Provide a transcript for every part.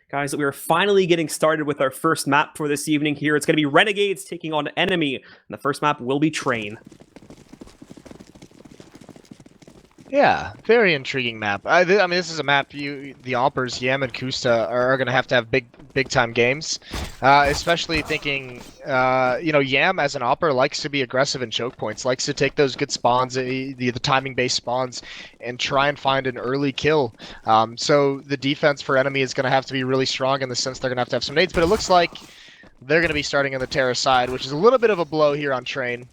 Guys, we are finally getting started with our first map for this evening here. It's going to be Renegades taking on NME, and the first map will be Train. Yeah, very intriguing map. I mean, this is a map the Alpers, Yam and Kusta are going to have big time games. Especially thinking, Yam as an Alper likes to be aggressive in choke points, likes to take those good spawns, the timing based spawns, and try and find an early kill. So the defense for NME is going to be really strong in the sense they're going to have some nades. But it looks like they're going to be starting on the terrace side, which is a little bit of a blow here on Train.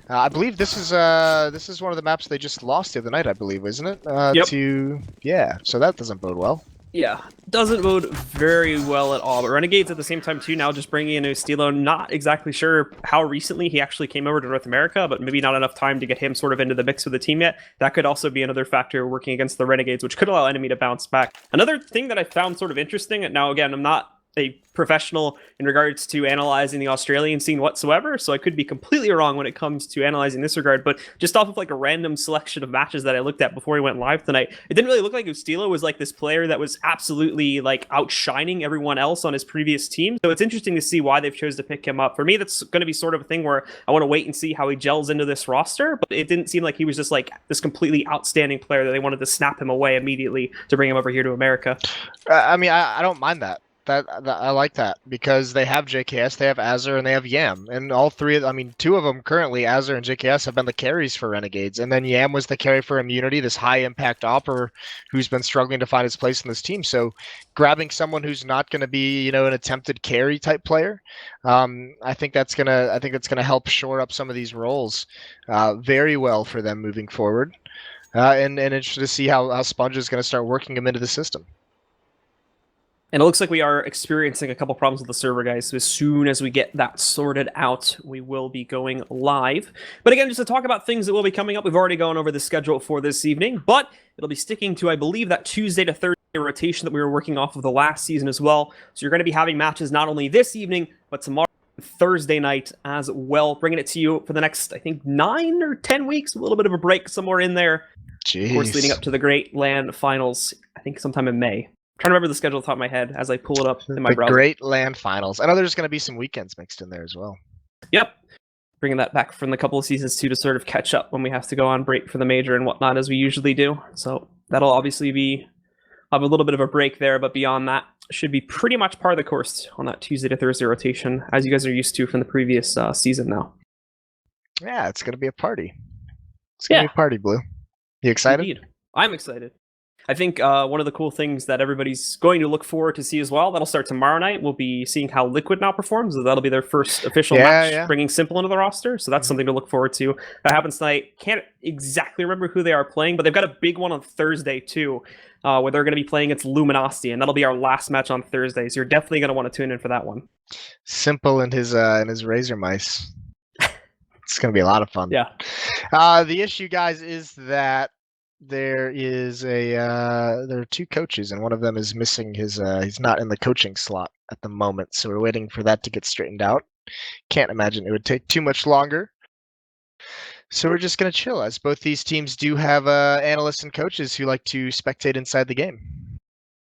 I believe this is one of the maps they just lost the other night, I believe, isn't it? Yep. So that doesn't bode well. Yeah, doesn't bode very well at all. But Renegades at the same time too, now just bringing in Ostilo. Not exactly sure how recently he actually came over to North America, but maybe not enough time to get him sort of into the mix with the team yet. That could also be another factor working against the Renegades, which could allow NME to bounce back. Another thing that I found sort of interesting, now again, I'm not a professional in regards to analyzing the Australian scene whatsoever, so I could be completely wrong when it comes to analyzing this regard, but just off of like a random selection of matches that I looked at before he went live tonight, it didn't really look like Ostilo was like this player that was absolutely like outshining everyone else on his previous team. So it's interesting to see why they've chosen to pick him up. For me, that's going to be sort of a thing where I want to wait and see how he gels into this roster, but it didn't seem like he was just like this completely outstanding player that they wanted to snap him away immediately to bring him over here to America. I mean, I don't mind that. I like that because they have JKS, they have Azure, and they have Yam, and all three of two of them currently, Azure and JKS, have been the carries for Renegades, and then Yam was the carry for Immunity, this high impact opper who's been struggling to find his place in this team. So grabbing someone who's not going to be an attempted carry type player, I think that's gonna help shore up some of these roles very well for them moving forward, and interested to see how Sponge is going to start working him into the system. And it looks like we are experiencing a couple problems with the server, guys. So as soon as we get that sorted out, we will be going live. But again, just to talk about things that will be coming up, we've already gone over the schedule for this evening, but it'll be sticking to, I believe, that Tuesday to Thursday rotation that we were working off of the last season as well. So you're going to be having matches not only this evening, but tomorrow, Thursday night as well. Bringing it to you for the next, I think, 9 or 10 weeks, a little bit of a break somewhere in there. Jeez. Of course, leading up to the Great LAN Finals, I think sometime in May. Trying to remember the schedule off the top of my head as I pull it up in my browser. The Great LAN Finals. I know there's going to be some weekends mixed in there as well. Yep. Bringing that back from the couple of seasons too to sort of catch up when we have to go on break for the major and whatnot as we usually do. So that'll obviously have a little bit of a break there, but beyond that, should be pretty much par of the course on that Tuesday to Thursday rotation, as you guys are used to from the previous season now. Yeah, it's going to be a party. It's going to be a party, Blue. You excited? Indeed. I'm excited. I think one of the cool things that everybody's going to look forward to see as well, that'll start tomorrow night, we'll be seeing how Liquid now performs. That'll be their first official match, bringing Simple into the roster, so that's something to look forward to. That happens tonight. Can't exactly remember who they are playing, but they've got a big one on Thursday too, where they're going to be playing against Luminosity, and that'll be our last match on Thursday, so you're definitely going to want to tune in for that one. Simple and his Razor Mice. It's going to be a lot of fun. Yeah. The issue, guys, is that there are two coaches, and one of them is missing his he's not in the coaching slot at the moment, so we're waiting for that to get straightened out. Can't imagine it would take too much longer, so we're just going to chill, as both these teams do have analysts and coaches who like to spectate inside the game.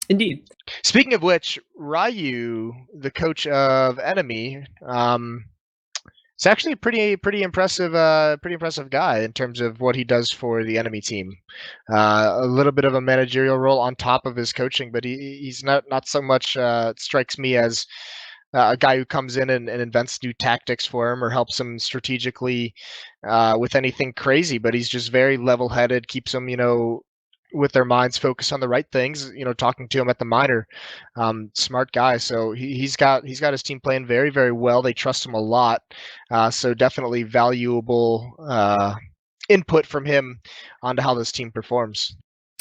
Indeed. Speaking of which, Ryu, the coach of NME, it's actually a pretty impressive guy in terms of what he does for the NME team. A little bit of a managerial role on top of his coaching, but he's not so much strikes me as a guy who comes in and invents new tactics for him or helps him strategically with anything crazy. But he's just very level-headed, keeps them with their minds focused on the right things, talking to him at the minor. Smart guy. So he's got his team playing very, very well. They trust him a lot. So definitely valuable input from him onto how this team performs.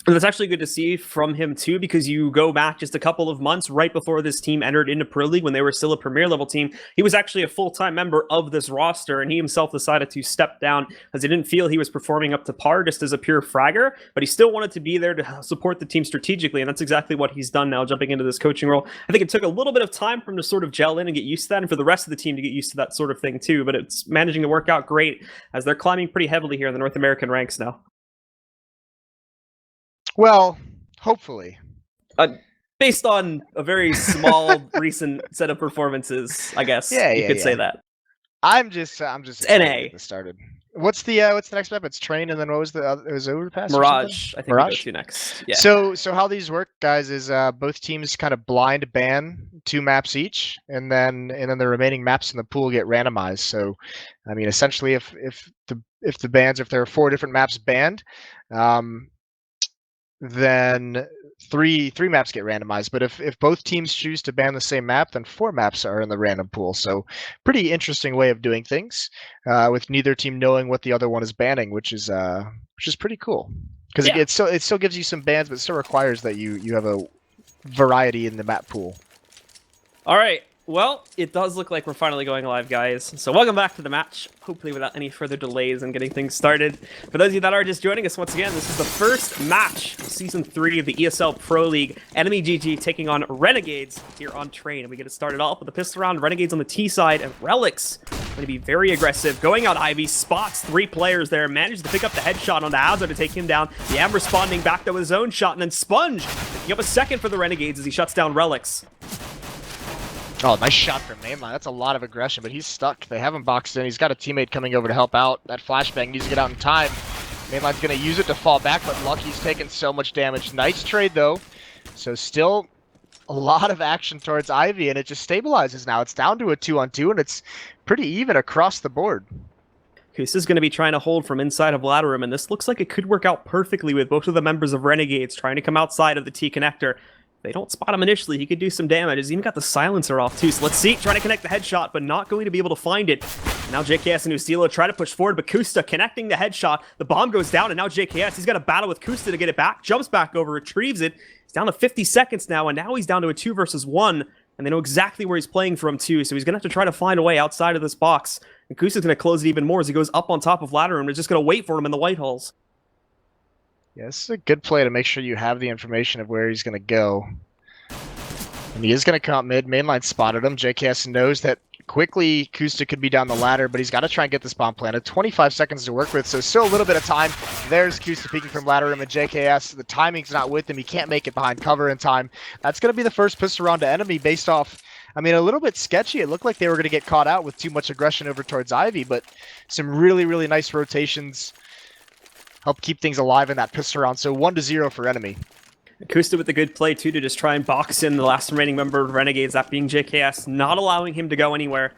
And that's actually good to see from him too, because you go back just a couple of months right before this team entered into Pro League when they were still a Premier level team. He was actually a full-time member of this roster, and he himself decided to step down as he didn't feel he was performing up to par just as a pure fragger, but he still wanted to be there to support the team strategically, and that's exactly what he's done now, jumping into this coaching role. I think it took a little bit of time for him to sort of gel in and get used to that, and for the rest of the team to get used to that sort of thing too, but it's managing to work out great as they're climbing pretty heavily here in the North American ranks now. Well, hopefully. Based on a very small recent set of performances, I guess you could say that. I'm just excited to get this started. What's the next map? It's train, and then what was the other? It was Overpass. Mirage, I think Mirage? we go to next. Yeah. So how these work, guys, is both teams kind of blind ban 2 maps each, and then the remaining maps in the pool get randomized. So, I mean, essentially, if there are 4 different maps banned, then three maps get randomized. But if both teams choose to ban the same map, then 4 maps are in the random pool. So pretty interesting way of doing things, with neither team knowing what the other one is banning, which is pretty cool. Because it still gives you some bans, but it still requires that you have a variety in the map pool. All right. Well, it does look like we're finally going live, guys. So welcome back to the match, hopefully without any further delays and getting things started. For those of you that are just joining us once again, this is the first match of Season 3 of the ESL Pro League. NME GG taking on Renegades here on Train. And we get it started off with a pistol round, Renegades on the T side, and Relics going to be very aggressive. Going out Ivy, spots 3 players there, manages to pick up the headshot on the Azure to take him down. Yam responding back to his own shot, and then Sponge picking up a second for the Renegades as he shuts down Relics. Oh, nice shot from Mainline. That's a lot of aggression, but he's stuck. They have him boxed in. He's got a teammate coming over to help out. That flashbang needs to get out in time. Mainline's going to use it to fall back, but Lucky's taking so much damage. Nice trade, though. So still a lot of action towards Ivy, and it just stabilizes now. It's down to a 2-on-2, and it's pretty even across the board. Kus is going to be trying to hold from inside of ladder room, and this looks like it could work out perfectly with both of the members of Renegades trying to come outside of the T connector. They don't spot him initially, he could do some damage. He's even got the silencer off too, so let's see. Trying to connect the headshot, but not going to be able to find it. Now JKS and Ustilo try to push forward, but Kusta connecting the headshot. The bomb goes down, and now JKS, he's got a battle with Kusta to get it back. Jumps back over, retrieves it. He's down to 50 seconds now, and now he's down to a 2 versus 1. And they know exactly where he's playing from too, so he's going to have to try to find a way outside of this box. And Kusta's going to close it even more as he goes up on top of ladder room. They're just going to wait for him in the white halls. Yeah, this is a good play to make sure you have the information of where he's going to go. And he is going to come out mid. Mainline spotted him. JKS knows that quickly Kusta could be down the ladder, but he's got to try and get this bomb planted. 25 seconds to work with, so still a little bit of time. There's Kusta peeking from ladder room, and JKS, the timing's not with him. He can't make it behind cover in time. That's going to be the first pistol round to enemy based off, I mean, a little bit sketchy. It looked like they were going to get caught out with too much aggression over towards Ivy, but some really, really nice rotations help keep things alive in that pistol round. So 1-0 for enemy. Kusta with the good play, too, to just try and box in the last remaining member of Renegades, that being JKS, not allowing him to go anywhere.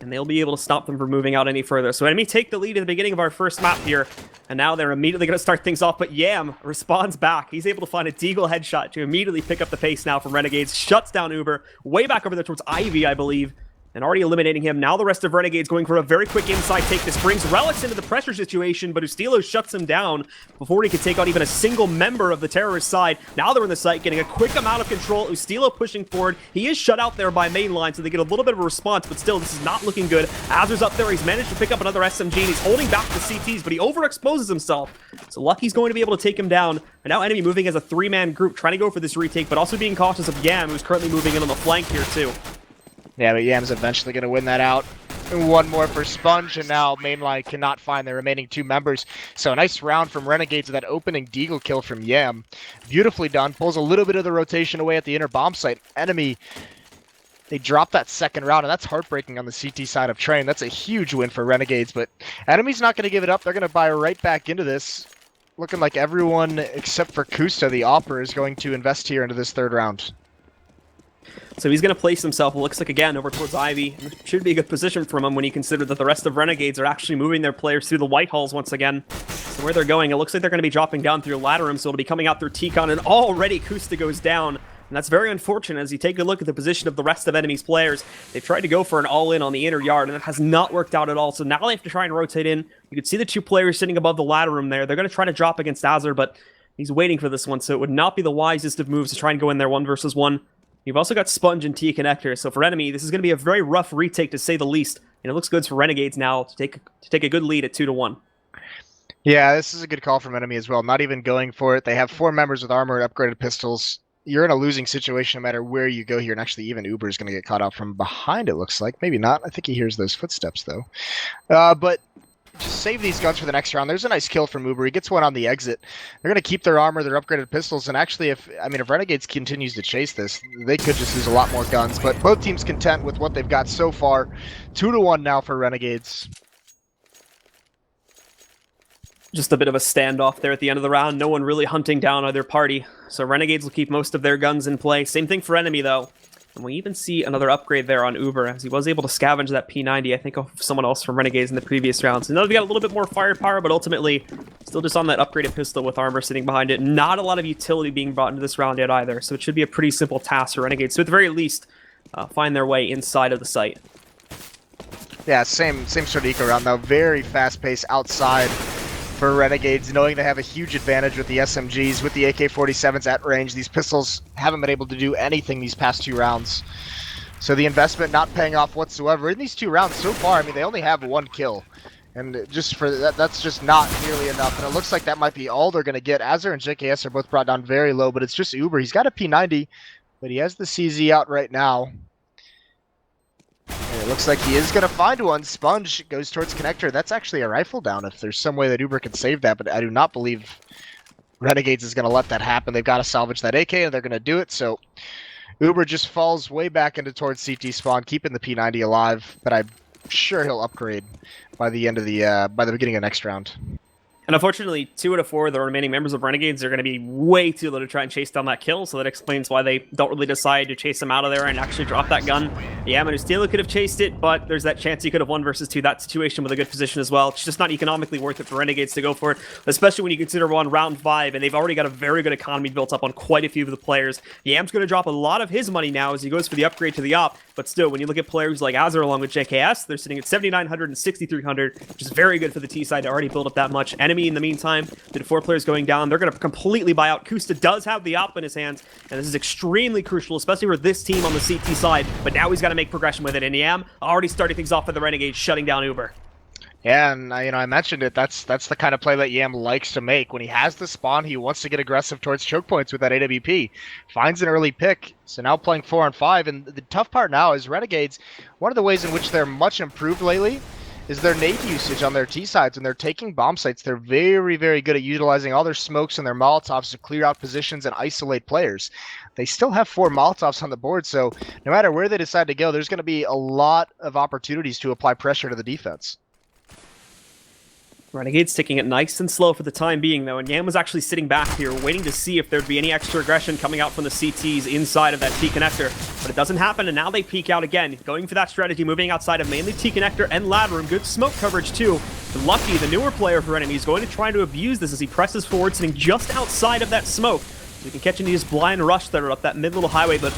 And they'll be able to stop them from moving out any further. So enemy take the lead at the beginning of our first map here. And now they're immediately going to start things off. But Yam responds back. He's able to find a deagle headshot to immediately pick up the pace now from Renegades. Shuts down Uber. Way back over there towards Ivy, I believe. And already eliminating him. Now the rest of Renegades going for a very quick inside take. This brings Relics into the pressure situation, but Ustilo shuts him down before he could take out even a single member of the terrorist side. Now they're in the site, getting a quick amount of control. Ustilo pushing forward. He is shut out there by Mainline, so they get a little bit of a response, but still, this is not looking good. Azur's up there. He's managed to pick up another SMG, and he's holding back the CTs, but he overexposes himself. So Lucky's going to be able to take him down. And now enemy moving as a 3-man group, trying to go for this retake, but also being cautious of Yam, who's currently moving in on the flank here, too. Yeah, but Yam's eventually going to win that out. And one more for Sponge, and now Mainline cannot find the remaining 2 members. So a nice round from Renegades with that opening deagle kill from Yam. Beautifully done. Pulls a little bit of the rotation away at the inner bomb site. Enemy, they drop that second round, and that's heartbreaking on the CT side of Train. That's a huge win for Renegades, but Enemy's not going to give it up. They're going to buy right back into this. Looking like everyone except for Kusta, the Opera, is going to invest here into this third round. So he's going to place himself, it looks like, again, over towards Ivy. Should be a good position from him when you consider that the rest of Renegades are actually moving their players through the white halls once again. So where they're going, it looks like they're going to be dropping down through ladder room, so it'll be coming out through T-Con, and already Kusta goes down. And that's very unfortunate as you take a look at the position of the rest of enemy's players. They've tried to go for an all-in on the inner yard, and it has not worked out at all. So now they have to try and rotate in. You can see the 2 players sitting above the ladder room there. They're going to try to drop against Azure, but he's waiting for this one, so it would not be the wisest of moves to try and go in there 1 versus 1. You've also got Sponge and T-Connector, so for enemy, this is going to be a very rough retake to say the least. And it looks good for Renegades now to take a good lead at 2-1. Yeah, this is a good call from enemy as well. Not even going for it. They have 4 members with armor and upgraded pistols. You're in a losing situation no matter where you go here, and actually even Uber is going to get caught out from behind, it looks like. Maybe not. I think he hears those footsteps, though. But just save these guns for the next round. There's a nice kill from Uber. He gets one on the exit. They're going to keep their armor, their upgraded pistols, and actually, if Renegades continues to chase this, they could just use a lot more guns. But both teams content with what they've got so far. 2-1 now for Renegades. Just a bit of a standoff there at the end of the round. No one really hunting down either party. So Renegades will keep most of their guns in play. Same thing for Enemy, though. And we even see another upgrade there on Uber, as he was able to scavenge that P90, I think, of someone else from Renegades in the previous round. So now they've got a little bit more firepower, but ultimately, still just on that upgraded pistol with armor sitting behind it. Not a lot of utility being brought into this round yet either, so it should be a pretty simple task for Renegades. So at the very least, find their way inside of the site. Yeah, same sort of eco round, though. Very fast-paced outside for Renegades, knowing they have a huge advantage with the SMGs, with the AK-47s at range. These pistols haven't been able to do anything these past 2 rounds. So the investment not paying off whatsoever. In these 2 rounds so far, they only have 1 kill. And just for that, that's just not nearly enough. And it looks like that might be all they're going to get. Azure and JKS are both brought down very low, but it's just Uber. He's got a P90, but he has the CZ out right now. And it looks like he is going to find one. Sponge goes towards Connector. That's actually a rifle down if there's some way that Uber can save that, but I do not believe Renegades is going to let that happen. They've got to salvage that AK, and they're going to do it. So Uber just falls way back into towards CT spawn, keeping the P90 alive, but I'm sure he'll upgrade by the end of the by the beginning of next round. And unfortunately, 2 out of 4 of the remaining members of Renegades are going to be way too low to try and chase down that kill, so that explains why they don't really decide to chase him out of there and actually drop that gun. Yeah, Manustila could have chased it, but there's that chance he could have won versus 2. That situation with a good position as well. It's just not economically worth it for Renegades to go for it, especially when you consider we're on round 5, and they've already got a very good economy built up on quite a few of the players. Yam's going to drop a lot of his money now as he goes for the upgrade to the op, but still, when you look at players like Azure along with JKS, they're sitting at 7,900 and 6,300, which is very good for the T side to already build up that much. Enemy, in the meantime, the 4 players going down, they're going to completely buy out. Kusta does have the op in his hands, and this is extremely crucial, especially for this team on the CT side, but now he's got to make progression with it, and Yam already starting things off for the Renegades, shutting down Uber. Yeah, and I mentioned it. That's the kind of play that Yam likes to make. When he has the spawn, he wants to get aggressive towards choke points with that AWP. Finds an early pick, so now playing 4 on 5. And the tough part now is Renegades, one of the ways in which they're much improved lately is their nade usage on their T sides. When they're taking bomb sites, they're very, very good at utilizing all their smokes and their Molotovs to clear out positions and isolate players. They still have 4 Molotovs on the board, so no matter where they decide to go, there's going to be a lot of opportunities to apply pressure to the defense. Renegades taking it nice and slow for the time being, though, and Yam was actually sitting back here waiting to see if there'd be any extra aggression coming out from the CTs inside of that T connector, but it doesn't happen, and now they peek out again, going for that strategy, moving outside of mainly T connector and lab room. Good smoke coverage, too. But Lucky, the newer player for Enemy, is going to try to abuse this as he presses forward, sitting just outside of that smoke. So we can catch into his blind rush there up that mid little highway, but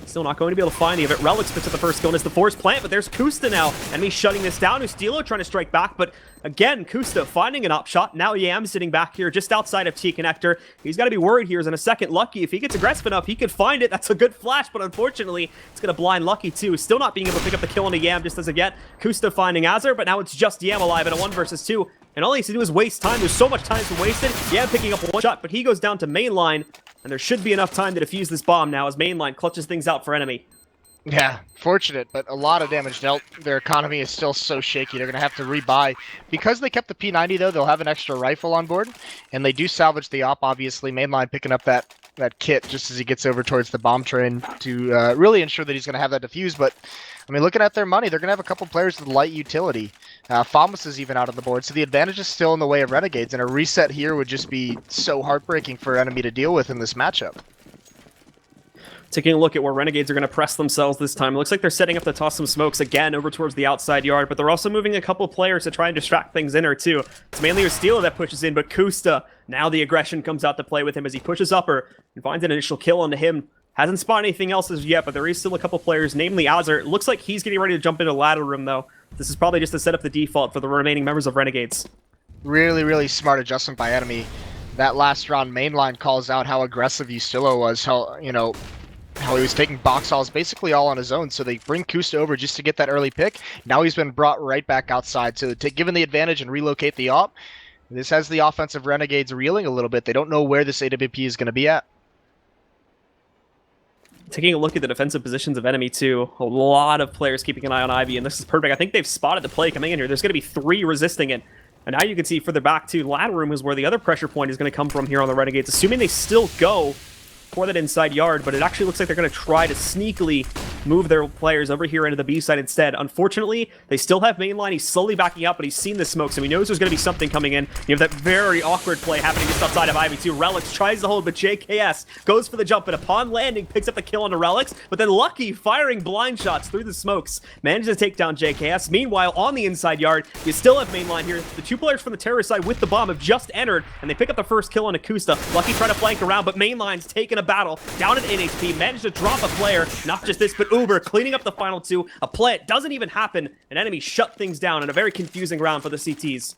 still not going to be able to find the of it. Relics picks up the first kill and it's the force plant, but there's Kusta now. Enemy shutting this down. Ustilo trying to strike back, but again, Kusta finding an op shot. Now Yam sitting back here just outside of T connector. He's got to be worried here as in a second. Lucky, if he gets aggressive enough, he could find it. That's a good flash, but unfortunately, it's going to blind Lucky too. Still not being able to pick up the kill on a Yam just as of yet. Kusta finding Azure, but now it's just Yam alive in a 1 versus 2. And all he has to do is waste time. There's so much time to waste it. Yam picking up 1 shot, but he goes down to mainline, and there should be enough time to defuse this bomb now as mainline clutches things out for Enemy. Yeah, fortunate, but a lot of damage dealt. Their economy is still so shaky. They're going to have to rebuy. Because they kept the P90, though, they'll have an extra rifle on board. And they do salvage the op, obviously. Mainline picking up that kit just as he gets over towards the bomb train to really ensure that he's going to have that defused. But, I mean, looking at their money, they're going to have a couple players with light utility. Famas is even out on the board, so the advantage is still in the way of Renegades. And a reset here would just be so heartbreaking for Enemy to deal with in this matchup. Taking a look at where Renegades are going to press themselves this time. It looks like they're setting up to toss some smokes again over towards the outside yard, but they're also moving a couple players to try and distract things in her too. It's mainly Ustilo that pushes in, but Kusta, now the aggression comes out to play with him as he pushes upper and finds an initial kill onto him. Hasn't spawned anything else as yet, but there is still a couple players, namely Azure. It looks like he's getting ready to jump into ladder room though. This is probably just to set up the default for the remaining members of Renegades. Really, really smart adjustment by Enemy. That last round mainline calls out how aggressive Ustilo was, how he was taking box halls basically all on his own, so they bring Kusta over just to get that early pick. Now he's been brought right back outside to take given the advantage and relocate the op. This has the offensive Renegades reeling a little bit. They don't know where this AWP is going to be at. Taking a look at the defensive positions of Enemy too, a lot of players keeping an eye on Ivy, and this is perfect. I think they've spotted the play coming in here. There's going to be 3 resisting it. And now you can see further back to ladder room is where the other pressure point is going to come from here on the Renegades, assuming they still go for that inside yard, but it actually looks like they're going to try to sneakily move their players over here into the B side instead. Unfortunately, they still have mainline. He's slowly backing up, but he's seen the smokes, and he knows there's going to be something coming in. You have that very awkward play happening just outside of Ivy, too. Relics tries to hold, but JKS goes for the jump, and upon landing, picks up the kill onto Relics, but then Lucky, firing blind shots through the smokes, manages to take down JKS. Meanwhile, on the inside yard, you still have mainline here. The two players from the terrorist side with the bomb have just entered, and they pick up the first kill on Akusta. Lucky trying to flank around, but mainline's taking a battle, down at 8 HP, managed to drop a player. Not just this, but Uber cleaning up the final two. A plant doesn't even happen. An enemy shut things down in a very confusing round for the CTs.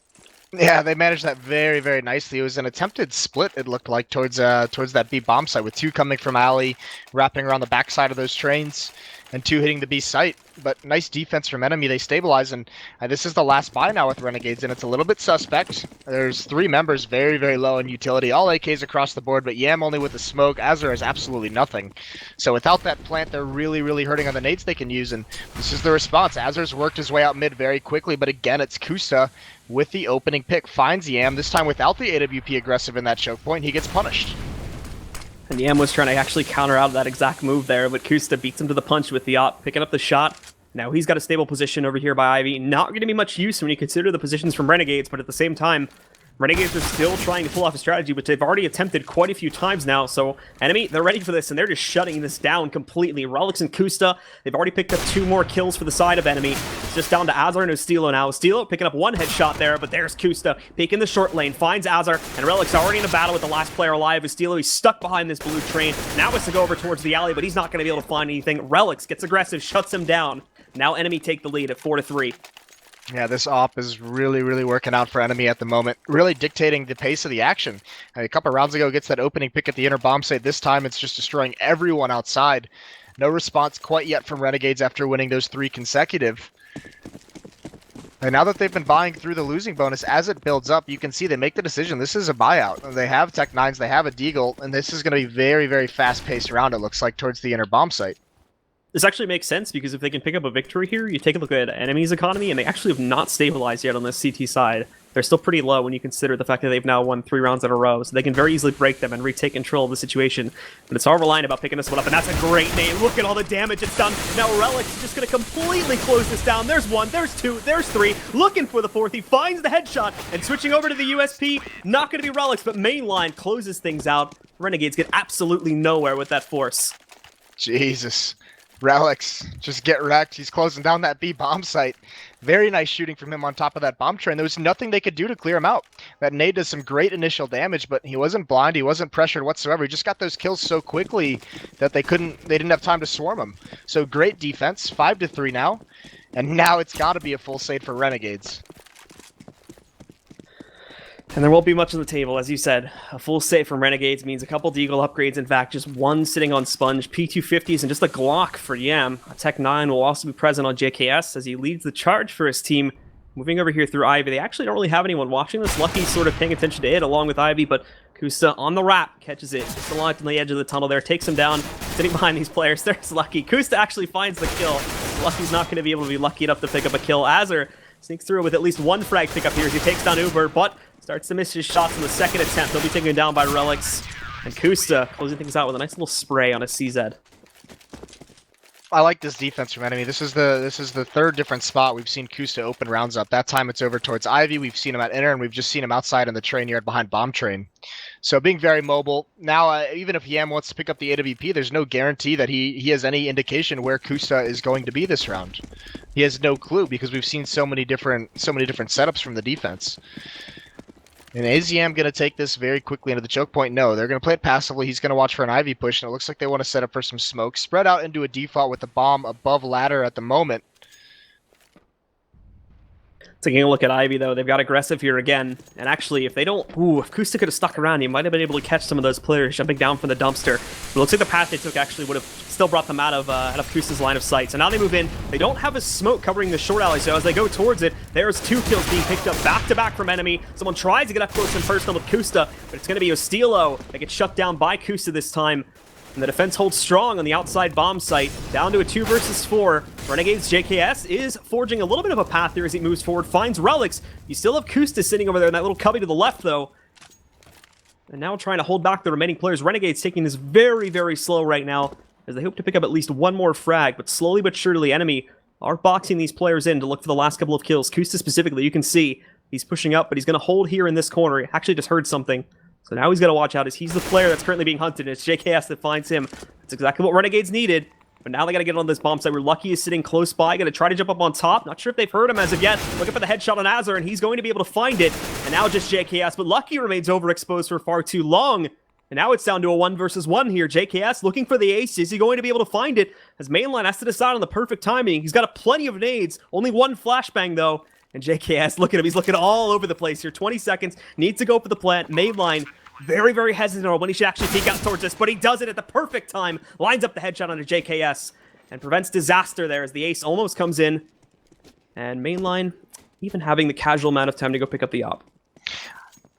Yeah, they managed that very, very nicely. It was an attempted split, it looked like, towards that B bomb site, with 2 coming from alley, wrapping around the backside of those trains, and 2 hitting the B site. But nice defense from enemy. They stabilize, and this is the last buy now with Renegades, and it's a little bit suspect. There's 3 members very, very low in utility. All AKs across the board, but Yam only with the smoke. Azur has absolutely nothing. So without that plant, they're really, really hurting on the nades they can use, and this is the response. Azur's worked his way out mid very quickly, but again, it's Kusa with the opening pick. Finds Yam, this time without the AWP aggressive in that choke point. He gets punished. And Yam was trying to actually counter out that exact move there, but Kusta beats him to the punch with the op, picking up the shot. Now he's got a stable position over here by Ivy. Not going to be much use when you consider the positions from Renegades, but at the same time, Renegades are still trying to pull off a strategy, which they've already attempted quite a few times now. So enemy, they're ready for this, and they're just shutting this down completely. Relics and Kusta, they've already picked up 2 more kills for the side of enemy. It's just down to Azur and Ostilo now. Ostilo picking up 1 headshot there, but there's Kusta peeking the short lane, finds Azur, and Relics already in a battle with the last player alive. Ostilo, he's stuck behind this blue train. Now it's to go over towards the alley, but he's not going to be able to find anything. Relics gets aggressive, shuts him down. Now enemy take the lead at 4-3. Yeah, this op is really, really working out for enemy at the moment. Really dictating the pace of the action. A couple rounds ago, gets that opening pick at the inner bomb site. This time, it's just destroying everyone outside. No response quite yet from Renegades after winning those 3 consecutive. And now that they've been buying through the losing bonus, as it builds up, you can see they make the decision. This is a buyout. They have Tech 9s, they have a Deagle, and this is going to be very, very fast-paced round, it looks like, towards the inner bomb site. This actually makes sense, because if they can pick up a victory here, you take a look at enemy's economy, and they actually have not stabilized yet on the CT side. They're still pretty low when you consider the fact that they've now won 3 rounds in a row, so they can very easily break them and retake control of the situation. But it's all reliant about picking this one up, and that's a great name. Look at all the damage it's done. Now Relic's just going to completely close this down. There's 1, there's 2, there's 3. Looking for the 4th. He finds the headshot, and switching over to the USP. Not going to be Relics, but mainline closes things out. Renegades get absolutely nowhere with that force. Jesus. Relics, just get wrecked. He's closing down that B bomb site. Very nice shooting from him on top of that bomb train. There was nothing they could do to clear him out. That nade does some great initial damage, but he wasn't blind. He wasn't pressured whatsoever. He just got those kills so quickly that they didn't have time to swarm him. So great defense, 5-3 now. And now it's got to be a full save for Renegades. And there won't be much on the table, as you said. A full save from Renegades means a couple Deagle upgrades. In fact, just 1 sitting on Sponge, P250s, and just a Glock for Yam. A Tech 9 will also be present on JKS as he leads the charge for his team. Moving over here through Ivy, they actually don't really have anyone watching this. Lucky's sort of paying attention to it along with Ivy, but Kusa on the wrap catches it. Just along the edge of the tunnel there, takes him down, sitting behind these players. There's Lucky. Kusa actually finds the kill. Lucky's not going to be able to be lucky enough to pick up a kill. Azur sneaks through with at least 1 frag pickup here as he takes down Uber, but starts to miss his shots in the second attempt. He'll be taken down by Relics. And Kusta closing things out with a nice little spray on a CZ. I like this defense from enemy. This is the 3rd different spot we've seen Kusta open rounds up. That time it's over towards Ivy. We've seen him at inner, and we've just seen him outside in the train yard behind bomb train. So being very mobile. Now, even if Yam wants to pick up the AWP, there's no guarantee that he has any indication where Kusta is going to be this round. He has no clue because we've seen so many different setups from the defense. And is Yam going to take this very quickly into the choke point? No, they're going to play it passively. He's going to watch for an Ivy push, and it looks like they want to set up for some smoke. Spread out into a default with the bomb above ladder at the moment. Taking a look at Ivy, though, they've got aggressive here again. And actually, if they don't... Ooh, if Kusta could have stuck around, he might have been able to catch some of those players jumping down from the dumpster. It looks like the path they took actually would have still brought them out of Kusta's line of sight. So now they move in. They don't have a smoke covering the short alley, so as they go towards it, there's 2 kills being picked up back-to-back from enemy. Someone tries to get up close and personal with Kusta, but it's going to be Ostilo that gets shut down by Kusta this time. And the defense holds strong on the outside bomb site. Down to a 2 versus 4. Renegades JKS is forging a little bit of a path here as he moves forward. Finds relics. You still have Kusta sitting over there in that little cubby to the left, though. And now trying to hold back the remaining players. Renegades taking this very, very slow right now, as they hope to pick up at least one more frag. But slowly but surely, Enemy are boxing these players in to look for the last couple of kills. Kusta specifically, you can see he's pushing up, but he's going to hold here in this corner. He actually just heard something. So now he's got to watch out as he's the player that's currently being hunted. It's JKS that finds him. That's exactly what Renegades needed. But now they got to get on this bomb site where Lucky is sitting close by. Going to try to jump up on top. Not sure if they've heard him as of yet. Looking for the headshot on Azure, and he's going to be able to find it. And now just JKS, but Lucky remains overexposed for far too long. And now it's down to a 1 versus 1 here. JKS looking for the ace. Is he going to be able to find it? As Mainline has to decide on the perfect timing. He's got plenty of nades. Only one flashbang, though. And JKS, look at him. He's looking all over the place here. 20 seconds. Needs to go for the plant. Mainline very, very hesitant on when he should actually peek out towards this, but he does it at the perfect time. Lines up the headshot onto JKS and prevents disaster there as the ace almost comes in. And Mainline even having the casual amount of time to go pick up the op.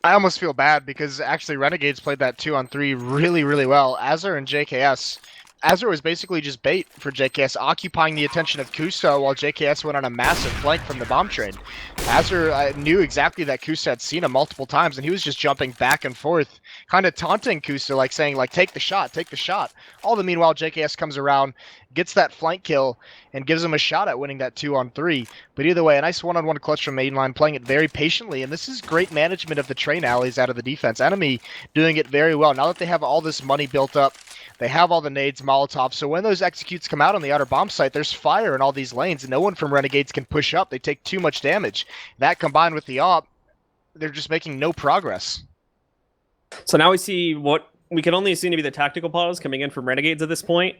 I almost feel bad because actually Renegades played that 2-on-3 really, really well. Azure and JKS. Azure was basically just bait for JKS, occupying the attention of Kusa while JKS went on a massive flank from the bomb trade. Azure knew exactly that Kusa had seen him multiple times, and he was just jumping back and forth, kind of taunting Kusa, like saying, like, take the shot, take the shot. All the meanwhile, JKS comes around, gets that flank kill, and gives him a shot at winning that 2-on-3. But either way, a nice one-on-one clutch from Mainline, playing it very patiently, and this is great management of the train alleys out of the defense. Enemy doing it very well. Now that they have all this money built up, they have all the nades, Molotovs, so when those executes come out on the outer bomb site, there's fire in all these lanes, and no one from Renegades can push up. They take too much damage. That combined with the op, they're just making no progress. So now we see what we can only assume to be the tactical pause coming in from Renegades at this point.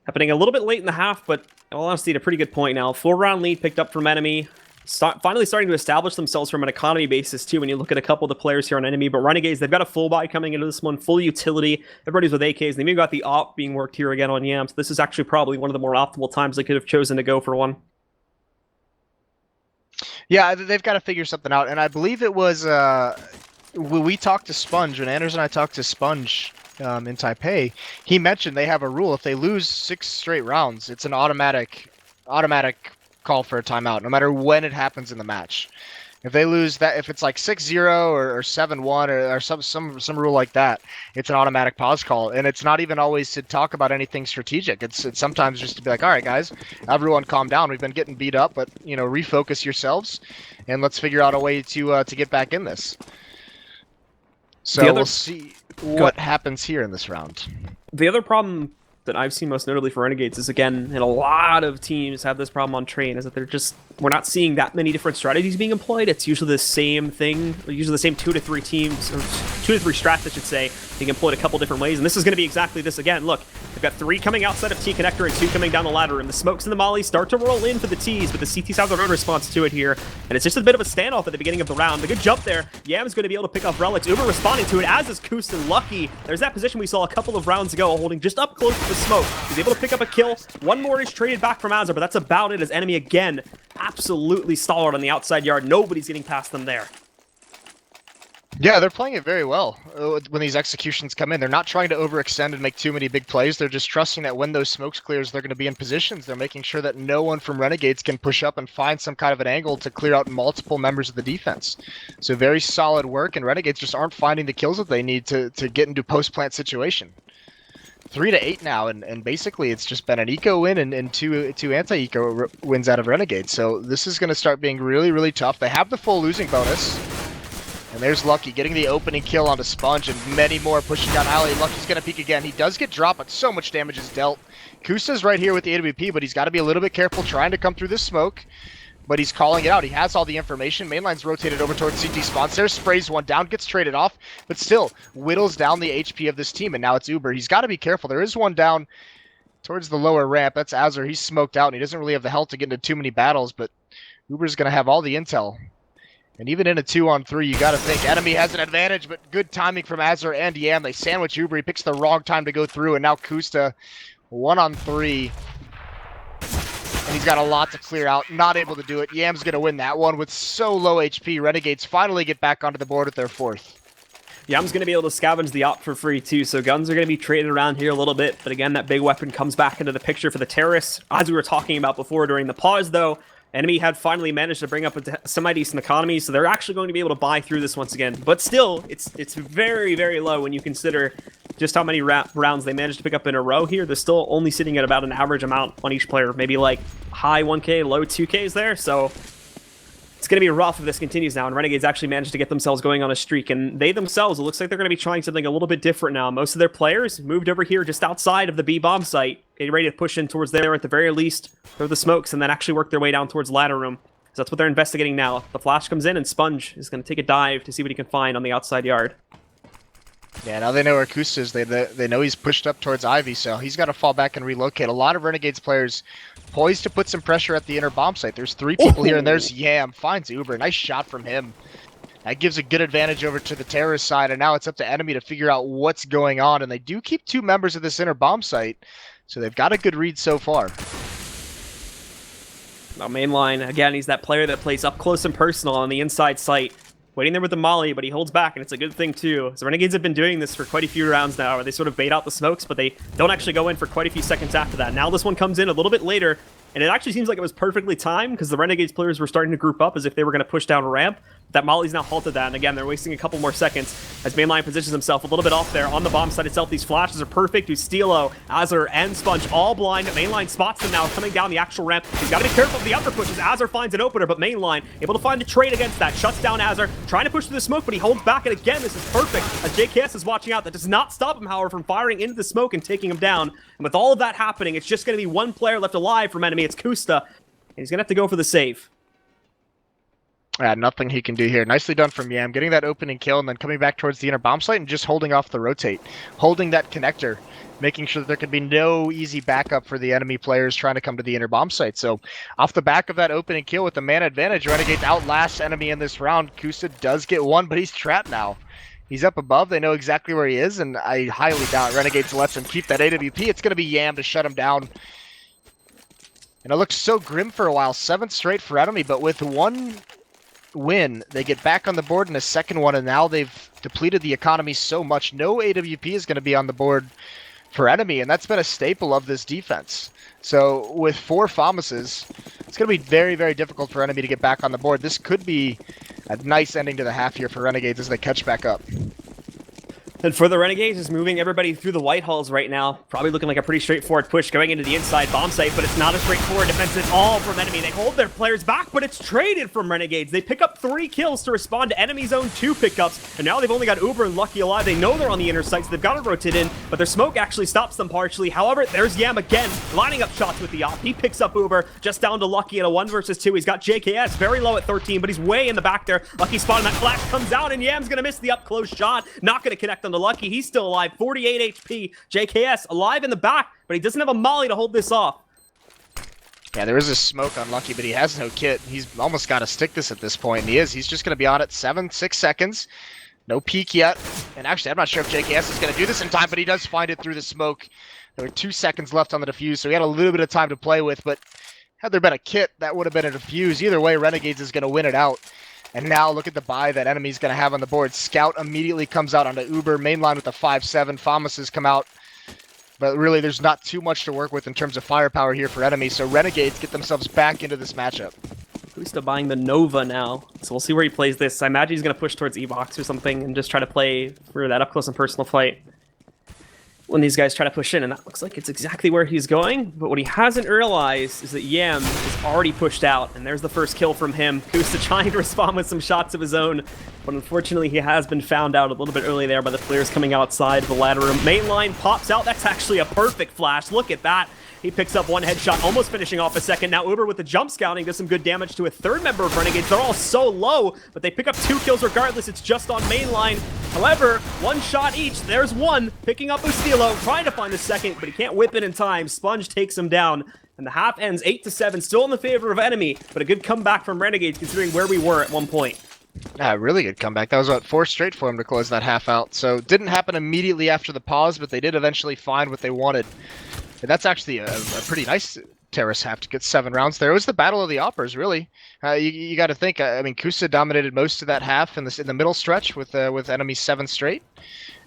Happening a little bit late in the half, but in all honesty, at a pretty good point now. 4-round lead picked up from Enemy. Finally starting to establish themselves from an economy basis, too, when you look at a couple of the players here on Enemy. But Renegades, they've got a full buy coming into this one, full utility. Everybody's with AKs. They've even got the op being worked here again on Yam. So this is actually probably one of the more optimal times they could have chosen to go for one. Yeah, they've got to figure something out. And I believe it was when we talked to Sponge, when Anders and I talked to Sponge in Taipei, he mentioned they have a rule. If they lose 6 straight rounds, it's an automatic call for a timeout, no matter when it happens in the match. If they lose that, if it's like 6-0 or 7-1 or some rule like that, it's an automatic pause call. And it's not even always to talk about anything strategic. It's sometimes just to be like, all right, guys, everyone calm down. We've been getting beat up, but you know, refocus yourselves and let's figure out a way to get back in this. So we'll see what happens here in this round. The other problem that I've seen most notably for Renegades is, again, and a lot of teams have this problem on train, is that we're not seeing that many different strategies being employed. It's usually the same thing, usually the same 2 to 3 teams, or 2 to 3 strats, I should say, being employed a couple different ways. And this is going to be exactly this again. Look, they've got 3 coming outside of T connector and 2 coming down the ladder, and the smokes and the mollies start to roll in for the Ts, but the CTs have their own response to it here, and it's just a bit of a standoff at the beginning of the round. The good jump there. Yam's going to be able to pick off relics. Uber responding to it, as is Kust and Lucky. There's that position we saw a couple of rounds ago, holding just up close to the smoke. He's able to pick up a kill. One more is traded back from Azure, but that's about it, as Enemy again absolutely stalled on the outside yard. Nobody's getting past them there. Yeah, they're playing it very well when these executions come in. They're not trying to overextend and make too many big plays. They're just trusting that when those smokes clears, they're going to be in positions. They're making sure that no one from Renegades can push up and find some kind of an angle to clear out multiple members of the defense. So very solid work, and Renegades just aren't finding the kills that they need to get into post-plant situation. 3-8 now, and basically it's just been an eco win and two anti-eco wins out of Renegades. So this is going to start being really, really tough. They have the full losing bonus. And there's Lucky getting the opening kill onto Sponge, and many more pushing down alley. Lucky's going to peek again. He does get dropped, but so much damage is dealt. Kusa's right here with the AWP, but he's got to be a little bit careful trying to come through this smoke. But he's calling it out. He has all the information. Mainline's rotated over towards CT spawns there, sprays one down, gets traded off, but still whittles down the HP of this team, and now it's Uber. He's got to be careful. There is one down towards the lower ramp. That's Azure. He's smoked out, and he doesn't really have the health to get into too many battles, but Uber's going to have all the intel. And even in a 2-on-3, you got to think Enemy has an advantage, but good timing from Azure and Yam. They sandwich Uber. He picks the wrong time to go through, and now Kusta 1-on-3. And he's got a lot to clear out. Not able to do it. Yam's going to win that one with so low HP. Renegades finally get back onto the board with their 4th. Yam's going to be able to scavenge the op for free too, so guns are going to be traded around here a little bit, but again, that big weapon comes back into the picture for the terrorists. As we were talking about before during the pause though, Enemy had finally managed to bring up a semi-decent economy, so they're actually going to be able to buy through this once again. But still, it's very, very low when you consider just how many rounds they managed to pick up in a row here. They're still only sitting at about an average amount on each player, maybe like high 1K, low 2Ks there, so it's going to be rough if this continues now, and Renegades actually managed to get themselves going on a streak, and they themselves, it looks like they're going to be trying something a little bit different now. Most of their players moved over here just outside of the B bomb site, getting ready to push in towards there at the very least, throw the smokes, and then actually work their way down towards ladder room. So that's what they're investigating now. The flash comes in, and Sponge is going to take a dive to see what he can find on the outside yard. Yeah, now they know where Kusta is. They know he's pushed up towards Ivy, so he's got to fall back and relocate. A lot of Renegades players poised to put some pressure at the inner bomb site. There's 3 people here, and there's Yam. Finds Uber. Nice shot from him. That gives a good advantage over to the terrorist side, and now it's up to Enemy to figure out what's going on. And they do keep 2 members of this inner bomb site, so they've got a good read so far. Now mainline, again, he's that player that plays up close and personal on the inside site. Waiting there with the molly, but he holds back, and it's a good thing too. So Renegades have been doing this for quite a few rounds now, where they sort of bait out the smokes, but they don't actually go in for quite a few seconds after that. Now this one comes in a little bit later, and it actually seems like it was perfectly timed, because the Renegades players were starting to group up as if they were going to push down a ramp. That molly's now halted that, and again, they're wasting a couple more seconds as mainline positions himself a little bit off there on the bomb site itself. These flashes are perfect. Ustilo, Azur, and Sponge all blind. Mainline spots them now coming down the actual ramp. He's got to be careful of the upper pushes. Azur finds an opener, but mainline able to find a trade against that. Shuts down Azur, trying to push through the smoke, but he holds back, and again, this is perfect as JKS is watching out. That does not stop him, however, from firing into the smoke and taking him down. And with all of that happening, it's just going to be one player left alive from Enemy. It's Kusta, and he's going to have to go for the save. Yeah, nothing he can do here. Nicely done from Yam, getting that opening kill and then coming back towards the inner bomb site and just holding off the rotate. Holding that connector, making sure that there can be no easy backup for the enemy players trying to come to the inner bomb site. So off the back of that opening kill with the man advantage, Renegades outlast Enemy in this round. Kusta does get one, but he's trapped now. He's up above, they know exactly where he is, and I highly doubt Renegades lets him keep that AWP. It's going to be Yam to shut him down. And it looks so grim for a while. 7th straight for Enemy, but with one win, they get back on the board in a second one, and now they've depleted the economy so much. No AWP is going to be on the board for Enemy, and that's been a staple of this defense. So with 4 FAMASes, it's going to be very, very difficult for Enemy to get back on the board. This could be a nice ending to the half here for Renegades as they catch back up. And for the Renegades, is moving everybody through the white halls right now. Probably looking like a pretty straightforward push going into the inside bomb site, but it's not a straightforward defense at all from Enemy. They hold their players back, but it's traded from Renegades. They pick up 3 kills to respond to Enemy's own 2 pickups, and now they've only got Uber and Lucky alive. They know they're on the inner site, so they've got to rotate in, but their smoke actually stops them partially. However, there's Yam again, lining up shots with the op. He picks up Uber, just down to Lucky in a 1 versus 2. He's got JKS, very low at 13, but he's way in the back there. Lucky spotting that flash, comes out, and Yam's going to miss the up-close shot. Not going to connect on the Lucky. He's still alive, 48 HP. JKS alive in the back, but he doesn't have a molly to hold this off. Yeah, there is a smoke on Lucky, but he has no kit. He's almost got to stick this at this point, and he is. He's just going to be on it 6 seconds. No peek yet. And actually, I'm not sure if JKS is going to do this in time, but he does find it through the smoke. There were 2 seconds left on the defuse, so he had a little bit of time to play with, but had there been a kit, that would have been a defuse. Either way, Renegades is going to win it out. And now look at the buy that Enemy's going to have on the board. Scout immediately comes out onto Uber. Mainline with the 5-7. FAMASes come out. But really, there's not too much to work with in terms of firepower here for Enemy. So Renegades get themselves back into this matchup. Kusta buying the Nova now. So we'll see where he plays this. I imagine he's going to push towards Evox or something and just try to play for that up-close and personal fight when these guys try to push in, and that looks like it's exactly where he's going. But what he hasn't realized is that Yam is already pushed out, and there's the first kill from him. Kusta trying to respond with some shots of his own, but unfortunately he has been found out a little bit early there by the players coming outside the ladder room. Mainline pops out. That's actually a perfect flash. Look at that. He picks up 1 headshot, almost finishing off a second. Now Uber with the jump scouting does some good damage to a 3rd member of Renegades. They're all so low, but they pick up 2 kills regardless. It's just on mainline. However, 1 shot each. There's 1, picking up Ustilo, trying to find the 2nd, but he can't whip it in time. Sponge takes him down, and the half ends 8-7, still in the favor of Enemy, but a good comeback from Renegades considering where we were at one point. Yeah, really good comeback. That was about 4 straight for him to close that half out. So it didn't happen immediately after the pause, but they did eventually find what they wanted. And that's actually a pretty nice Terrace have to get 7 rounds there. It was the battle of the Oppers, really. You got to think. I mean, Kusa dominated most of that half in the middle stretch with enemy 7 straight,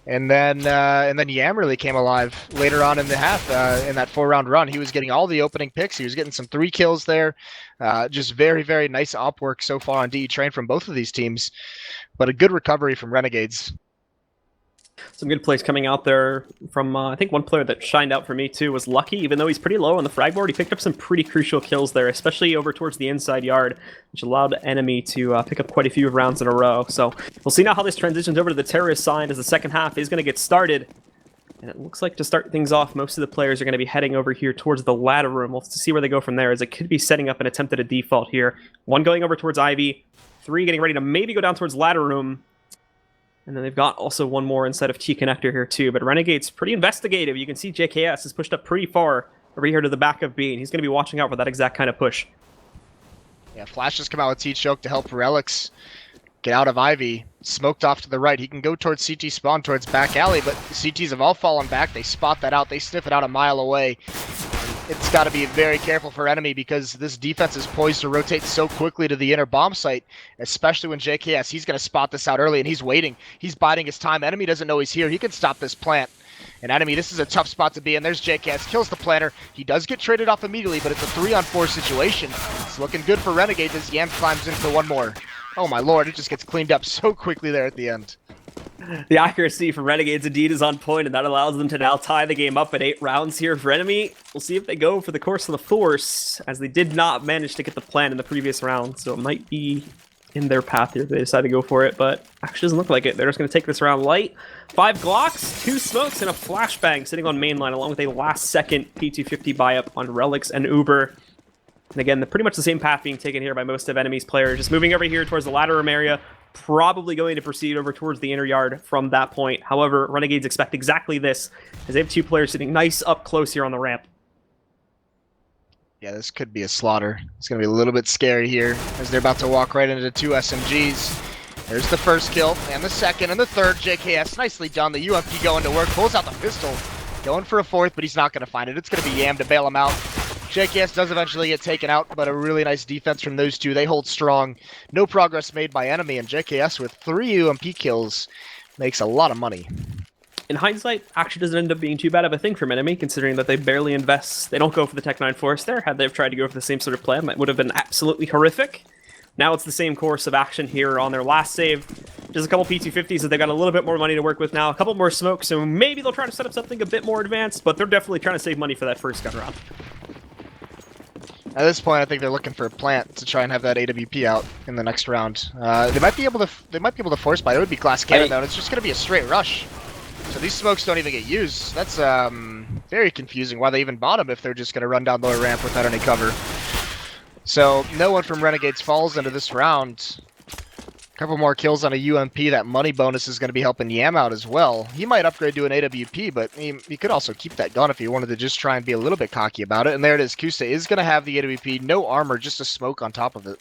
and then Yam really came alive later on in the half. In that 4-round run, he was getting all the opening picks. He was getting some 3 kills there. Just very, very nice op work so far on DE Train from both of these teams, but a good recovery from Renegades. Some good plays coming out there from, I think one player that shined out for me too was Lucky. Even though he's pretty low on the frag board, he picked up some pretty crucial kills there, especially over towards the inside yard, which allowed enemy to pick up quite a few rounds in a row. So we'll see now how this transitions over to the terrorist side as the second half is going to get started. And it looks like to start things off, most of the players are going to be heading over here towards the ladder room. We'll see where they go from there, as it could be setting up an attempt at a default here. 1 going over towards Ivy, 3 getting ready to maybe go down towards ladder room. And then they've got also 1 more inside of T connector here too. But Renegade's pretty investigative. You can see JKS has pushed up pretty far over here to the back of B, and he's going to be watching out for that exact kind of push. Yeah, Flash has come out with T-Choke to help Relics get out of Ivy. Smoked off to the right. He can go towards CT spawn, towards back alley, but the CTs have all fallen back. They spot that out. They sniff it out a mile away. It's got to be very careful for enemy, because this defense is poised to rotate so quickly to the inner bomb site, especially when JKS, he's going to spot this out early, and he's waiting. He's biding his time. Enemy doesn't know he's here. He can stop this plant. And enemy, this is a tough spot to be in. There's JKS, kills the planter. He does get traded off immediately, but it's a 3-on-4 situation. It's looking good for Renegades as Yam climbs in for 1 more. Oh my lord, it just gets cleaned up so quickly there at the end. The accuracy from Renegades indeed is on point, and that allows them to now tie the game up at 8 rounds here for enemy. We'll see if they go for the course of the force, as they did not manage to get the plan in the previous round, so it might be in their path here if they decide to go for it, but actually doesn't look like it. They're just going to take this round light. 5 Glocks, 2 smokes, and a flashbang sitting on mainline, along with a last-second P250 buy-up on Relics and Uber. And again, pretty much the same path being taken here by most of enemy's players, just moving over here towards the ladder room area, probably going to proceed over towards the inner yard from that point. However, Renegades expect exactly this, as they have 2 players sitting nice up close here on the ramp. Yeah, this could be a slaughter. It's going to be a little bit scary here, as they're about to walk right into 2 SMGs. There's the first kill, and the second, and the third. JKS, nicely done. The UMP going to work, pulls out the pistol. Going for a 4th, but he's not going to find it. It's going to be Yam to bail him out. JKS does eventually get taken out, but a really nice defense from those 2. They hold strong. No progress made by enemy, and JKS with 3 UMP kills makes a lot of money. In hindsight, actually doesn't end up being too bad of a thing from enemy, considering that they barely invest. They don't go for the Tech 9 Force there. Had they tried to go for the same sort of plan, that would have been absolutely horrific. Now it's the same course of action here on their last save. Just a couple P250s that they got a little bit more money to work with now. A couple more smokes, so maybe they'll try to set up something a bit more advanced, but they're definitely trying to save money for that first gun round. At this point, I think they're looking for a plant to try and have that AWP out in the next round. They might be able to force buy. It would be glass cannon though, and it's just going to be a straight rush. So these smokes don't even get used. That's very confusing. Why they even bought them if they're just going to run down lower ramp without any cover. So no one from Renegades falls into this round. A couple more kills on a UMP. That money bonus is going to be helping Yam out as well. He might upgrade to an AWP, but he could also keep that gun if he wanted to just try and be a little bit cocky about it. And there it is. Kusa is going to have the AWP. No armor, just a smoke on top of it.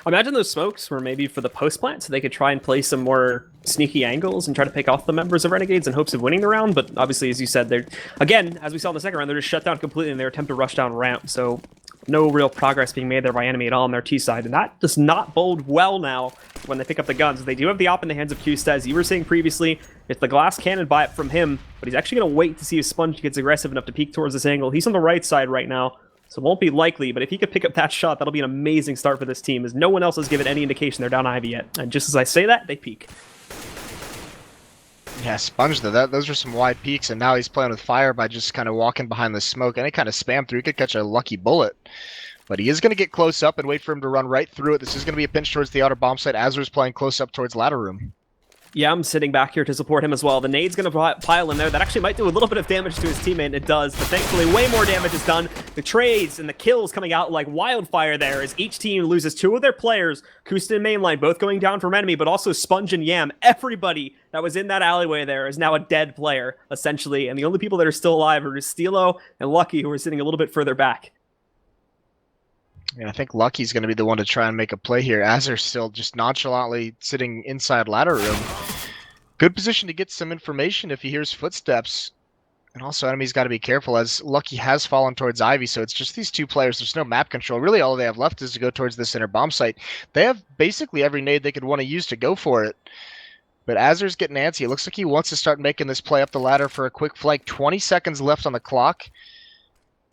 Imagine those smokes were maybe for the post plant, so they could try and play some more sneaky angles and try to pick off the members of Renegades in hopes of winning the round. But obviously, as you said, they're, again, as we saw in the second round, they're just shut down completely in their attempt to rush down ramp. So no real progress being made there by enemy at all on their T side. And that does not bode well now when they pick up the guns. They do have the op in the hands of Kusta, as you were saying previously. It's the glass cannon buy up from him, but he's actually going to wait to see if Sponge gets aggressive enough to peek towards this angle. He's on the right side right now, so it won't be likely, but if he could pick up that shot, that'll be an amazing start for this team, as no one else has given any indication they're down Ivy yet. And just as I say that, they peek. Yeah, Sponge though, those are some wide peaks, and now he's playing with fire by just kind of walking behind the smoke. Any kind of spam through, he could catch a lucky bullet. But he is going to get close up and wait for him to run right through it. This is going to be a pinch towards the outer bomb site. Azur's playing close up towards ladder room. Yeah, I'm sitting back here to support him as well. The nade's going to pile in there. That actually might do a little bit of damage to his teammate, and it does. But thankfully, way more damage is done. The trades and the kills coming out like wildfire there, as each team loses 2 of their players. Kusta and Mainline both going down from enemy, but also Sponge and Yam. Everybody that was in that alleyway there is now a dead player, essentially. And the only people that are still alive are Stilo and Lucky, who are sitting a little bit further back. Yeah, I think Lucky's going to be the one to try and make a play here. Azur's still just nonchalantly sitting inside ladder room. Good position to get some information if he hears footsteps. And also, enemy's got to be careful as Lucky has fallen towards Ivy, so it's just these two players. There's no map control. Really, all they have left is to go towards the center bomb site. They have basically every nade they could want to use to go for it. But Azur's getting antsy. It looks like he wants to start making this play up the ladder for a quick flank. 20 seconds left on the clock.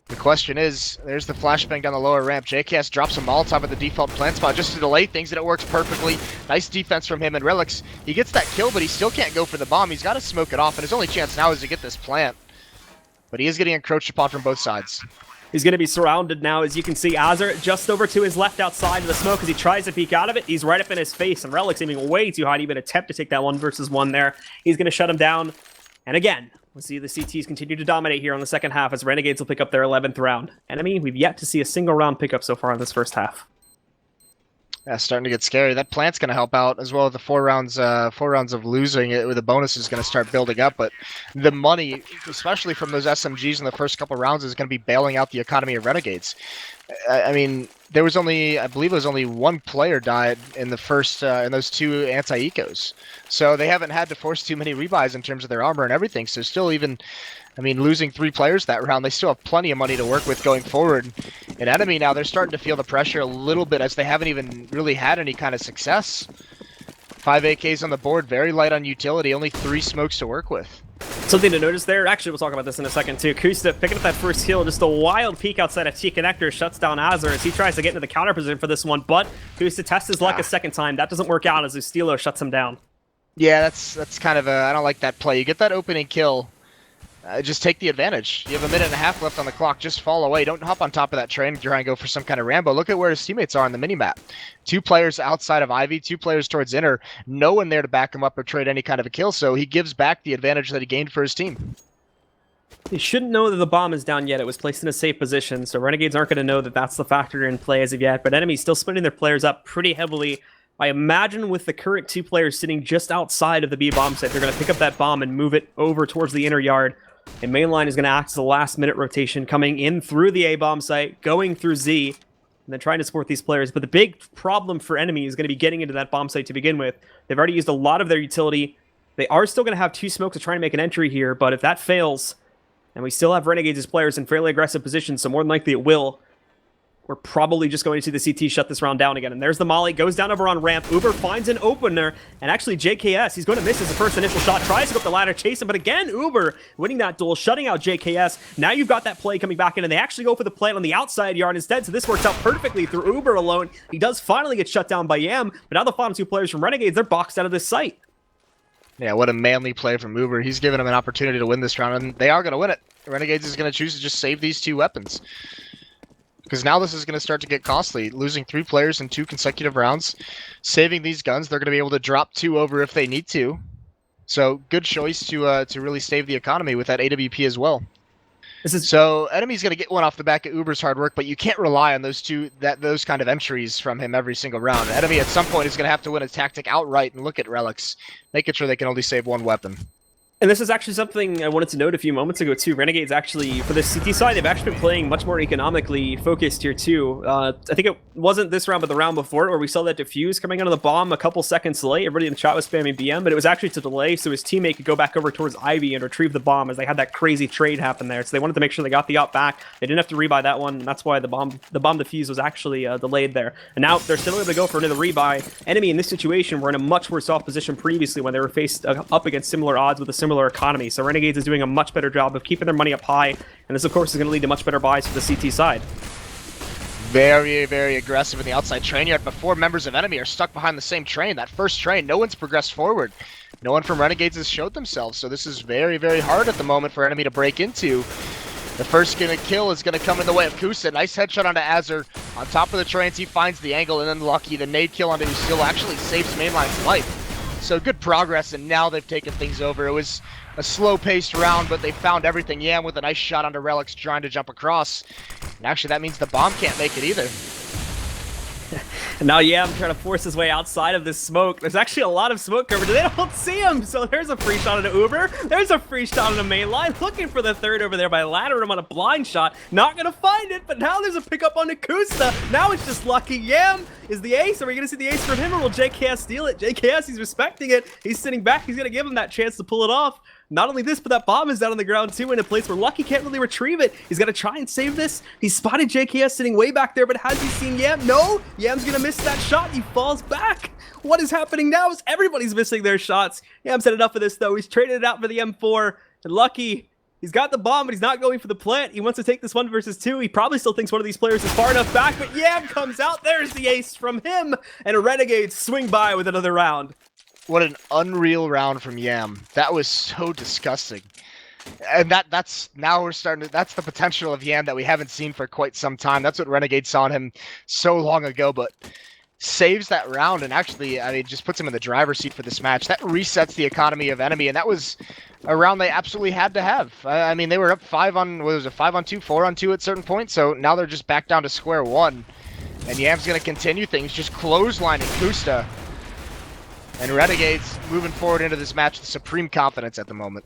The question is, there's the flashbang down the lower ramp. JKS drops a Molotov at the default plant spot just to delay things, and it works perfectly. Nice defense from him, and Relix, he gets that kill, but he still can't go for the bomb. He's got to smoke it off, and his only chance now is to get this plant. But he is getting encroached upon from both sides. He's going to be surrounded now, as you can see. Azur just over to his left outside of the smoke as he tries to peek out of it. He's right up in his face, and Relix aiming way too high to even attempt to take that 1v1 there. He's going to shut him down. And again, we'll see the CTs continue to dominate here on the second half as Renegades will pick up their 11th round. Enemy, we've yet to see a single round pickup so far in this first half. Yeah, starting to get scary. That plant's going to help out as well as the 4 rounds of losing it with the bonus is going to start building up. But the money, especially from those SMGs in the first couple rounds, is going to be bailing out the economy of Renegades. I mean, there was only, I believe it was only one player died in the first, in those 2 anti-ecos. So they haven't had to force too many rebuys in terms of their armor and everything. So still even, I mean, losing 3 players that round, they still have plenty of money to work with going forward. And Enemy now, they're starting to feel the pressure a little bit as they haven't even really had any kind of success. 5 AKs on the board, very light on utility, only 3 smokes to work with. Something to notice there, actually we'll talk about this in a second too. Kusta picking up that first kill, just a wild peek outside of T-Connector, shuts down Azur as he tries to get into the counter position for this one, but Kusta tests his luck a second time. That doesn't work out as Ustilo shuts him down. Yeah, that's kind of a, I don't like that play. You get that opening kill, just take the advantage. You have a minute and a half left on the clock, just fall away. Don't hop on top of that train and try and go for some kind of Rambo. Look at where his teammates are on the minimap. 2 players outside of Ivy, 2 players towards Inner, no one there to back him up or trade any kind of a kill, so he gives back the advantage that he gained for his team. He shouldn't know that the bomb is down yet. It was placed in a safe position, so Renegades aren't going to know that that's the factor in play as of yet, but Enemy's still splitting their players up pretty heavily. I imagine with the current 2 players sitting just outside of the B bomb site, they're going to pick up that bomb and move it over towards the inner yard. And mainline is going to act as a last-minute rotation, coming in through the A bomb site, going through Z, and then trying to support these players. But the big problem for Enemy is going to be getting into that bomb site to begin with. They've already used a lot of their utility. They are still going to have 2 smokes to try and make an entry here, but if that fails, and we still have Renegades as players in fairly aggressive positions, so more than likely it will, we're probably just going to see the CT shut this round down again. And there's the molly, goes down over on ramp. Uber finds an opener, and actually JKS, he's going to miss his first initial shot, tries to go up the ladder, chase him, but again, Uber winning that duel, shutting out JKS. Now you've got that play coming back in, and they actually go for the plant on the outside yard instead, so this works out perfectly through Uber alone. He does finally get shut down by Yam, but now the final 2 players from Renegades, they're boxed out of this site. Yeah, what a manly play from Uber. He's given him an opportunity to win this round, and they are going to win it. Renegades is going to choose to just save these 2 weapons. Because now this is going to start to get costly. Losing 3 players in 2 consecutive rounds. Saving these guns, they're going to be able to drop 2 over if they need to. So, good choice to really save the economy with that AWP as well. So, Enemy's going to get one off the back of Uber's hard work, but you can't rely on those kind of entries from him every single round. Enemy at some point is going to have to win a tactic outright, and look at Relix, making sure they can only save 1 weapon. And this is actually something I wanted to note a few moments ago too. Renegades actually, for the CT side, they've actually been playing much more economically focused here too. I think it wasn't this round, but the round before, where we saw that defuse coming out of the bomb a couple seconds late. Everybody in the chat was spamming BM, but it was actually to delay, so his teammate could go back over towards Ivy and retrieve the bomb, as they had that crazy trade happen there. So they wanted to make sure they got the op back. They didn't have to rebuy that one, and that's why the bomb defuse was actually delayed there. And now they're still able to go for another rebuy. Enemy in this situation were in a much worse off position previously when they were faced up against similar odds with a similar economy. So Renegades is doing a much better job of keeping their money up high, and this of course is going to lead to much better buys for the CT side. Very, very aggressive in the outside train yard, but 4 members of Enemy are stuck behind the same train. That first train, no one's progressed forward. No one from Renegades has showed themselves, so this is very, very hard at the moment for Enemy to break into. The first kill is going to come in the way of Kusa. Nice headshot onto Azur. On top of the trains, he finds the angle, and then Lucky, the nade kill onto Usil actually saves mainline's life. So good progress, and now they've taken things over. It was a slow-paced round, but they found everything. Yam with a nice shot onto Relix trying to jump across. And actually, that means the bomb can't make it either. And now Yam trying to force his way outside of this smoke. There's actually a lot of smoke coverage. They don't see him, so there's a free shot into Uber. There's a free shot into mainline. Looking for the third over there by Ladder him on a blind shot. Not going to find it, but now there's a pickup on Kusta. Now it's just Lucky. Yam is the ace. Are we going to see the ace from him, or will JKS steal it? JKS, he's respecting it. He's sitting back. He's going to give him that chance to pull it off. Not only this, but that bomb is down on the ground too, in a place where Lucky can't really retrieve it. He's got to try and save this. He's spotted JKS sitting way back there, but has he seen Yam? No! Yam's gonna miss that shot. He falls back. What is happening now is everybody's missing their shots. Yam's had enough of this, though. He's traded it out for the M4. And Lucky, he's got the bomb, but he's not going for the plant. He wants to take this 1 versus 2. He probably still thinks one of these players is far enough back, but Yam comes out. There's the ace from him. And Renegades swing by with another round. What an unreal round from Yam. That was so disgusting. And that's now we're starting to, that's the potential of Yam that we haven't seen for quite some time. That's what Renegades saw in him so long ago, but saves that round and actually, I mean, just puts him in the driver's seat for this match. That resets the economy of Enemy, and that was a round they absolutely had to have. I mean, they were up 5 on, what was it, 5 on 2, 4 on 2 at certain points, so now they're just back down to square one. And Yam's going to continue things, just clotheslining Kusta. And Renegades moving forward into this match with supreme confidence at the moment.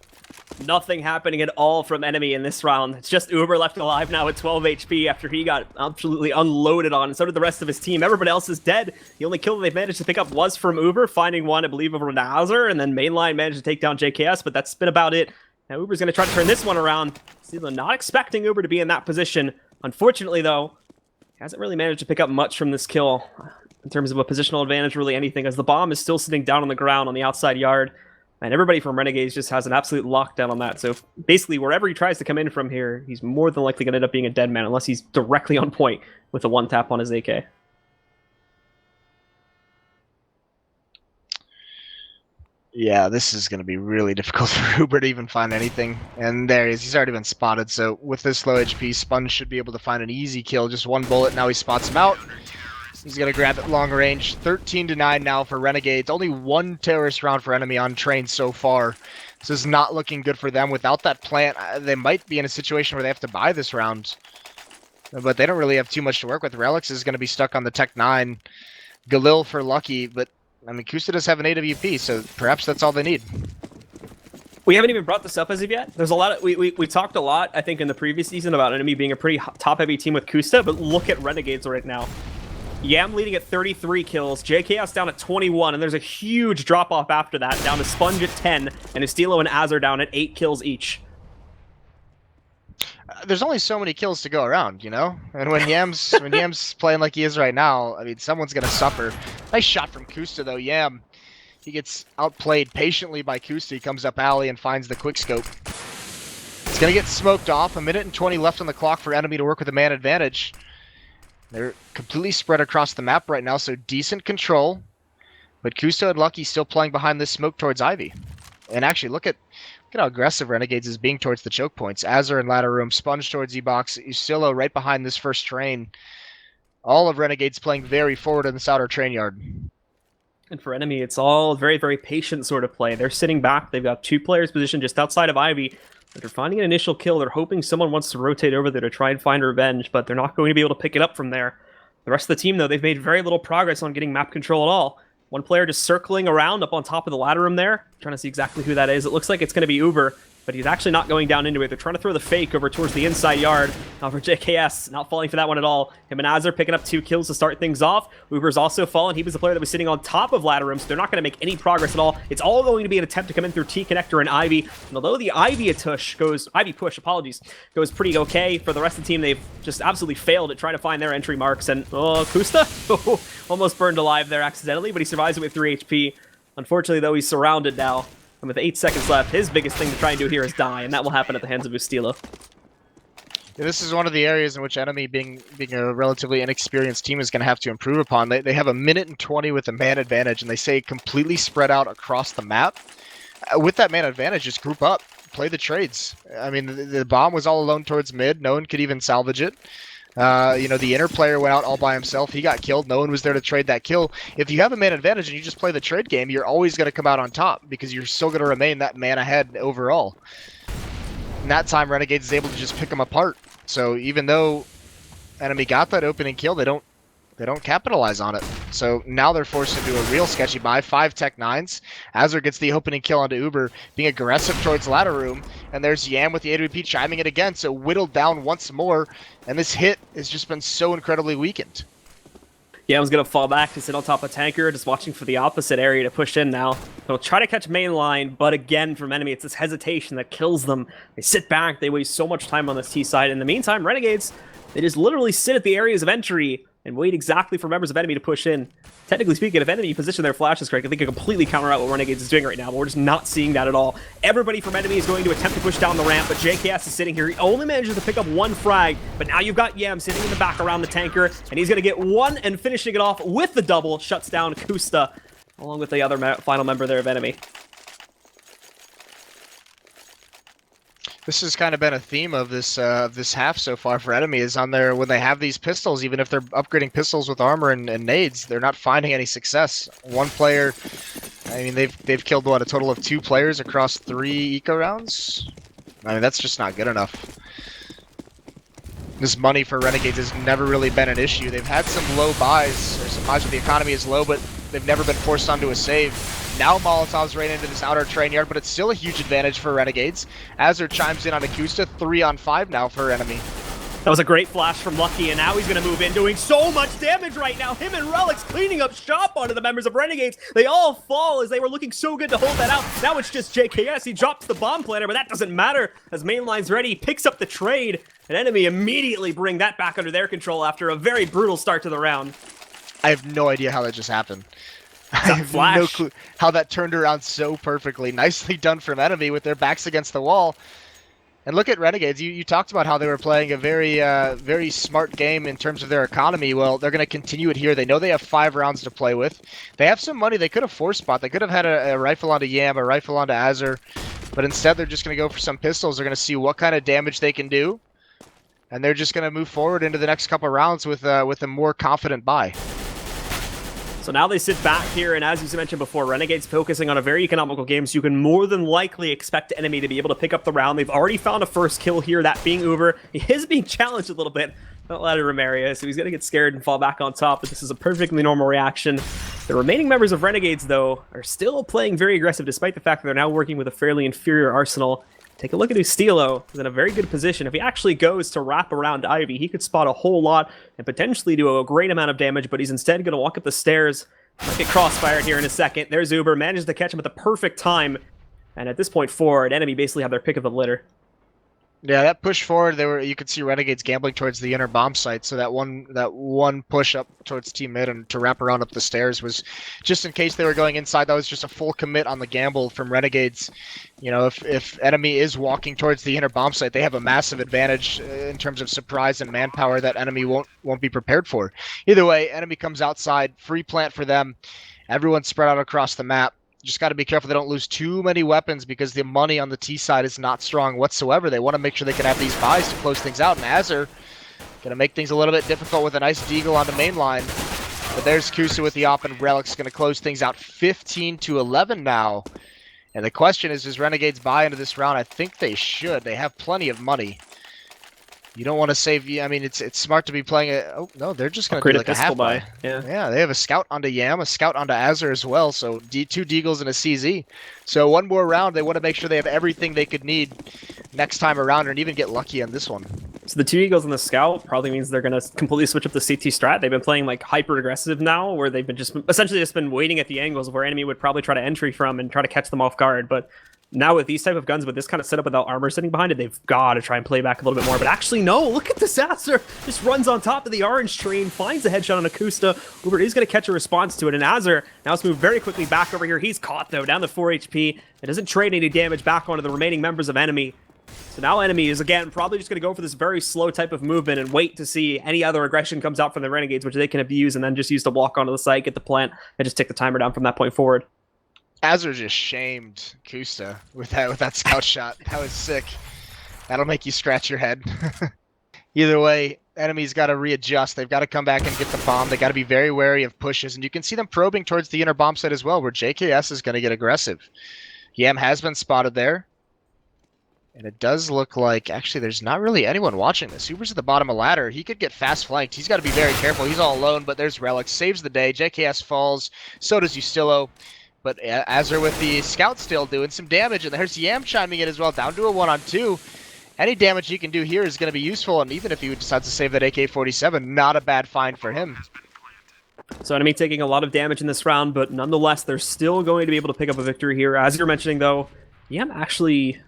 Nothing happening at all from Enemy in this round. It's just Uber left alive now at 12 HP after he got absolutely unloaded on, and so did the rest of his team. Everybody else is dead. The only kill that they've managed to pick up was from Uber, finding one, I believe, over Nazar, and then Mainline managed to take down JKS, but that's been about it. Now Uber's going to try to turn this one around. Still not expecting Uber to be in that position. Unfortunately, though, he hasn't really managed to pick up much from this kill in terms of a positional advantage, really anything, as the bomb is still sitting down on the ground on the outside yard. And everybody from Renegades just has an absolute lockdown on that. So basically, wherever he tries to come in from here, he's more than likely going to end up being a dead man, unless he's directly on point with a one-tap on his AK. Yeah, this is going to be really difficult for Uber to even find anything. And there he is. He's already been spotted. So with this low HP, Sponge should be able to find an easy kill. Just one bullet. Now he spots him out. He's going to grab it long range. 13-9 now for Renegades. Only one terrorist round for Enemy on train so far. This is not looking good for them. Without that plant, they might be in a situation where they have to buy this round. But they don't really have too much to work with. Relics is going to be stuck on the Tech 9. Galil for Lucky, but I mean, Kusta does have an AWP, so perhaps that's all they need. We haven't even brought this up as of yet. There's a lot of, we talked a lot, I think, in the previous season about Enemy being a pretty top-heavy team with Kusta, but look at Renegades right now. Yam leading at 33 kills, JKS down at 21, and there's a huge drop-off after that, down to Sponge at 10, and Estilo and Az are down at 8 kills each. There's only so many kills to go around, you know? And when Yam's playing like he is right now, I mean, someone's going to suffer. Nice shot from Kusta, though. Yam, he gets outplayed patiently by Kusta. He comes up alley and finds the quick scope. It's going to get smoked off. 1:20 left on the clock for Enemy to work with a man advantage. They're completely spread across the map right now, so decent control. But Kusta and Lucky still playing behind this smoke towards Ivy. And actually, look at how aggressive Renegades is being towards the choke points. Azar in ladder room, Sponge towards E-Box, Usilo right behind this first train. All of Renegades playing very forward in this outer train yard. And for Enemy, it's all very, very patient sort of play. They're sitting back. They've got 2 players positioned just outside of Ivy. They're finding an initial kill. They're hoping someone wants to rotate over there to try and find revenge, but they're not going to be able to pick it up from there. The rest of the team, though, they've made very little progress on getting map control at all. One player just circling around up on top of the ladder room there, trying to see exactly who that is. It looks like it's going to be Uber, but he's actually not going down into it. They're trying to throw the fake over towards the inside yard. For JKS, not falling for that one at all. Him and Azar picking up 2 kills to start things off. Uber's also fallen. He was the player that was sitting on top of ladder room, so they're not going to make any progress at all. It's all going to be an attempt to come in through T-Connector and Ivy. And although the Ivy push goes pretty okay, for the rest of the team, they've just absolutely failed at trying to find their entry marks. And, Kusta almost burned alive there accidentally, but he survives it with 3 HP. Unfortunately, though, he's surrounded now. And with 8 seconds left, his biggest thing to try and do here is die, and that will happen at the hands of Ustilo. Yeah, this is one of the areas in which Enemy, being a relatively inexperienced team, is going to have to improve upon. They have 1:20 with a man advantage, and they say completely spread out across the map. With that man advantage, just group up, play the trades. I mean, the bomb was all alone towards mid. No one could even salvage it. You know, the inner player went out all by himself. He got killed. No one was there to trade that kill. If you have a man advantage and you just play the trade game, you're always going to come out on top because you're still going to remain that man ahead overall. And that time, Renegades is able to just pick them apart. So even though Enemy got that opening kill, they don't capitalize on it. So now they're forced to do a real sketchy buy. 5 Tech 9s. Azar gets the opening kill onto Uber, being aggressive towards ladder room. And there's Yam with the AWP chiming it again. So whittled down once more. And this hit has just been so incredibly weakened. Yam's gonna fall back to sit on top of Tanker, just watching for the opposite area to push in now. They'll try to catch main line, but again, from enemy, it's this hesitation that kills them. They sit back, they waste so much time on this T side. In the meantime, Renegades, they just literally sit at the areas of entry and wait exactly for members of enemy to push in. Technically speaking, if enemy position their flashes correctly, they can completely counter out what Renegades is doing right now, but we're just not seeing that at all. Everybody from enemy is going to attempt to push down the ramp, but JKS is sitting here. He only manages to pick up one frag, but now you've got Yam sitting in the back around the tanker, and he's going to get one and finishing it off with the double, shuts down Kusta, along with the other final member there of enemy. This has kind of been a theme of this half so far for enemy, is on their, when they have these pistols, even if they're upgrading pistols with armor and nades, they're not finding any success. One player, I mean, they've killed what, a total of 2 players across 3 eco rounds? I mean, that's just not good enough. This money for Renegades has never really been an issue. They've had some low buys, or some buys where the economy is low, but they've never been forced onto a save. Now Molotov's right into this outer train yard, but it's still a huge advantage for Renegades. Azur chimes in on Akusta, 3 on 5 now for enemy. That was a great flash from Lucky, and now he's going to move in, doing so much damage right now. Him and Relics cleaning up shop onto the members of Renegades. They all fall as they were looking so good to hold that out. Now it's just JKS. He drops the bomb planter, but that doesn't matter as mainline's ready. He picks up the trade, and enemy immediately bring that back under their control after a very brutal start to the round. I have no idea how that just happened. I have no clue how that turned around so perfectly. Nicely done from enemy with their backs against the wall. And look at Renegades. You talked about how they were playing a very smart game in terms of their economy. Well, they're going to continue it here. They know they have 5 rounds to play with. They have some money. They could have force spot. They could have had a rifle onto Yam, a rifle onto Azur. But instead, they're just going to go for some pistols. They're going to see what kind of damage they can do. And they're just going to move forward into the next couple rounds with a more confident buy. So now they sit back here, and as you mentioned before, Renegades focusing on a very economical game, so you can more than likely expect enemy to be able to pick up the round. They've already found a first kill here, that being Uber. He is being challenged a little bit. Not allowed to Romario, so he's going to get scared and fall back on top, but this is a perfectly normal reaction. The remaining members of Renegades, though, are still playing very aggressive, despite the fact that they're now working with a fairly inferior arsenal. Take a look at Ustilo. He's in a very good position. If he actually goes to wrap around Ivy, he could spot a whole lot and potentially do a great amount of damage, but he's instead going to walk up the stairs. Might get crossfired here in a second. There's Uber, manages to catch him at the perfect time. And at this point forward, enemy basically have their pick of the litter. Yeah, that push forward, you could see Renegades gambling towards the inner bomb site. So that one push up towards team mid and to wrap around up the stairs was just in case they were going inside. That was just a full commit on the gamble from Renegades. You know, if enemy is walking towards the inner bomb site, they have a massive advantage in terms of surprise and manpower that enemy won't be prepared for. Either way, enemy comes outside, free plant for them. Everyone's spread out across the map. Just got to be careful they don't lose too many weapons because the money on the T side is not strong whatsoever. They want to make sure they can have these buys to close things out. And Azur going to make things a little bit difficult with a nice deagle on the main line. But there's Kusa with the op, and Relic's going to close things out 15-11 now. And the question is Renegades buy into this round? I think they should. They have plenty of money. You don't want to save. I mean, it's smart to be playing a. Oh no, they're just going to do like a half buy. Yeah, they have a scout onto Yam, a scout onto Azur as well. So 2 Deagles and a CZ. So one more round. They want to make sure they have everything they could need next time around, and even get lucky on this one. So the 2 Eagles and the scout probably means they're going to completely switch up the CT strat. They've been playing like hyper aggressive now, where they've been essentially been waiting at the angles where enemy would probably try to entry from and try to catch them off guard, but. Now with these type of guns, with this kind of setup without armor sitting behind it, they've got to try and play back a little bit more. But actually, no, look at this Azur. Just runs on top of the orange train, finds a headshot on Akusta. Uber is going to catch a response to it. And Azur now let's move very quickly back over here. He's caught, though, down to 4 HP. It doesn't trade any damage back onto the remaining members of enemy. So now enemy is, again, probably just going to go for this very slow type of movement and wait to see any other aggression comes out from the Renegades, which they can abuse and then just use to walk onto the site, get the plant, and just take the timer down from that point forward. Azur just shamed Kusta with that scout shot. That was sick. That'll make you scratch your head. Either way, enemy's got to readjust. They've got to come back and get the bomb. They got to be very wary of pushes, and you can see them probing towards the inner bomb site as well, where JKS is going to get aggressive. Yam has been spotted there, and it does look like actually there's not really anyone watching this. Uber's at the bottom of the ladder. He could get fast flanked. He's got to be very careful. He's all alone, but there's Relic. Saves the day. JKS falls. So does Ustilo. But Azur with the scout still doing some damage, and there's Yam chiming in as well, down to a 1-on-2. Any damage he can do here is going to be useful, and even if he decides to save that AK-47, not a bad find for him. So Enemy taking a lot of damage in this round, but nonetheless, they're still going to be able to pick up a victory here. As you're mentioning, though, Yam actually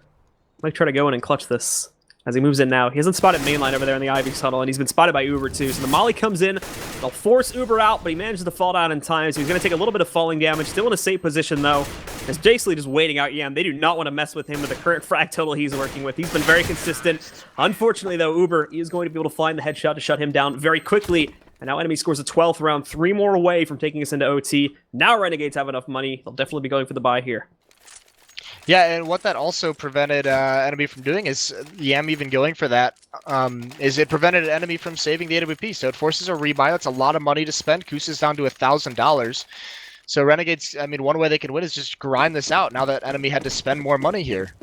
might try to go in and clutch this as he moves in now. He hasn't spotted mainline over there in the Ivy tunnel, and he's been spotted by Uber too. So the molly comes in, they'll force Uber out, but he manages to fall down in time, so he's going to take a little bit of falling damage. Still in a safe position, though, as basically just waiting out Yam. They do not want to mess with him with the current frag total he's working with. He's been very consistent. Unfortunately, though, Uber is going to be able to find the headshot to shut him down very quickly. And now Enemy scores a 12th round, 3 more away from taking us into OT. Now Renegades have enough money. They'll definitely be going for the buy here. Yeah, and what that also prevented Enemy from doing is, Yam even going for that, is it prevented Enemy from saving the AWP. So it forces a rebuy. That's a lot of money to spend. Kusa's down to $1,000. So Renegades, I mean, one way they can win is just grind this out now that Enemy had to spend more money here.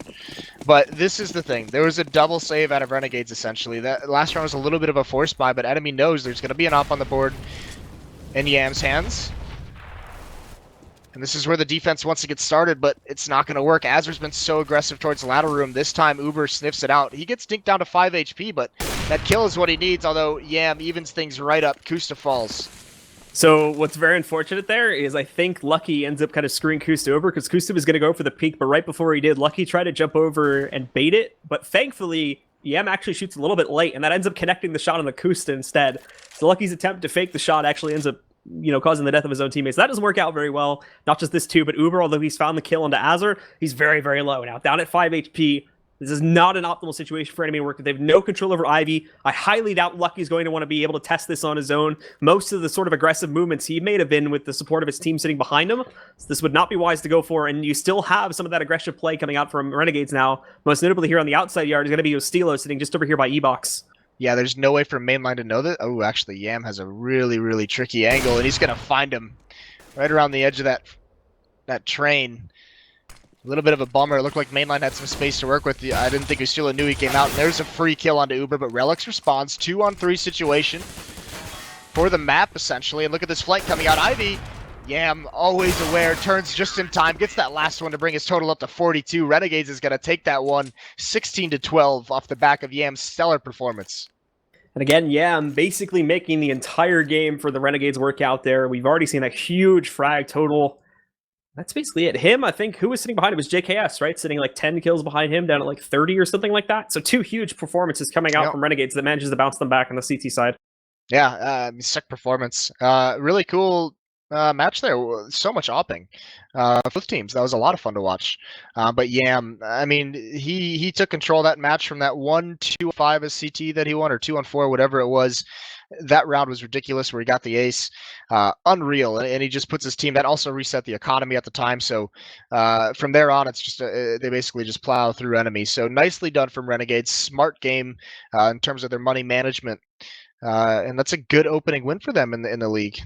But this is the thing. There was a double save out of Renegades, essentially. That last round was a little bit of a force buy, but Enemy knows there's going to be an op on the board in Yam's hands. And this is where the defense wants to get started, but it's not going to work. Azur's been so aggressive towards the ladder room. This time, Uber sniffs it out. He gets dinked down to 5 HP, but that kill is what he needs, although Yam evens things right up. Kusta falls. So what's very unfortunate there is I think Lucky ends up kind of screwing Kusta over because Kusta was going to go for the peek, but right before he did, Lucky tried to jump over and bait it, but thankfully, Yam actually shoots a little bit late, and that ends up connecting the shot on the Kusta instead. So Lucky's attempt to fake the shot actually ends up causing the death of his own teammates. That doesn't work out very well. Not just this too, but Uber, although he's found the kill onto Azur, he's very, very low now. Down at 5 HP. This is not an optimal situation for Enemy to work. They have no control over Ivy. I highly doubt Lucky's going to want to be able to test this on his own. Most of the sort of aggressive movements he may have been with the support of his team sitting behind him. So this would not be wise to go for, and you still have some of that aggressive play coming out from Renegades now. Most notably here on the outside yard is going to be Ostilo sitting just over here by E-Box. Yeah, there's no way for mainline to know that. Oh, actually, Yam has a really, really tricky angle, and he's going to find him right around the edge of that train. A little bit of a bummer. It looked like mainline had some space to work with. I didn't think Ostilo knew he came out. And there's a free kill onto Uber, but Relix responds. 2-on-3 situation for the map, essentially. And look at this flight coming out. Ivy, Yam, always aware, turns just in time, gets that last one to bring his total up to 42. Renegades is going to take that one 16-12 off the back of Yam's stellar performance. And again, Yam basically making the entire game for the Renegades work out there. We've already seen a huge frag total. That's basically it. Him, I think, who was sitting behind him was JKS, right? Sitting like 10 kills behind him, down at like 30 or something like that. So 2 huge performances coming out from Renegades that manages to bounce them back on the CT side. Yeah, sick performance. Really cool match there. So much opping. Both teams. That was a lot of fun to watch. But Yam, I mean, he took control of that match from that 1-2-5 as CT that he won, or 2-on-4, whatever it was. That round was ridiculous where he got the ace. Unreal. And he just puts his team. That also reset the economy at the time. So from there on, it's just they basically just plow through enemies. So nicely done from Renegades. Smart game in terms of their money management. And that's a good opening win for them in the league.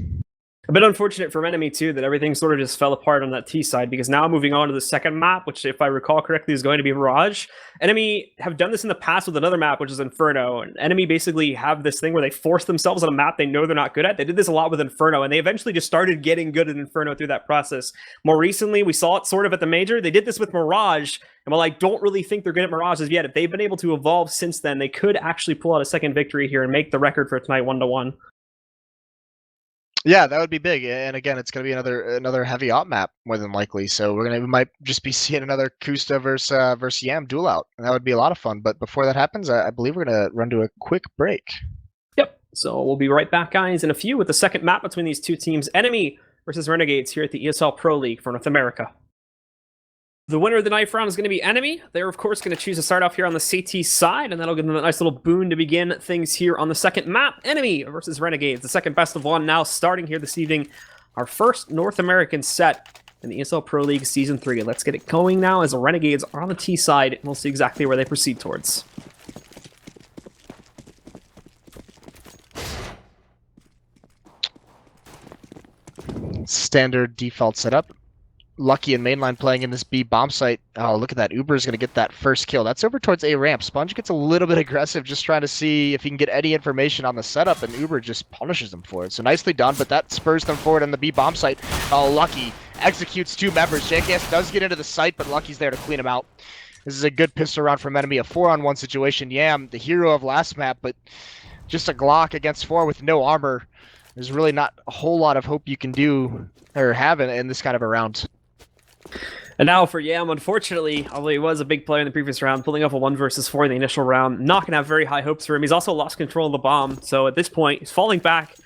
A bit unfortunate for Enemy, too, that everything sort of just fell apart on that T side, because now moving on to the second map, which, if I recall correctly, is going to be Mirage. Enemy have done this in the past with another map, which is Inferno. And Enemy basically have this thing where they force themselves on a map they know they're not good at. They did this a lot with Inferno, and they eventually just started getting good at Inferno through that process. More recently, we saw it sort of at the Major. They did this with Mirage, and while I don't really think they're good at Mirage as yet, if they've been able to evolve since then, they could actually pull out a second victory here and make the record for tonight 1-1. Yeah, that would be big, and again, it's going to be another heavy op map more than likely. So we might just be seeing another Kusta versus Yam duel out, and that would be a lot of fun. But before that happens, I believe we're going to run to a quick break. Yep. So we'll be right back, guys, in a few with the second map between these two teams: Enemy versus Renegades here at the ESL Pro League for North America. The winner of the knife round is going to be Enemy. They're, of course, going to choose to start off here on the CT side, and that'll give them a nice little boon to begin things here on the second map. Enemy versus Renegades, the second best of one now starting here this evening. Our first North American set in the ESL Pro League Season 3. Let's get it going now as the Renegades are on the T side, and we'll see exactly where they proceed towards. Standard default setup. Lucky and mainline playing in this B bomb site. Oh, look at that. Uber is going to get that first kill. That's over towards A ramp. Sponge gets a little bit aggressive, just trying to see if he can get any information on the setup, and Uber just punishes them for it. So nicely done, but that spurs them forward on the B bomb site. Oh, Lucky executes 2 members. JKS does get into the site, but Lucky's there to clean him out. This is a good pistol round from Enemy. A 4-on-1 situation. Yam, the hero of last map, but just a Glock against 4 with no armor. There's really not a whole lot of hope you can do or have in this kind of a round. And now for Yam, unfortunately, although he was a big player in the previous round, pulling off a 1 versus 4 in the initial round, not going to have very high hopes for him. He's also lost control of the bomb, so at this point, he's falling back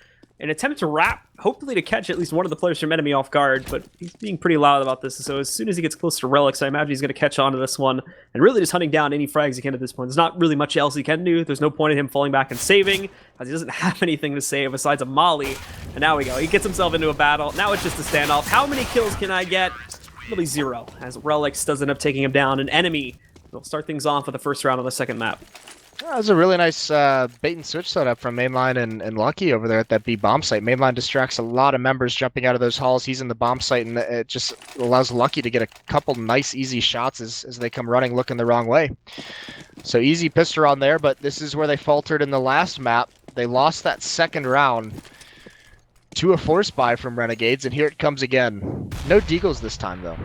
in an attempt to wrap, hopefully to catch at least one of the players from enemy off guard, but he's being pretty loud about this, so as soon as he gets close to Relics, I imagine he's going to catch on to this one, and really just hunting down any frags he can at this point. There's not really much else he can do. There's no point in him falling back and saving, as he doesn't have anything to save besides a molly. And now we go. He gets himself into a battle. Now it's just a standoff. How many kills can I get? Really 0, as Relics does end up taking him down. An enemy will start things off with the first round on the second map. That was a really nice bait and switch setup from Mainline and Lucky over there at that B bomb site. Mainline distracts a lot of members jumping out of those halls. He's in the bomb site, and it just allows Lucky to get a couple nice, easy shots as they come running, looking the wrong way. So easy pistol on there, but this is where they faltered in the last map. They lost that second round to a force buy from Renegades, and here it comes again. No deagles this time, though.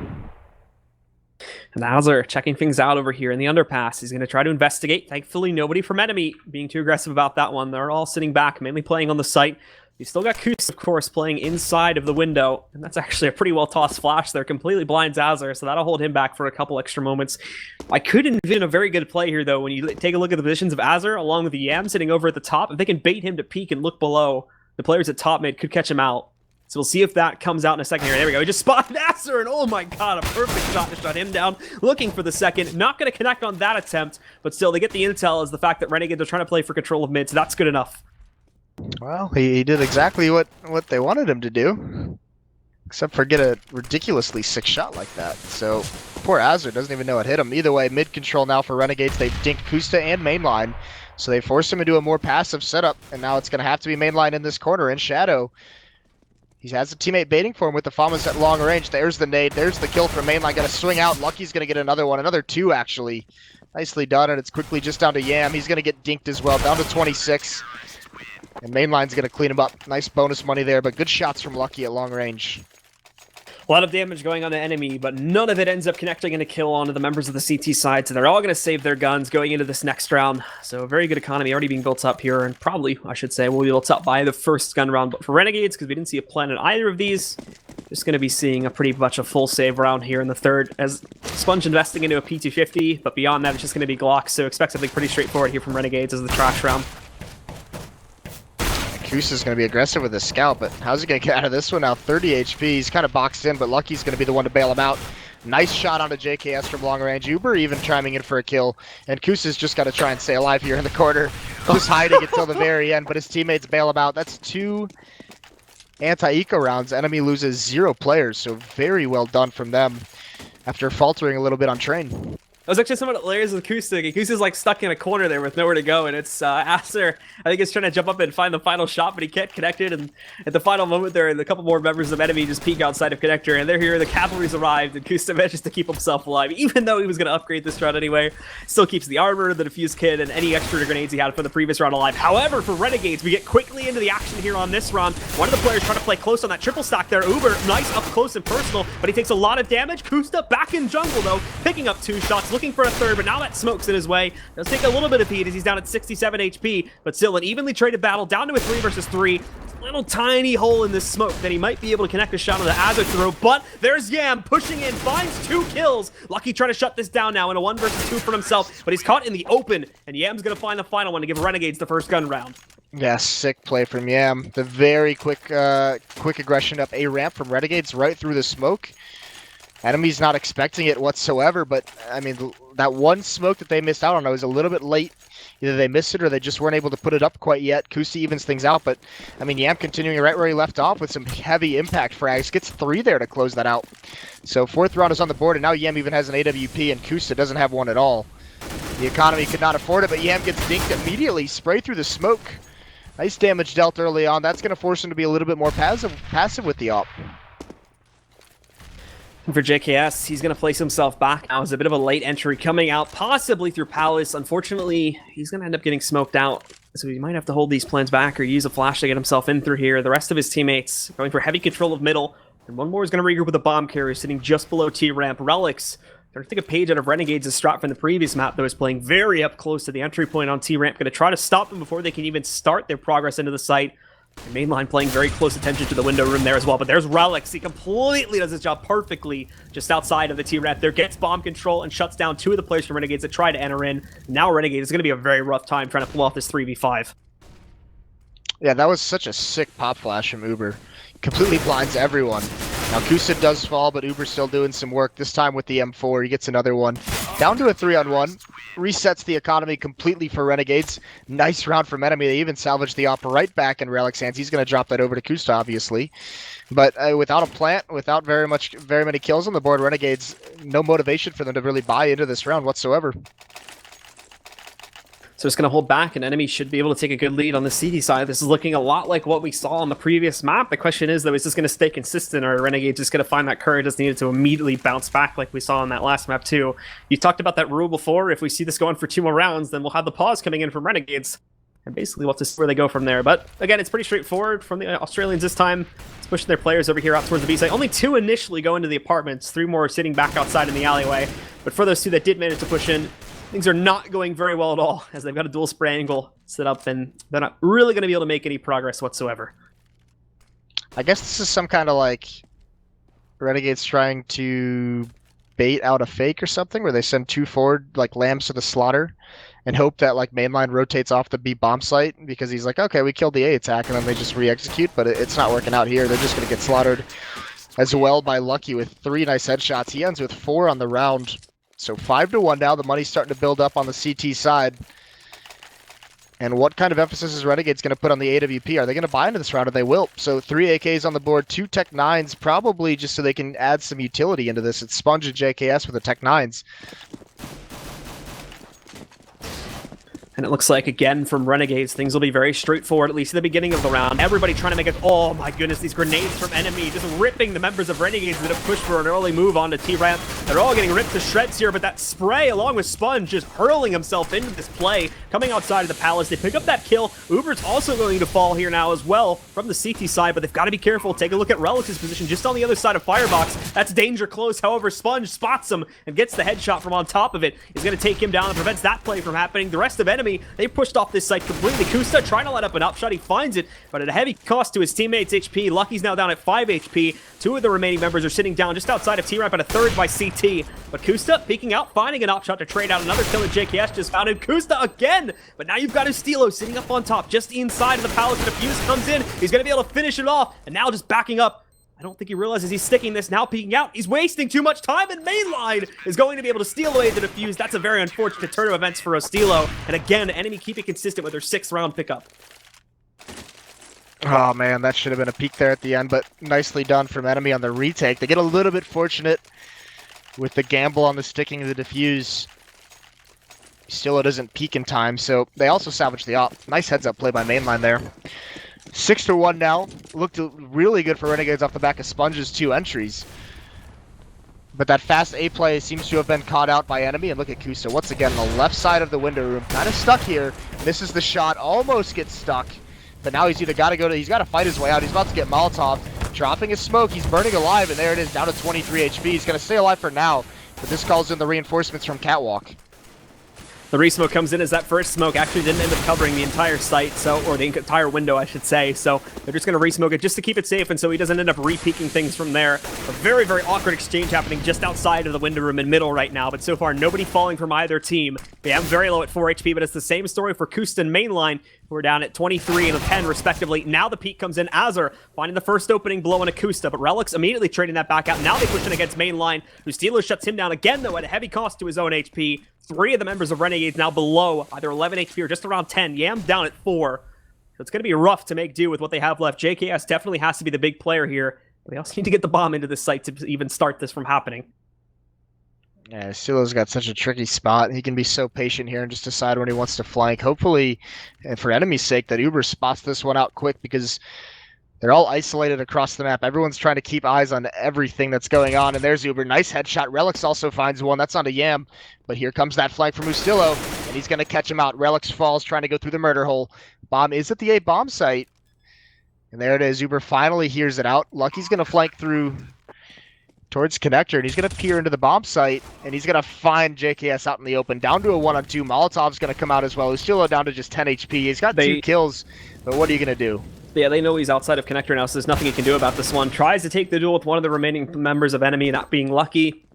And Hauser checking things out over here in the underpass. He's going to try to investigate. Thankfully, nobody from enemy being too aggressive about that one. They're all sitting back, mainly playing on the site. You've still got Kus, of course, playing inside of the window. And that's actually a pretty well-tossed flash there. Completely blinds Hauser, so that'll hold him back for a couple extra moments. I could envision a very good play here, though, when you take a look at the positions of Hauser, along with the Yam sitting over at the top. If they can bait him to peek and look below, the players at top mid could catch him out. So we'll see if that comes out in a second here. There we go. He just spotted Hauser, and oh my god, a perfect shot to shut him down. Looking for the second. Not going to connect on that attempt, but still, they get the intel as the fact that Renegades are trying to play for control of mid, so that's good enough. Well, he did exactly what they wanted him to do, except for get a ridiculously sick shot like that. So poor Hauser doesn't even know what hit him. Either way, mid control now for Renegades. They've dinked Kusta and Mainline, so they forced him into a more passive setup, and now it's going to have to be Mainline in this corner in shadow. He has a teammate baiting for him with the Famas at long range. There's the nade. There's the kill from Mainline. Got to swing out. Lucky's going to get another one. Another 2, actually. Nicely done, and it's quickly just down to Yam. He's going to get dinked as well. Down to 26. And Mainline's going to clean him up. Nice bonus money there, but good shots from Lucky at long range. A lot of damage going on the enemy, but none of it ends up connecting in a kill onto the members of the CT side, so they're all going to save their guns going into this next round. So a very good economy already being built up here, and probably, I should say, will be built up by the first gun round. But for Renegades, because we didn't see a plan in either of these, just going to be seeing a pretty much a full save round here in the third, as Sponge investing into a P250, but beyond that, it's just going to be Glocks, so expect something pretty straightforward here from Renegades as the trash round. Kus is going to be aggressive with his scout, but how's he going to get out of this one now? 30 HP. He's kind of boxed in, but Lucky's going to be the one to bail him out. Nice shot onto JKS from long range. Uber even chiming in for a kill, and Kus has just got to try and stay alive here in the corner, just hiding until the very end, but his teammates bail him out. That's 2 anti-eco rounds. Enemy loses 0 players, so very well done from them after faltering a little bit on train. That was actually some of the layers with Acoustic. Acoustic's like stuck in a corner there with nowhere to go, and it's Hauser, I think, is trying to jump up and find the final shot, but he can't connect it, and at the final moment there, a couple more members of enemy just peek outside of connector, and they're here, the cavalry's arrived, and Acoustic manages to keep himself alive, even though he was going to upgrade this round anyway. Still keeps the armor, the defuse kit, and any extra grenades he had from the previous round alive. However, for Renegades, we get quickly into the action here on this round. One of the players trying to play close on that triple stack there. Uber, nice up close and personal, but he takes a lot of damage. Kusta back in jungle, though, picking up 2 shots, looking for a third, but now that smoke's in his way. Does take a little bit of heat as he's down at 67 HP, but still an evenly traded battle, down to a 3 versus 3. Little tiny hole in this smoke that he might be able to connect a shot on the Hauser throw, but there's Yam pushing in, finds 2 kills. Lucky trying to shut this down now in a 1 versus 2 for himself, but he's caught in the open, and Yam's going to find the final one to give Renegades the first gun round. Yeah, sick play from Yam. The very quick aggression up A ramp from Renegades right through the smoke. Enemy's not expecting it whatsoever, but I mean, that one smoke that they missed out on was a little bit late. Either they missed it or they just weren't able to put it up quite yet. Kusi evens things out, but I mean, Yam continuing right where he left off with some heavy impact frags. Gets 3 there to close that out. So 4th round is on the board, and now Yam even has an AWP, and Kusa doesn't have one at all. The economy could not afford it, but Yam gets dinked immediately. Spray through the smoke. Nice damage dealt early on. That's going to force him to be a little bit more passive with the op. And for JKS, he's going to place himself back now as a bit of a late entry coming out, possibly through Palace. Unfortunately, he's going to end up getting smoked out, so he might have to hold these plans back or use a flash to get himself in through here. The rest of his teammates going for heavy control of middle, and one more is going to regroup with a bomb carrier sitting just below T-ramp. Relics, they're going to take a page out of Renegades' strat from the previous map that was playing very up close to the entry point on T-ramp. Going to try to stop them before they can even start their progress into the site. Mainline playing very close attention to the window room there as well, but there's Relics. He completely does his job perfectly just outside of the T-Rep there, gets bomb control and shuts down 2 of the players from Renegades that try to enter in. Now Renegades is going to be a very rough time trying to pull off this 3v5. Yeah, that was such a sick pop flash from Uber. Completely blinds everyone. Now Kusa does fall, but Uber's still doing some work, this time with the M4. He gets another one. Down to a 3-on-1. Resets the economy completely for Renegades. Nice round from Enemy. They even salvaged the op right back in Relic's hands. He's going to drop that over to Kusta, obviously. But without a plant, without very many kills on the board, Renegades, no motivation for them to really buy into this round whatsoever. So it's going to hold back, and Enemy should be able to take a good lead on the CD side. This is looking a lot like what we saw on the previous map. The question is, though, is this going to stay consistent, or are Renegades just going to find that courage that's needed to immediately bounce back like we saw on that last map, too? You talked about that rule before. If we see this going for 2 more rounds, then we'll have the pause coming in from Renegades. And basically we'll have to see where they go from there. But again, it's pretty straightforward from the Australians this time. It's pushing their players over here out towards the B side. Only 2 initially go into the apartments. 3 more sitting back outside in the alleyway. But for those 2 that did manage to push in, things are not going very well at all, as they've got a dual spray angle set up, and they're not really going to be able to make any progress whatsoever. I guess this is some kind of like Renegades trying to bait out a fake or something, where they send 2 forward like lambs to the slaughter and hope that like mainline rotates off the B bomb site, because he's like, okay, we killed the A attack, and then they just re-execute, but it's not working out here. They're just going to get slaughtered as well by Lucky with 3 nice headshots. He ends with 4 on the round. So 5-1 now. The money's starting to build up on the CT side. And what kind of emphasis is Renegades going to put on the AWP? Are they going to buy into this round? Or they will. So 3 AKs on the board, 2 Tech 9s, probably just so they can add some utility into this. It's Sponge and JKS with the Tech 9s. And it looks like, again, from Renegades, things will be very straightforward, at least at the beginning of the round. Everybody trying to make it... Oh, my goodness, these grenades from Enemy just ripping the members of Renegades that have pushed for an early move onto T-Ramp. They're all getting ripped to shreds here, but that spray, along with Sponge, just hurling himself into this play, coming outside of the Palace. They pick up that kill. Uber's also going to fall here now as well from the CT side, but they've got to be careful. Take a look at Relic's position just on the other side of Firebox. That's danger close. However, Sponge spots him and gets the headshot from on top of it. He's going to take him down and prevents that play from happening. The rest of Enemy, they pushed off this site completely. Kusta trying to let up an upshot. He finds it, but at a heavy cost to his teammates' HP. Lucky's now down at 5 HP. 2 of the remaining members are sitting down just outside of T-Ramp at a 3rd by CT. But Kusta peeking out, finding an upshot to trade out. Another kill that JKS just found him. Kusta again! But now you've got Estilo sitting up on top, just inside of the Palace. The Fuse comes in. He's going to be able to finish it off. And now just backing up. I don't think he realizes he's sticking this, now peeking out. He's wasting too much time, and Mainline is going to be able to steal away the defuse. That's a very unfortunate turn of events for Ostilo. And again, Enemy keeping consistent with their 6th round pickup. Oh man, that should have been a peek there at the end, but nicely done from Enemy on the retake. They get a little bit fortunate with the gamble on the sticking of the defuse. Still, it doesn't peak in time, so they also salvage the op. Nice heads-up play by Mainline there. 6-1 now. Looked really good for Renegades off the back of Sponge's 2 entries. But that fast A play seems to have been caught out by Enemy. And look at Kusa once again on the left side of the window room. Kind of stuck here. Misses the shot. Almost gets stuck. But now he's either got to he's got to fight his way out. He's about to get Molotov. Dropping his smoke. He's burning alive. And there it is, down to 23 HP. He's going to stay alive for now. But this calls in the reinforcements from Catwalk. The re-smoke comes in as that first smoke actually didn't end up covering the entire site, or the entire window, I should say. So they're just going to re-smoke it just to keep it safe, and so he doesn't end up re-peeking things from there. A very, very awkward exchange happening just outside of the window room in middle right now, but so far nobody falling from either team. They have very low at 4 HP, but it's the same story for Kusta and Mainline, who are down at 23 and 10 respectively. Now the peak comes in. Azur finding the first opening blow on Akusta, but Relic's immediately trading that back out. Now they push in against Mainline, who Steeler shuts him down again, though, at a heavy cost to his own HP. 3 of the members of Renegades now below either 11 HP or just around 10. Yam down at 4. So it's going to be rough to make do with what they have left. JKS definitely has to be the big player here. But they also need to get the bomb into this site to even start this from happening. Yeah, Silo's got such a tricky spot. He can be so patient here and just decide when he wants to flank. Hopefully, and for Enemy's sake, that Uber spots this one out quick, because they're all isolated across the map. Everyone's trying to keep eyes on everything that's going on. And there's Uber. Nice headshot. Relics also finds one. That's onto Yam. But here comes that flank from Ustillo, and he's going to catch him out. Relics falls, trying to go through the murder hole. Bomb is at the A bomb site. And there it is. Uber finally hears it out. Lucky's going to flank through towards Connector, and he's going to peer into the bomb site, and he's going to find JKS out in the open. Down to a 1-on-2. Molotov's going to come out as well. Ustillo down to just 10 HP. He's got 2 kills, but what are you going to do? But yeah, they know he's outside of connector now, so there's nothing he can do about this one. Tries to take the duel with one of the remaining members of enemy, not being lucky,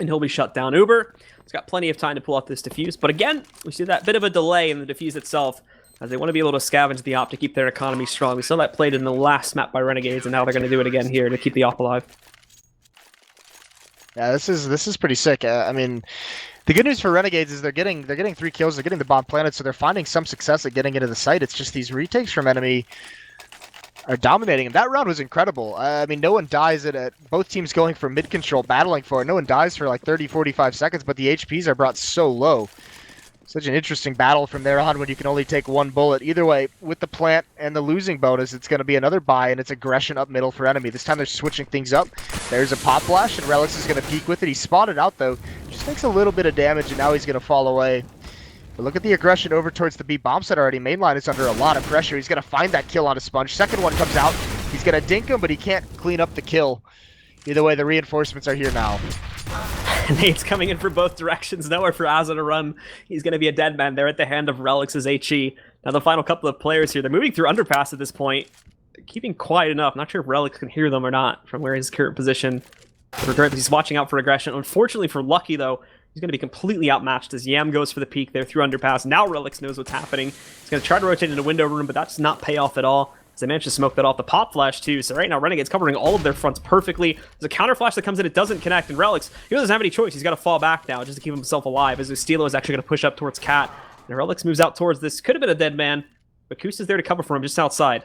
and he'll be shut down. Uber, he's got plenty of time to pull out this defuse, but again, we see that bit of a delay in the defuse itself, as they want to be able to scavenge the op to keep their economy strong. We saw that played in the last map by Renegades, and now they're going to do it again here to keep the op alive. Yeah, this is pretty sick. I mean, the good news for Renegades is they're getting 3 kills, they're getting the bomb planted, so they're finding some success at getting into the site. It's just these retakes from enemy are dominating, and that round was incredible. I mean, no one dies at both teams going for mid control, battling for it. No one dies for like 30-45 seconds, but the HPs are brought so low. Such an interesting battle from there on when you can only take 1 bullet. Either way, with the plant and the losing bonus, it's going to be another buy, and it's aggression up middle for enemy. This time they're switching things up. There's a pop flash, and Relics is going to peek with it. He spotted out, though. Just takes a little bit of damage, and now he's going to fall away. But look at the aggression over towards the B bomb site already. Mainline is under a lot of pressure. He's going to find that kill on a sponge. Second one comes out. He's going to dink him, but he can't clean up the kill. Either way, the reinforcements are here now. Nate's coming in for both directions. Nowhere for Azza to run. He's going to be a dead man there at the hand of Relics' HE. Now the final couple of players here. They're moving through underpass at this point. They're keeping quiet enough. Not sure if Relics can hear them or not from where his current position. He's watching out for aggression. Unfortunately for Lucky, though, he's going to be completely outmatched as Yam goes for the peek there through underpass. Now Relics knows what's happening. He's going to try to rotate into window room, but that does not pay off at all, as they managed to smoke that off. The pop flash, too. So right now, Renegade's covering all of their fronts perfectly. There's a counter flash that comes in. It doesn't connect. And Relics, he doesn't have any choice. He's got to fall back now just to keep himself alive, as Ustilo is actually going to push up towards Cat. And Relics moves out towards this. Could have been a dead man, but Kusta's there to cover for him just outside.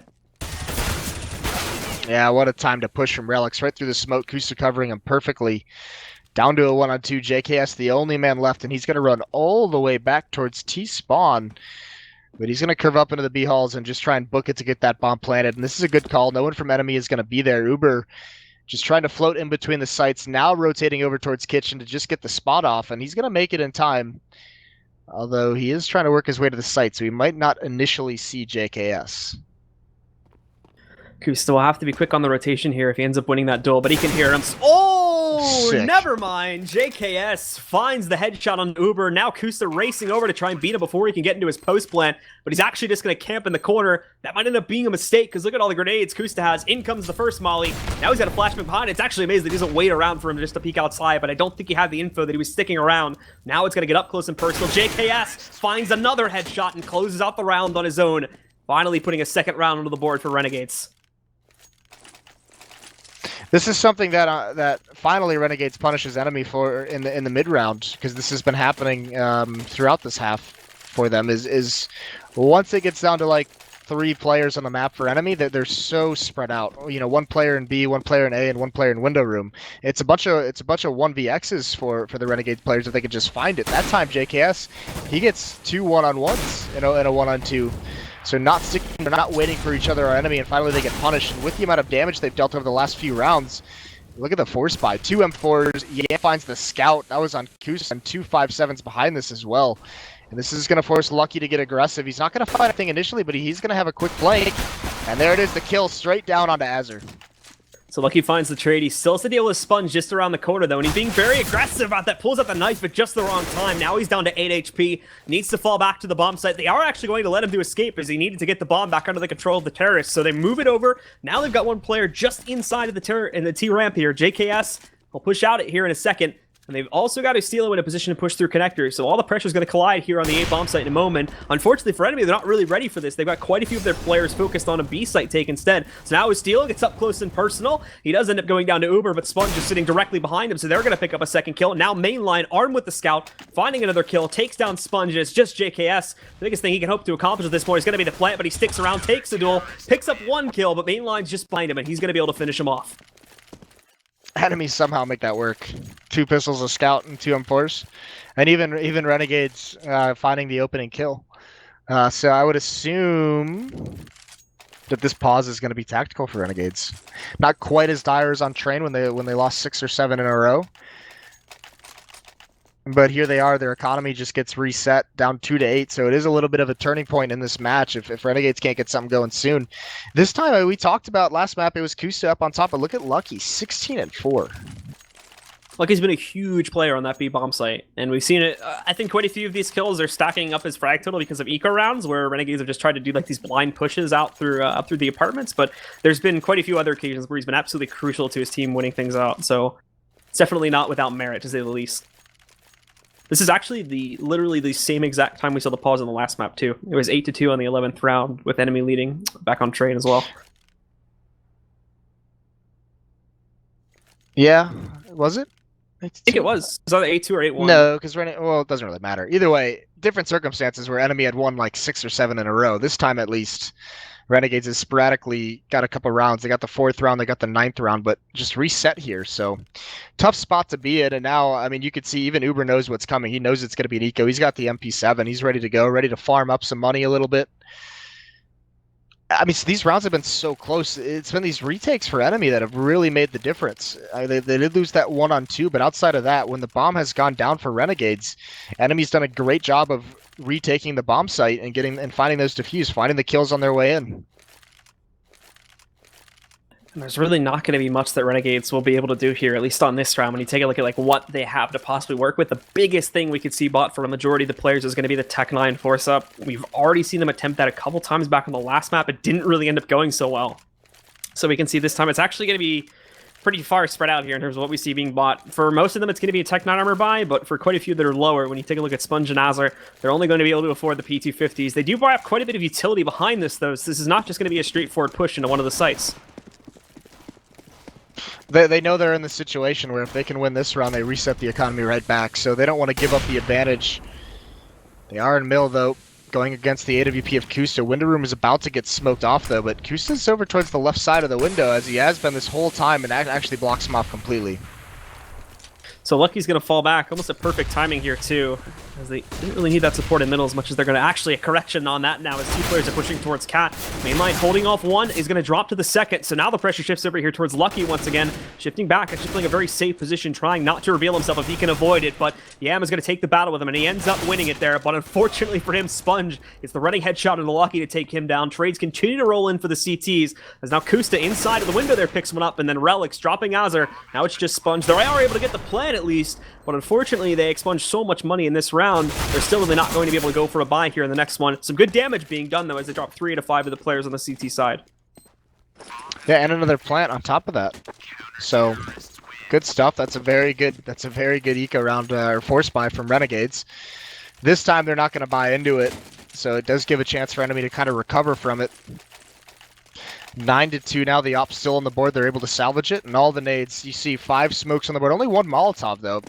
Yeah, what a time to push from Relics right through the smoke. Kusta covering him perfectly. Down to a 1-on-2. JKS, the only man left, and he's going to run all the way back towards T-spawn. But he's going to curve up into the B halls and just try and book it to get that bomb planted. And this is a good call. No one from enemy is going to be there. Uber just trying to float in between the sites, now rotating over towards Kitchen to just get the spot off. And he's going to make it in time. Although he is trying to work his way to the site, so he might not initially see JKS. Kusta will have to be quick on the rotation here if he ends up winning that duel, but he can hear him. Oh, Sick. Never mind. JKS finds the headshot on Uber. Now Kusta racing over to try and beat him before he can get into his post plant, but he's actually just going to camp in the corner. That might end up being a mistake, because look at all the grenades Kusta has. In comes the first molly. Now he's got a flashback behind. It's actually amazing that he doesn't wait around for him just to peek outside, but I don't think he had the info that he was sticking around. Now it's going to get up close and personal. JKS finds another headshot and closes out the round on his own, finally putting a second round onto the board for Renegades. This is something that that finally Renegades punishes enemy for in the mid round, because this has been happening throughout this half for them. Is once it gets down to like 3 players on the map for enemy, they're so spread out. You know, 1 player in B, 1 player in A, and 1 player in window room. It's a bunch of 1vx's for the Renegade players if they could just find it. That time JKS, he gets 2 1-on-1s in a 1-on-2. So not sticking, they're not waiting for each other or enemy, and finally they get punished. And with the amount of damage they've dealt over the last few rounds, look at the force buy. 2 M4s, yeah, finds the scout. That was on Kusa, and 2 5.7s behind this as well. And this is going to force Lucky to get aggressive. He's not going to fight anything initially, but he's going to have a quick play. And there it is, the kill straight down onto Azur. So Lucky finds the trade. He still has to deal with Sponge just around the corner, though, and he's being very aggressive about that. Pulls out the knife at just the wrong time. Now he's down to 8 HP. Needs to fall back to the bomb site. They are actually going to let him do escape, as he needed to get the bomb back under the control of the terrorists. So they move it over. Now they've got 1 player just inside of the T-ramp here. JKS will push out it here in a second. And they've also got Ustilo in a position to push through connectors, so all the pressure is going to collide here on the A bomb site in a moment. Unfortunately for enemy, they're not really ready for this. They've got quite a few of their players focused on a B site take instead. So now Ustilo gets up close and personal. He does end up going down to Uber, but Sponge is sitting directly behind him, so they're going to pick up a second kill. Now Mainline, armed with the scout, finding another kill, takes down Sponge. It's just JKS. The biggest thing he can hope to accomplish at this point is going to be the plant, but he sticks around, takes the duel, picks up 1 kill, but Mainline's just behind him, and he's going to be able to finish him off. Enemies somehow make that work. 2 pistols, a scout, and 2 M4s, and even Renegades finding the opening kill. So I would assume that this pause is going to be tactical for Renegades. Not quite as dire as on Train when they lost 6 or 7 in a row. But here they are, their economy just gets reset down 2 to 8, so it is a little bit of a turning point in this match if Renegades can't get something going soon. This time, we talked about last map, it was Kusta up on top, but look at Lucky, 16 and 4. Lucky's been a huge player on that B bomb site, and we've seen it. I think quite a few of these kills are stacking up his frag total because of eco rounds, where Renegades have just tried to do like these blind pushes out through up through the apartments. But there's been quite a few other occasions where he's been absolutely crucial to his team winning things out. So it's definitely not without merit, to say the least. This is actually literally the same exact time we saw the pause in the last map too. It was 8-2 on the 11th round with enemy leading back on train as well. Yeah, was it? I think it was. It was either 8-2 or 8-1. No, because well, it doesn't really matter. Either way, different circumstances where enemy had won like 6 or 7 in a row. This time, at least, Renegades has sporadically got a couple rounds. They got the 4th round, they got the 9th round, but just reset here. So, tough spot to be in. And now, I mean, you could see even Uber knows what's coming. He knows it's going to be an eco. He's got the MP7. He's ready to go, ready to farm up some money a little bit. I mean, these rounds have been so close. It's been these retakes for enemy that have really made the difference. They did lose that 1-on-2, but outside of that, when the bomb has gone down for Renegades, enemy's done a great job of retaking the bomb site and finding those defuse, finding the kills on their way in. And there's really not going to be much that Renegades will be able to do here, at least on this round. When you take a look at like what they have to possibly work with, the biggest thing we could see bought for a majority of the players is going to be the Tech 9 force up. We've already seen them attempt that a couple times back on the last map. It didn't really end up going so well. So we can see this time it's actually going to be pretty far spread out here in terms of what we see being bought. For most of them, it's going to be a Tech 9 armor buy, but for quite a few that are lower, when you take a look at Sponge and Azar, they're only going to be able to afford the P250s. They do buy up quite a bit of utility behind this, though, so this is not just going to be a straightforward push into one of the sites. They know they're in the situation where if they can win this round, they reset the economy right back, so they don't want to give up the advantage. They are in middle, though, going against the AWP of Kusta. Window room is about to get smoked off, though, but Kusta's over towards the left side of the window, as he has been this whole time, and actually blocks him off completely. So Lucky's going to fall back. Almost a perfect timing here, too, as they didn't really need that support in middle as much as they're going to actually a correction on that now as 2 players are pushing towards Cat. Mainline holding off 1 is going to drop to the 2nd, so now the pressure shifts over here towards Lucky once again, shifting back, actually playing a very safe position, trying not to reveal himself if he can avoid it, but Yam is going to take the battle with him, and he ends up winning it there, but unfortunately for him, Sponge gets the running headshot into Lucky to take him down. Trades continue to roll in for the CTs, as now Kusta inside of the window there picks one up, and then Relics dropping Azar. Now it's just Sponge. They are able to get the plan at least, but unfortunately they expunged so much money in this round, they're still really not going to be able to go for a buy here in the next one. Some good damage being done though as they drop 3 out of 5 of the players on the CT side. Yeah, and another plant on top of that. So good stuff. That's a very good eco round or force buy from Renegades. This time they're not going to buy into it, so it does give a chance for enemy to kind of recover from it. 9-2 now, the op's still on the board. They're able to salvage it, and all the nades. You see 5 smokes on the board. Only 1 Molotov, though.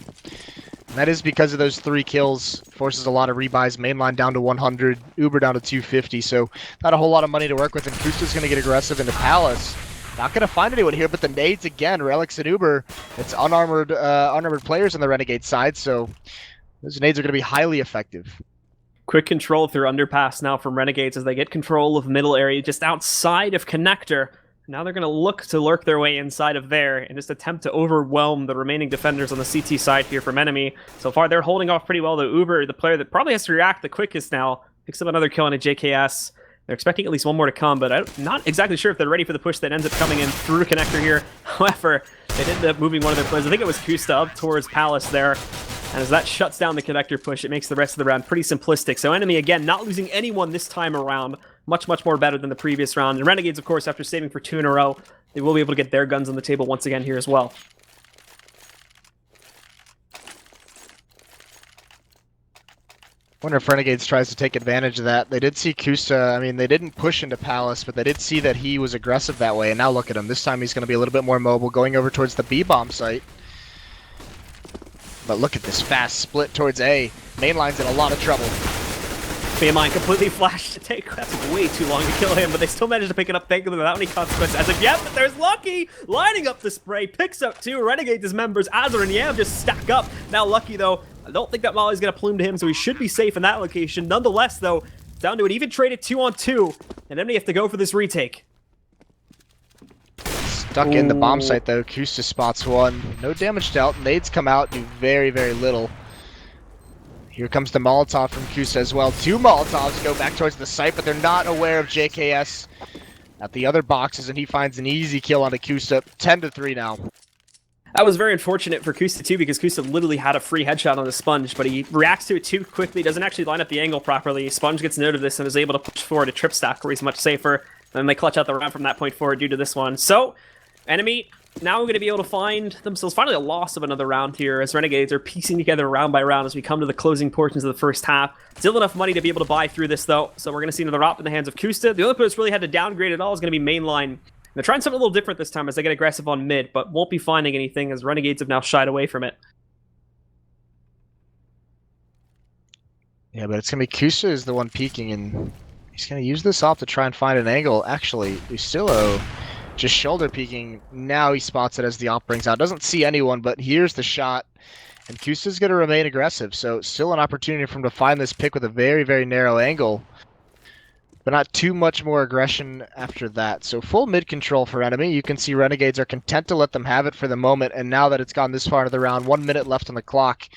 And that is because of those 3 kills. Forces a lot of rebuys. Mainline down to 100. Uber down to 250. So not a whole lot of money to work with. And Kusta's going to get aggressive into Palace. Not going to find anyone here, but the nades again. Relics and Uber. It's unarmored players on the Renegade side. So those nades are going to be highly effective. Quick control through underpass now from Renegades as they get control of middle area just outside of connector. Now they're going to look to lurk their way inside of there and just attempt to overwhelm the remaining defenders on the CT side here from enemy. So far they're holding off pretty well, though. Uber, the player that probably has to react the quickest now, picks up another kill on a JKS. They're expecting at least 1 more to come, but I'm not exactly sure if they're ready for the push that ends up coming in through connector here. However, they did end up moving one of their players. I think it was Kusta up towards Palace there. And as that shuts down the connector push, it makes the rest of the round pretty simplistic. So enemy, again, not losing anyone this time around. Much, much more better than the previous round. And Renegades, of course, after saving for 2 in a row, they will be able to get their guns on the table once again here as well. Wonder if Renegades tries to take advantage of that. They did see Kusta. I mean, they didn't push into Palace, but they did see that he was aggressive that way. And now look at him. This time he's going to be a little bit more mobile, going over towards the B-bomb site. But look at this fast split towards A. Mainline's in a lot of trouble. Mainline completely flashed to take. That's way too long to kill him, but they still managed to pick it up, thankfully, without any consequence. As if, but there's Lucky lining up the spray, picks up 2. Renegades' members, Azar and Yam, just stack up. Now Lucky, though, I don't think that Molly's going to plume to him, so he should be safe in that location. Nonetheless, though, down to an even trade at 2-on-2, and enemy have to go for this retake. Stuck in the bomb site, though. Kusta spots 1. No damage dealt. Nades come out, do very, very little. Here comes the Molotov from Kusta as well. 2 Molotovs go back towards the site, but they're not aware of JKS at the other boxes, and he finds an easy kill onto Kusta. 10-3 now. That was very unfortunate for Kusta too, because Kusta literally had a free headshot on the Sponge, but he reacts to it too quickly, doesn't actually line up the angle properly. Sponge gets note of this and is able to push forward a trip stack where he's much safer, and they clutch out the round from that point forward due to this one. So, Enemy now going to be able to find themselves finally a loss of another round here, as Renegades are piecing together round by round as we come to the closing portions of the first half. Still enough money to be able to buy through this though, so we're going to see another op in the hands of Kusta. The only player that's really had to downgrade at all is going to be Mainline. They're trying something a little different this time as they get aggressive on mid, but won't be finding anything as Renegades have now shied away from it. Yeah, but it's going to be Kusa is the one peeking, and he's going to use this op to try and find an angle. Actually, Ustillo just shoulder peeking. Now he spots it as the op brings out. Doesn't see anyone, but here's the shot. And Kusa's going to remain aggressive, so still an opportunity for him to find this pick with a very, very narrow angle. But not too much more aggression after that. So full mid control for Enemy. You can see Renegades are content to let them have it for the moment, and now that it's gone this far into the round, 1 minute left on the clock,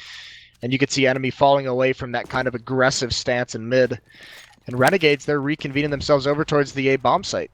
and you can see Enemy falling away from that kind of aggressive stance in mid. And Renegades, they're reconvening themselves over towards the A bomb site.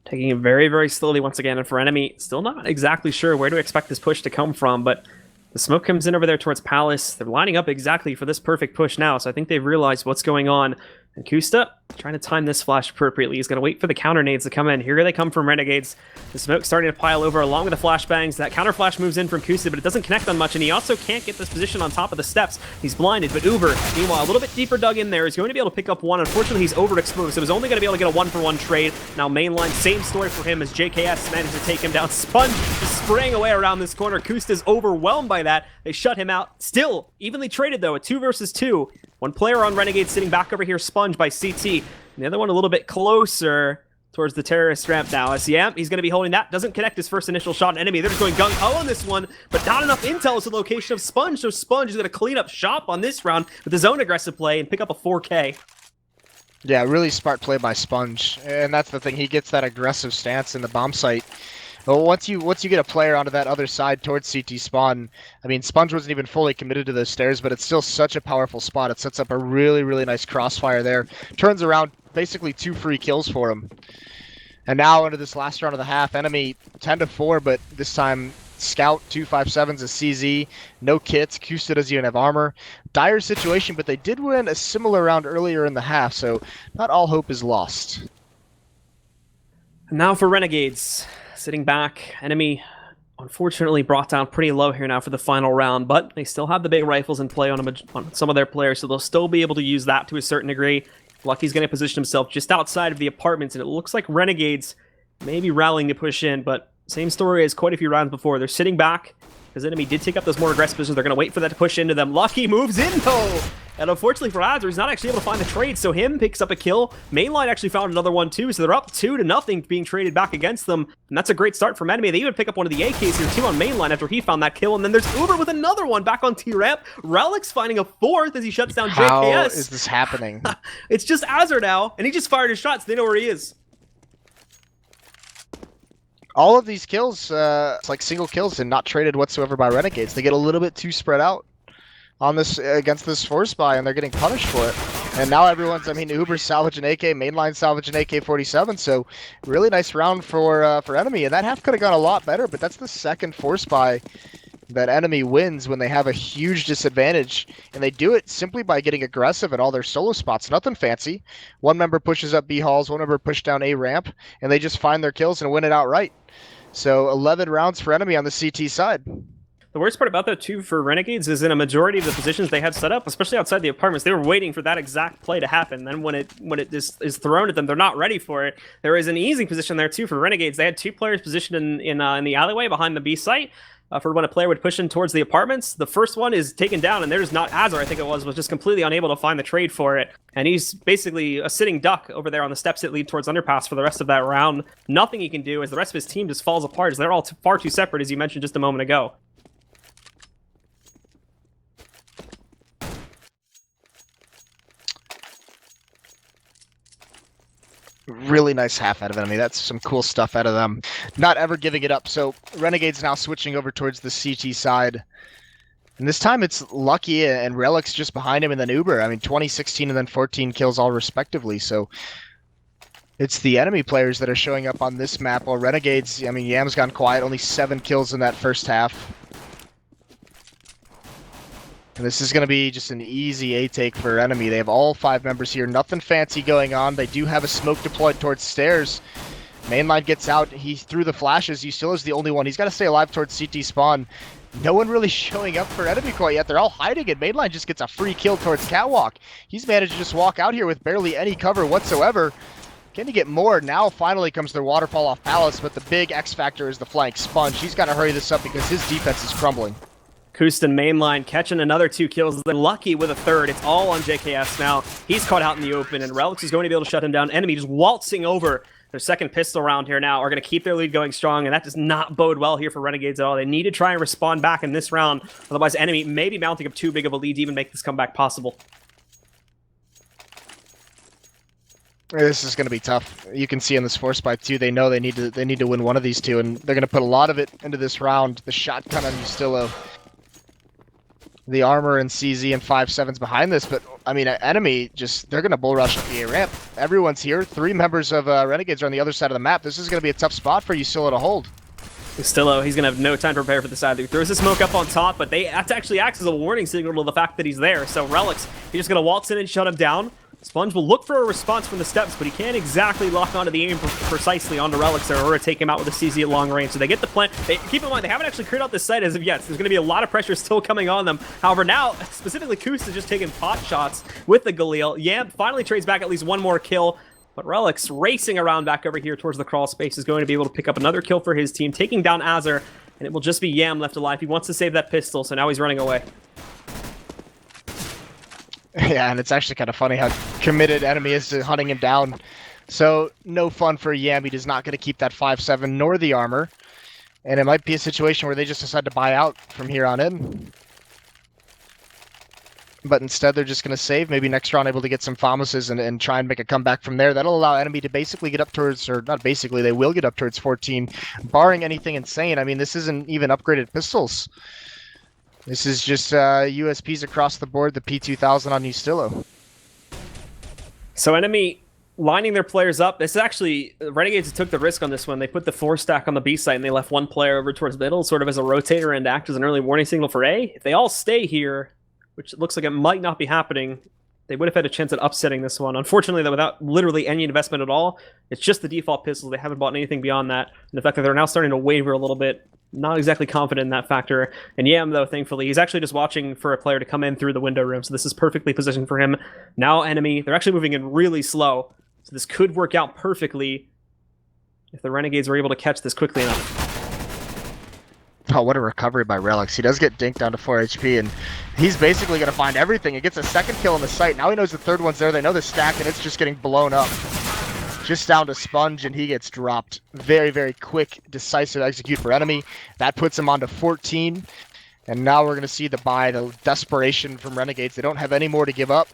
Taking it very, very slowly once again, and for Enemy, still not exactly sure where to expect this push to come from, but the smoke comes in over there towards Palace. They're lining up exactly for this perfect push now, so I think they've realized what's going on. And Kusta trying to time this flash appropriately. He's going to wait for the counter nades to come in. Here they come from Renegades. The smoke starting to pile over along with the flashbangs. That counter flash moves in from Kusta, but it doesn't connect on much, and he also can't get this position on top of the steps. He's blinded, but Uber, meanwhile, a little bit deeper dug in there, is going to be able to pick up one. Unfortunately, he's overexposed, so he's only going to be able to get a 1-for-1 trade. Now Mainline, same story for him as JKS managed to take him down. Sponge is spraying away around this corner. Kusta's overwhelmed by that. They shut him out. Still, evenly traded though, a 2 versus 2. One player on Renegade sitting back over here, Sponge by CT. And the other one a little bit closer towards the terrorist ramp now. As yeah, he's going to be holding that. Doesn't connect his first initial shot on Enemy. They're just going gung-ho on this one, but not enough intel as the location of Sponge. So Sponge is going to clean up shop on this round with his own aggressive play and pick up a 4K. Yeah, really smart play by Sponge. And that's the thing. He gets that aggressive stance in the bomb site. But once you get a player onto that other side towards CT spawn, I mean, Sponge wasn't even fully committed to those stairs, but it's still such a powerful spot. It sets up a really, really nice crossfire there. Turns around, basically 2 free kills for him. And now into this last round of the half, Enemy 10-4, but this time Scout 257's a CZ, no kits, Kusta doesn't even have armor. Dire situation, but they did win a similar round earlier in the half, so not all hope is lost. And now for Renegades. Sitting back, Enemy unfortunately brought down pretty low here now for the final round, but they still have the big rifles in play on some of their players, so they'll still be able to use that to a certain degree. Lucky's going to position himself just outside of the apartments, and it looks like Renegades may be rallying to push in, but same story as quite a few rounds before. They're sitting back because Enemy did take up those more aggressive positions. They're going to wait for that to push into them. Lucky moves in, though! And unfortunately for Azure, he's not actually able to find the trade, so him picks up a kill. Mainline actually found another one, too, so they're up 2-0 being traded back against them, and that's a great start from Enemy. They even pick up one of the AKs here, too, on Mainline after he found that kill, and then there's Uber with another one back on T-Ramp. Relic's finding a 4th as he shuts down JKS. How is this happening? It's just Azure now, and he just fired his shots. They know where he is. All of these kills, it's like single kills and not traded whatsoever by Renegades. They get a little bit too spread out on this against this force buy, and they're getting punished for it. And now everyone's, I mean, Uber's salvaging AK, Mainline salvaging AK-47, so really nice round for Enemy. And that half could have gone a lot better, but that's the second force buy that Enemy wins when they have a huge disadvantage, and they do it simply by getting aggressive at all their solo spots. Nothing fancy. One member pushes up B halls, one member pushes down A ramp, and they just find their kills and win it outright. So 11 rounds for Enemy on the CT side. The worst part about that, too, for Renegades is in a majority of the positions they had set up, especially outside the apartments, they were waiting for that exact play to happen. Then when it is thrown at them, they're not ready for it. There is an easy position there, too, for Renegades. They had 2 players positioned in the alleyway behind the B site. For when a player would push in towards the apartments. The first one is taken down, and there's not Azar, I think it was just completely unable to find the trade for it. And he's basically a sitting duck over there on the steps that lead towards underpass for the rest of that round. Nothing he can do as the rest of his team just falls apart, as they're all far too separate, as you mentioned just a moment ago. Really nice half out of Enemy. That's some cool stuff out of them. Not ever giving it up. So Renegade's now switching over towards the CT side. And this time it's Lucky and Relic's just behind him, and then Uber. I mean, 20, 16, and then 14 kills all respectively. So It's the enemy players that are showing up on this map, while Renegades, I mean, Yam's gone quiet, only 7 kills in that first half. And this is going to be just an easy A-take for enemy. They have all 5 members here, nothing fancy going on. They do have a smoke deployed towards stairs. Mainline gets out, he threw the flashes, he still is the only one. He's got to stay alive towards CT spawn. No one really showing up for enemy quite yet. They're all hiding it. Mainline just gets a free kill towards Catwalk. He's managed to just walk out here with barely any cover whatsoever. Can he get more? Now finally comes their waterfall off Palace, but the big X factor is the flank Sponge. He's got to hurry this up because his defense is crumbling. Kustin mainline catching another 2 kills, then Lucky with a 3rd. It's all on JKS now. He's caught out in the open, and Relics is going to be able to shut him down. Enemy just waltzing over their second pistol round here now, are going to keep their lead going strong, and that does not bode well here for Renegades at all. They need to try and respond back in this round, otherwise enemy may be mounting up too big of a lead to even make this comeback possible. This is going to be tough. You can see in this force by 2, they know they need to win one of these 2, and they're going to put a lot of it into this round. The shotgun on Ustillo, the armor and CZ and 5-7s behind this, but I mean, enemy they're going to bull rush up the A ramp. Everyone's here. 3 members of Renegades are on the other side of the map. This is going to be a tough spot for Ustillo to hold. Ustillo, he's going to have no time to prepare for the side. He throws the smoke up on top, but that actually acts as a warning signal to the fact that he's there. So Relics, he's just going to waltz in and shut him down. Sponge will look for a response from the steps, but he can't exactly lock onto the aim precisely onto Relics there or take him out with a CZ at long range. So they get the plant. Keep in mind, they haven't actually cleared out this site as of yet. So there's going to be a lot of pressure still coming on them. However, now, specifically, Kus is just taking pot shots with the Galil. Yam finally trades back at least 1 more kill. But Relics racing around back over here towards the crawl space is going to be able to pick up another kill for his team, taking down Azur. And it will just be Yam left alive. He wants to save that pistol, so now he's running away. Yeah, and it's actually kind of funny how committed enemy is to hunting him down. So, no fun for Yam. He is not going to keep that 5-7 nor the armor. And it might be a situation where they just decide to buy out from here on in. But instead, they're just going to save. Maybe next round able to get some Famouses and try and make a comeback from there. That'll allow enemy to basically get up towards, or not basically, they will get up towards 14, barring anything insane. I mean, this isn't even upgraded pistols. This is just USPs across the board, the P2000 on Ustillo. So enemy lining their players up. This is actually, Renegades took the risk on this one. They put the 4 stack on the B site and they left 1 player over towards middle, sort of as a rotator and act as an early warning signal for A. If they all stay here, which looks like it might not be happening, they would have had a chance at upsetting this one. Unfortunately, though, without literally any investment at all, it's just the default pistols. They haven't bought anything beyond that. And the fact that they're now starting to waver a little bit, not exactly confident in that factor. And Yam, though, thankfully, he's actually just watching for a player to come in through the window room, so this is perfectly positioned for him. Now enemy, they're actually moving in really slow, so this could work out perfectly if the Renegades were able to catch this quickly enough. Oh, what a recovery by Relics. He does get dinked down to 4 HP, and he's basically going to find everything. He gets a 2nd kill on the site. Now he knows the 3rd one's there. They know the stack, and it's just getting blown up. Just down to Sponge, and he gets dropped. Very, very quick, decisive execute for enemy. That puts him on to 14. And now we're going to see the buy, the desperation from Renegades. They don't have any more to give up.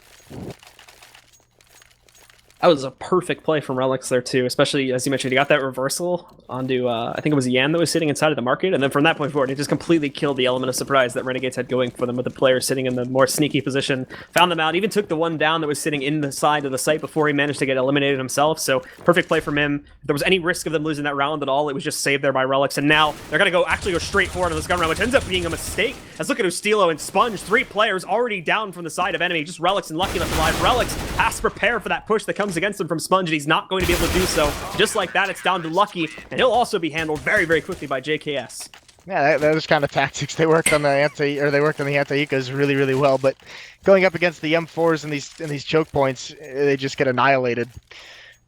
That was a perfect play from Relics there, too. Especially, as you mentioned, he got that reversal onto, I think it was Yan that was sitting inside of the market. And then from that point forward, it just completely killed the element of surprise that Renegades had going for them with the player sitting in the more sneaky position. Found them out, even took the one down that was sitting in the side of the site before he managed to get eliminated himself. So, perfect play from him. If there was any risk of them losing that round at all, it was just saved there by Relics. And now, they're going to actually go straight forward on this gun round, which ends up being a mistake. Let's look at Ustillo and Sponge, 3 players already down from the side of enemy. Just Relics and Lucky left alive. Relics has to prepare for that push that comes against him from Sponge, and he's not going to be able to do so. Just like that, it's down to Lucky, and he'll also be handled very, very quickly by JKS. Yeah, those kind of tactics. They worked on the anti-Ecos really, really well, but going up against the M4s and these choke points, they just get annihilated.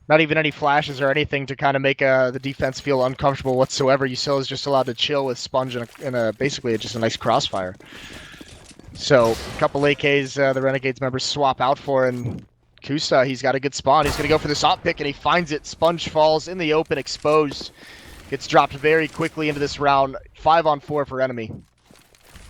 Not even any flashes or anything to kind of make the defense feel uncomfortable whatsoever. Ustillo is just allowed to chill with Sponge in basically just a nice crossfire. So, a couple AKs the Renegades members swap out for, and Kusta, he's got a good spawn. He's going to go for this OpTiC, and he finds it. Sponge falls in the open, exposed. Gets dropped very quickly into this round. 5-on-4 for enemy.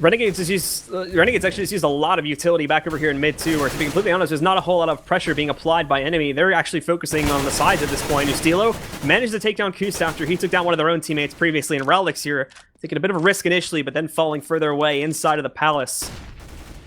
Renegades actually just used a lot of utility back over here in mid too, where to be completely honest, there's not a whole lot of pressure being applied by enemy. They're actually focusing on the sides at this point. Ustillo managed to take down Kusta after he took down one of their own teammates previously, and Relics here taking a bit of a risk initially, but then falling further away inside of the palace.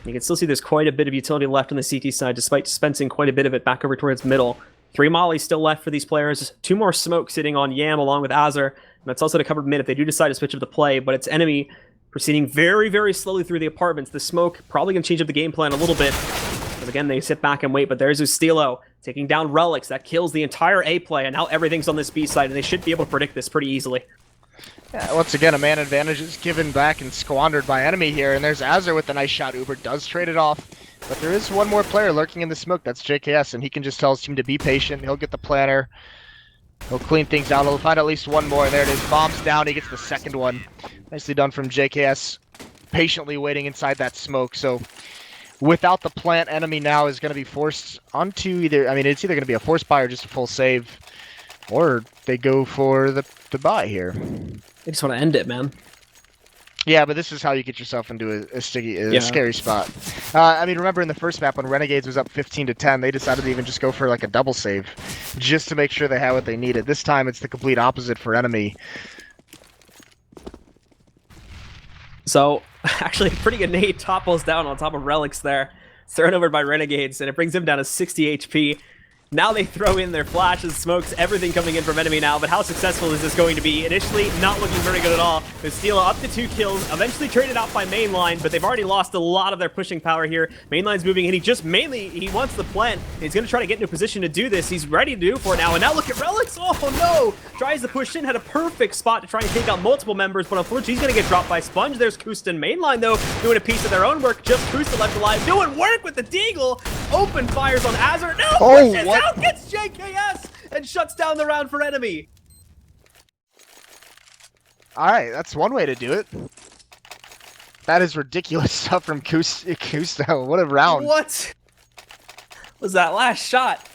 You can still see there's quite a bit of utility left on the CT side, despite dispensing quite a bit of it back over towards middle. 3 mollies still left for these players. 2 more smokes sitting on Yam along with Azure. And that's also to cover mid if they do decide to switch up the play. But it's Enemy proceeding very, very slowly through the apartments. The smoke probably going to change up the game plan a little bit. Because again, they sit back and wait. But there's Ustilo taking down Relics. That kills the entire A play. And now everything's on this B side. And they should be able to predict this pretty easily. Yeah, once again, a man advantage is given back and squandered by Enemy here. And there's Azure with a nice shot. Uber does trade it off. But there is one more player lurking in the smoke. That's JKS. And he can just tell his team to be patient. He'll get the planner. He'll clean things out. He'll find at least one more. There it is. Bombs down. He gets the second one. Nicely done from JKS. Patiently waiting inside that smoke. So without the plant, Enemy now is going to be forced onto either... I mean, it's either going to be a force buy or just a full save. Or they go for the buy here. They just want to end it, man. Yeah, but this is how you get yourself into a scary spot. I mean, remember in the first map when Renegades was up 15-10, they decided to even just go for like a double save, just to make sure they had what they needed. This time it's the complete opposite for Enemy. So, actually, a pretty good nade topples down on top of Relics there. It's thrown over by Renegades, and it brings him down to 60 HP. Now they throw in their flashes, smokes, everything coming in from Enemy now, but how successful is this going to be? Initially, not looking very good at all. Ustilo up to 2 kills, eventually traded out by Mainline, but they've already lost a lot of their pushing power here. Mainline's moving in, he wants the plant. He's going to try to get into a position to do this. He's ready to do for it now, and now look at Relics! Oh no! Tries to push in, had a perfect spot to try and take out multiple members, but unfortunately he's going to get dropped by Sponge. There's Kusta and Mainline though, doing a piece of their own work. Just Kusta left alive, doing work with the Deagle! Open fires on Azure, no! Pushes out, gets JKS, and shuts down the round for Enemy! Alright, that's one way to do it. That is ridiculous stuff from Kusta. What a round. What was that last shot?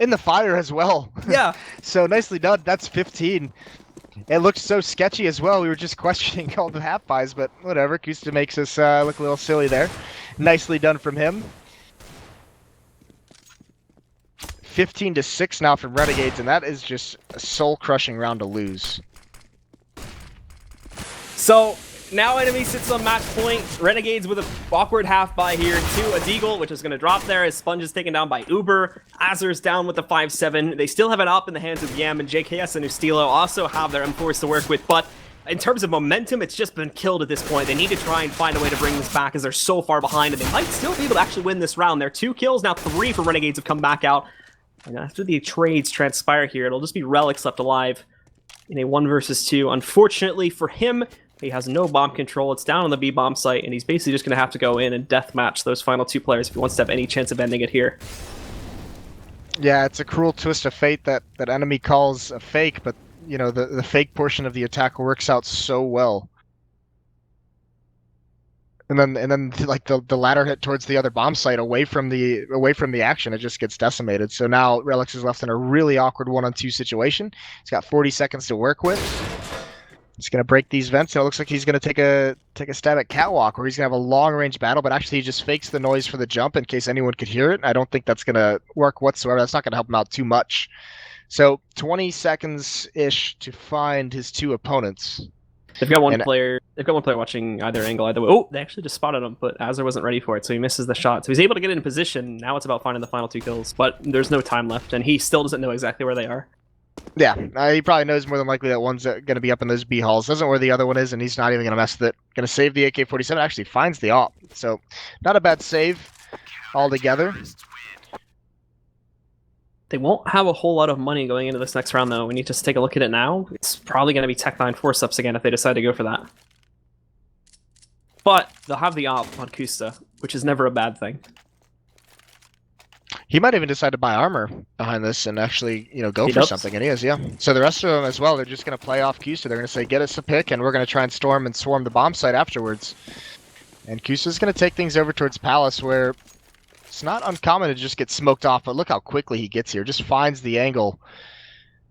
In the fire as well. Yeah. So nicely done. That's 15. It looked so sketchy as well. We were just questioning all the half buys, but whatever. Kusta makes us look a little silly there. Nicely done from him. 15-6 now from Renegades, and that is just a soul-crushing round to lose. So now Enemy sits on match point. Renegades with an awkward half buy here to a Deagle, which is going to drop there as Sponge is taken down by Uber. Azur's down with the 5-7. They still have an op in the hands of Yam, and JKS and Ustilo also have their M4s to work with, but in terms of momentum, it's just been killed at this point. They need to try and find a way to bring this back as they're so far behind, and they might still be able to actually win this round. They're 2 kills, now 3 for Renegades have come back out. And after the trades transpire here, it'll just be Relics left alive in a 1 versus 2. Unfortunately for him, he has no bomb control. It's down on the B-bomb site, and he's basically just going to have to go in and deathmatch those final 2 players if he wants to have any chance of ending it here. Yeah, it's a cruel twist of fate that Enemy calls a fake, but you know, the fake portion of the attack works out so well. And then like the ladder hit towards the other bomb site away from the action, it just gets decimated. So now Relics is left in a really awkward 1-on-2 situation. He's got 40 seconds to work with. He's gonna break these vents, and it looks like he's gonna take a stab at Catwalk, where he's gonna have a long-range battle, but actually he just fakes the noise for the jump in case anyone could hear it. I don't think that's gonna work whatsoever. That's not gonna help him out too much. So 20 seconds-ish to find his 2 opponents. They've got one player watching either angle, either way. Oh, they actually just spotted him, but Azure wasn't ready for it, so he misses the shot. So he's able to get in position. Now it's about finding the final 2 kills, but there's no time left, and he still doesn't know exactly where they are. Yeah, he probably knows more than likely that one's going to be up in those B halls. Doesn't know where the other one is, and he's not even going to mess with it. Going to save the AK-47. Actually finds the op. So not a bad save altogether. They won't have a whole lot of money going into this next round, though. We need to just take a look at it now. It's probably going to be Tech9 force-ups again if they decide to go for that. But they'll have the op on Kusta, which is never a bad thing. He might even decide to buy armor behind this and actually, you know, go for something. And he is, yeah. So the rest of them as well, they're just going to play off Kusta. They're going to say, get us a pick, and we're going to try and storm and swarm the bomb site afterwards. And Kusta's going to take things over towards Palace, where it's not uncommon to just get smoked off, but look how quickly he gets here. Just finds the angle.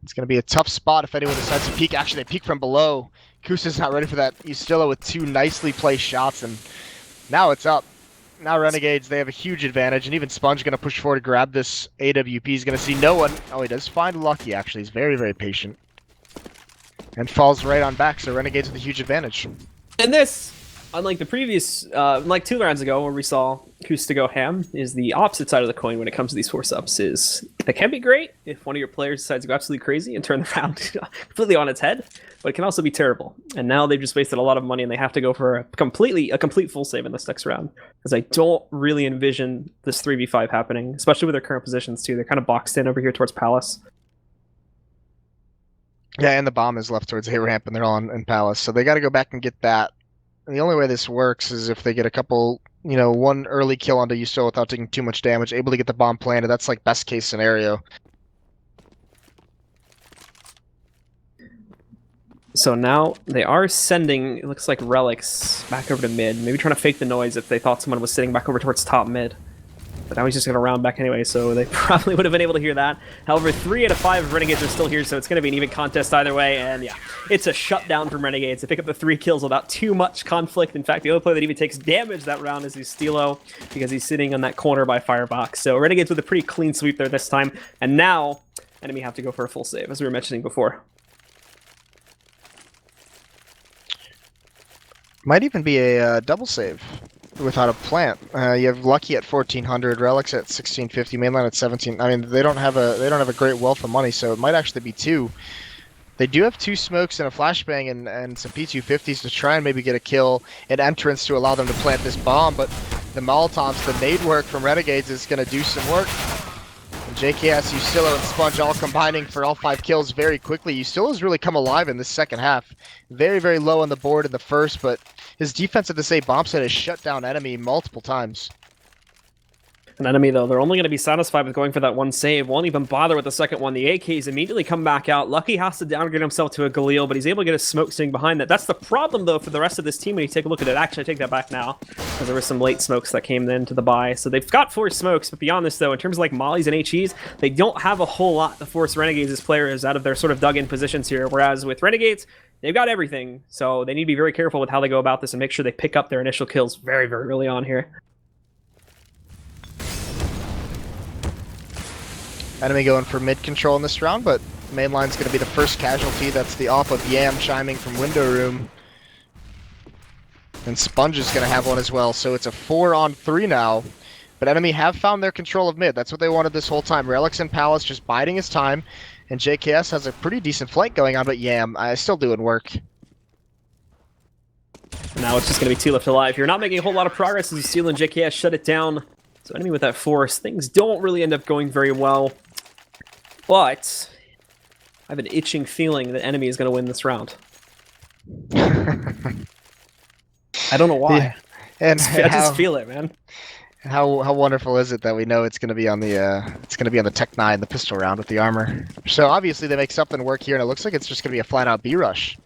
It's going to be a tough spot if anyone decides to peek. Actually, they peek from below. Kusta's not ready for that. Ustilo with 2 nicely placed shots, and now it's up. Now Renegades, they have a huge advantage, and even Sponge going to push forward to grab this AWP. He's going to see no one. Oh, he does find Lucky, actually. He's very, very patient. And falls right on back, so Renegades with a huge advantage. And this, unlike the previous, like 2 rounds ago where we saw who's to go ham is the opposite side of the coin when it comes to these force-ups. Is they can be great if one of your players decides to go absolutely crazy and turn the round completely on its head, but it can also be terrible. And now they've just wasted a lot of money and they have to go for a complete full save in this next round, because I don't really envision this 3v5 happening, especially with their current positions too. They're kind of boxed in over here towards Palace. Yeah, and the bomb is left towards A ramp, and they're all in Palace, so they got to go back and get that. And the only way this works is if they get a couple, one early kill onto Yusto without taking too much damage, able to get the bomb planted. That's like best case scenario. So now they are sending, it looks like, relics back over to mid. Maybe trying to fake the noise if they thought someone was sitting back over towards top mid. But now he's just going to round back anyway, so they probably would have been able to hear that. However, 3 out of 5 Renegades are still here, so it's going to be an even contest either way. And yeah, it's a shutdown from Renegades. They pick up the 3 kills without too much conflict. In fact, the only player that even takes damage that round is Stilo, because he's sitting on that corner by Firebox. So Renegades with a pretty clean sweep there this time. And now, Enemy have to go for a full save, as we were mentioning before. Might even be a double save without a plant. You have Lucky at 1400, Relics at 1650, Mainline at 17. I mean, they don't have a great wealth of money, so it might actually be 2. They do have 2 smokes and a flashbang and some P250s to try and maybe get a kill and entrance to allow them to plant this bomb, but the Molotovs, the nade work from Renegades is going to do some work. And JKS, Ustillo, and Sponge all combining for all 5 kills very quickly. Ustillo's really come alive in this second half. Very, very low on the board in the first, but his defense at the same bomb set has shut down Enemy multiple times. An Enemy, though, they're only going to be satisfied with going for that 1 save. Won't even bother with the second one. The AKs immediately come back out. Lucky has to downgrade himself to a Galil, but he's able to get a smoke sitting behind that. That's the problem, though, for the rest of this team when you take a look at it. Actually, I take that back now, because there were some late smokes that came into the buy. So they've got 4 smokes, but beyond this, though, in terms of like mollies and HEs, they don't have a whole lot to force Renegades' players out of their sort of dug-in positions here, whereas with Renegades, they've got everything. So they need to be very careful with how they go about this and make sure they pick up their initial kills very, very early on here. Enemy going for mid control in this round, but Mainline's going to be the first casualty. That's the off of Yam chiming from window room. And Sponge is going to have one as well, so it's a 4-on-3 now. But Enemy have found their control of mid. That's what they wanted this whole time. Relics and Palace just biding his time, and JKS has a pretty decent flank going on, but Yam still doing work. Now it's just going to be 2 left alive. You're not making a whole lot of progress as Steel and JKS shut it down. So Enemy with that force, things don't really end up going very well. But I have an itching feeling that Enemy is going to win this round. I don't know why. Yeah. And I just feel it, man. How wonderful is it that we know it's going to be on the Tech 9, the pistol round with the armor. So obviously they make something work here, and it looks like it's just going to be a flat-out B rush.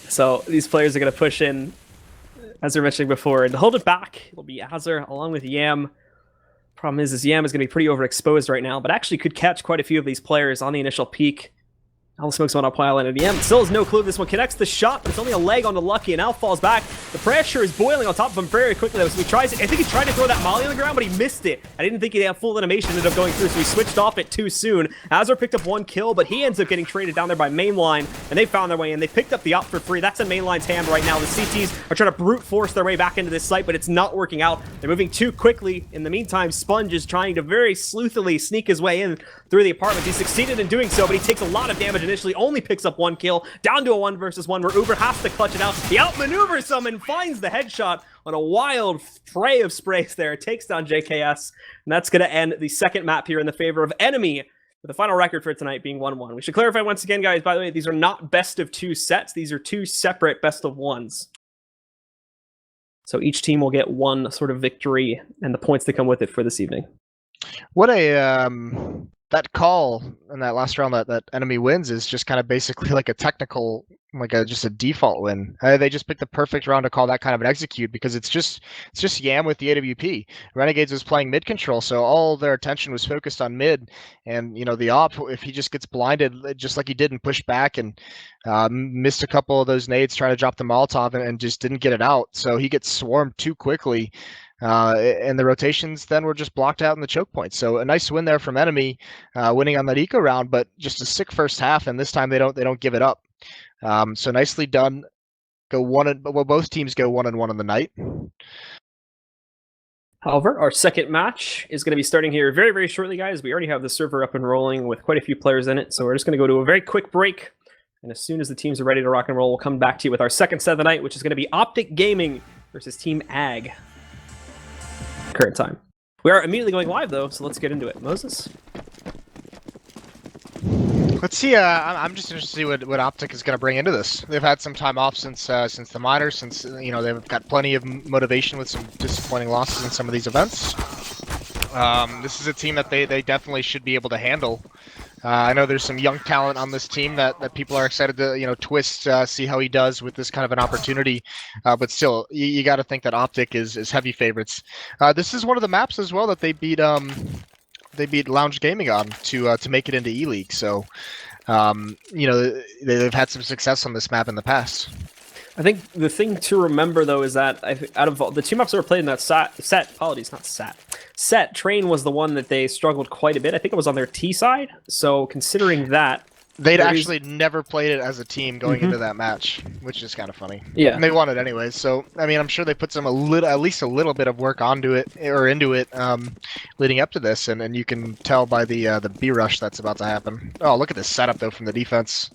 So these players are going to push in, as we were mentioning before, and to hold it back, it'll be Azur along with Yam. Problem is Yam is going to be pretty overexposed right now, but actually could catch quite a few of these players on the initial peak. All the smokes went up while in, and Yam still has no clue if this one connects the shot, but it's only a leg onto Lucky, and now falls back. The pressure is boiling on top of him very quickly, though, so he tries. I think he tried to throw that molly on the ground, but he missed it. I didn't think he'd have full animation, ended up going through, so he switched off it too soon. Azur picked up 1 kill, but he ends up getting traded down there by Mainline, and they found their way in. They picked up the op for free. That's in Mainline's hand right now. The CTs are trying to brute force their way back into this site, but it's not working out. They're moving too quickly. In the meantime, Sponge is trying to very sleuthily sneak his way in through the apartment. He succeeded in doing so, but he takes a lot of damage initially, only picks up 1 kill, down to a 1 versus 1 where Uber has to clutch it out. He outmaneuvers some and finds the headshot on a wild fray of sprays there. It takes down JKS, and that's going to end the second map here in the favor of Enemy, with the final record for tonight being 1-1. We should clarify once again, guys, by the way, these are not best of 2 sets. These are 2 separate best of 1s. So each team will get 1 sort of victory and the points that come with it for this evening. What a that call in that last round that Enemy wins is just kind of basically like a technical, just a default win. They just picked the perfect round to call that kind of an execute, because it's just Yam with the AWP. Renegades was playing mid control, so all their attention was focused on mid, and the op, if he just gets blinded just like he did and pushed back and missed a couple of those nades trying to drop the Molotov and just didn't get it out, so he gets swarmed too quickly. And the rotations then were just blocked out in the choke points. So a nice win there from Enemy, winning on that eco round, but just a sick first half, and this time they don't give it up. So nicely done. Both teams go 1-1 on the night. However, our second match is going to be starting here very, very shortly, guys. We already have the server up and rolling with quite a few players in it, so we're just going to go to a very quick break. And as soon as the teams are ready to rock and roll, we'll come back to you with our second set of the night, which is going to be OpTiC Gaming versus Team AGG. Current time. We are immediately going live, though, so let's get into it. Moses? Let's see. I'm just interested to see what OpTiC is going to bring into this. They've had some time off since the minors, since they've got plenty of motivation with some disappointing losses in some of these events. This is a team that they definitely should be able to handle. I know there's some young talent on this team that people are excited to twist, see how he does with this kind of an opportunity. But still, you got to think that OpTiC is heavy favorites. This is one of the maps as well that they beat Lounge Gaming on to make it into E-League. So, they've had some success on this map in the past. I think the thing to remember, though, is that out of all the two maps that were played in that set, Train was the one that they struggled quite a bit. I think it was on their T side. So considering that, they'd actually never played it as a team going into that match, which is kind of funny. Yeah, and they won it anyways. So I mean, I'm sure they put at least a little bit of work into it, leading up to this, and you can tell by the B rush that's about to happen. Oh, look at this setup though from the defense.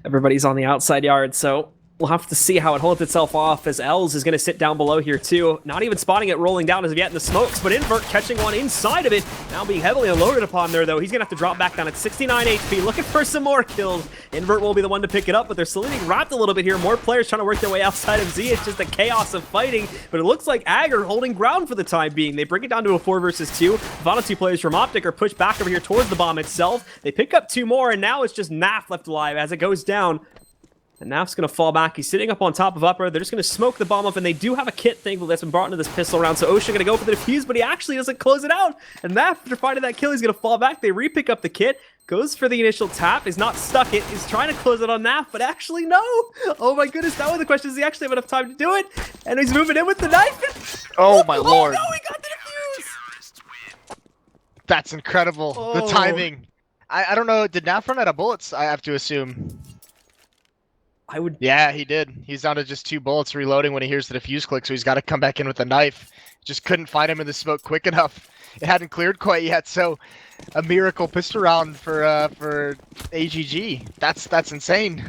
Everybody's on the outside yard, so we'll have to see how it holds itself off, as Els is going to sit down below here too. Not even spotting it rolling down as of yet in the smokes, but Invert catching one inside of it. Now being heavily unloaded upon there, though. He's going to have to drop back down at 69 HP, looking for some more kills. Invert will be the one to pick it up, but they're slowly being wrapped a little bit here. More players trying to work their way outside of Z. It's just a chaos of fighting, but it looks like AGG are holding ground for the time being. They bring it down to a 4 versus 2. The final 2 players from OpTiC are pushed back over here towards the bomb itself. They pick up 2 more, and now it's just Naf left alive as it goes down. And Naf's going to fall back. He's sitting up on top of Upper. They're just going to smoke the bomb up, and they do have a kit thing that's been brought into this pistol round. So Ocean going to go for the defuse, but he actually doesn't close it out. And Naf, after finding that kill, he's going to fall back. They re-pick up the kit. Goes for the initial tap. He's not stuck it. He's trying to close it on Naf, but actually no. Oh my goodness, that was the question. Does he actually have enough time to do it? And he's moving in with the knife. Oh my lord. No, he got the defuse. That's incredible. The timing. I don't know. Did Naf run out of bullets? I have to assume. Yeah, he did. He's down to just 2 bullets reloading when he hears the defuse click, so he's got to come back in with a knife. Just couldn't find him in the smoke quick enough. It hadn't cleared quite yet, so a miracle pistol round for AGG. That's insane.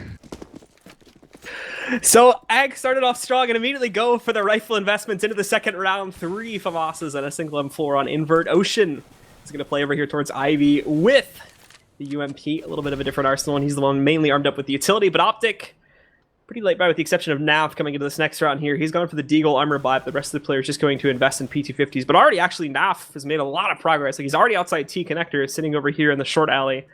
So AGG started off strong and immediately go for the rifle investments into the second round. 3 FAMASas and a single M4 on Invert. Ocean is going to play over here towards Ivy with the UMP. A little bit of a different arsenal, and he's the one mainly armed up with the utility, but OpTiC pretty late buy with the exception of Nav coming into this next round here. He's gone for the Deagle armor buy, but the rest of the players just going to invest in P250s. But already, actually, Nav has made a lot of progress. Like, he's already outside T connector, sitting over here in the short alley.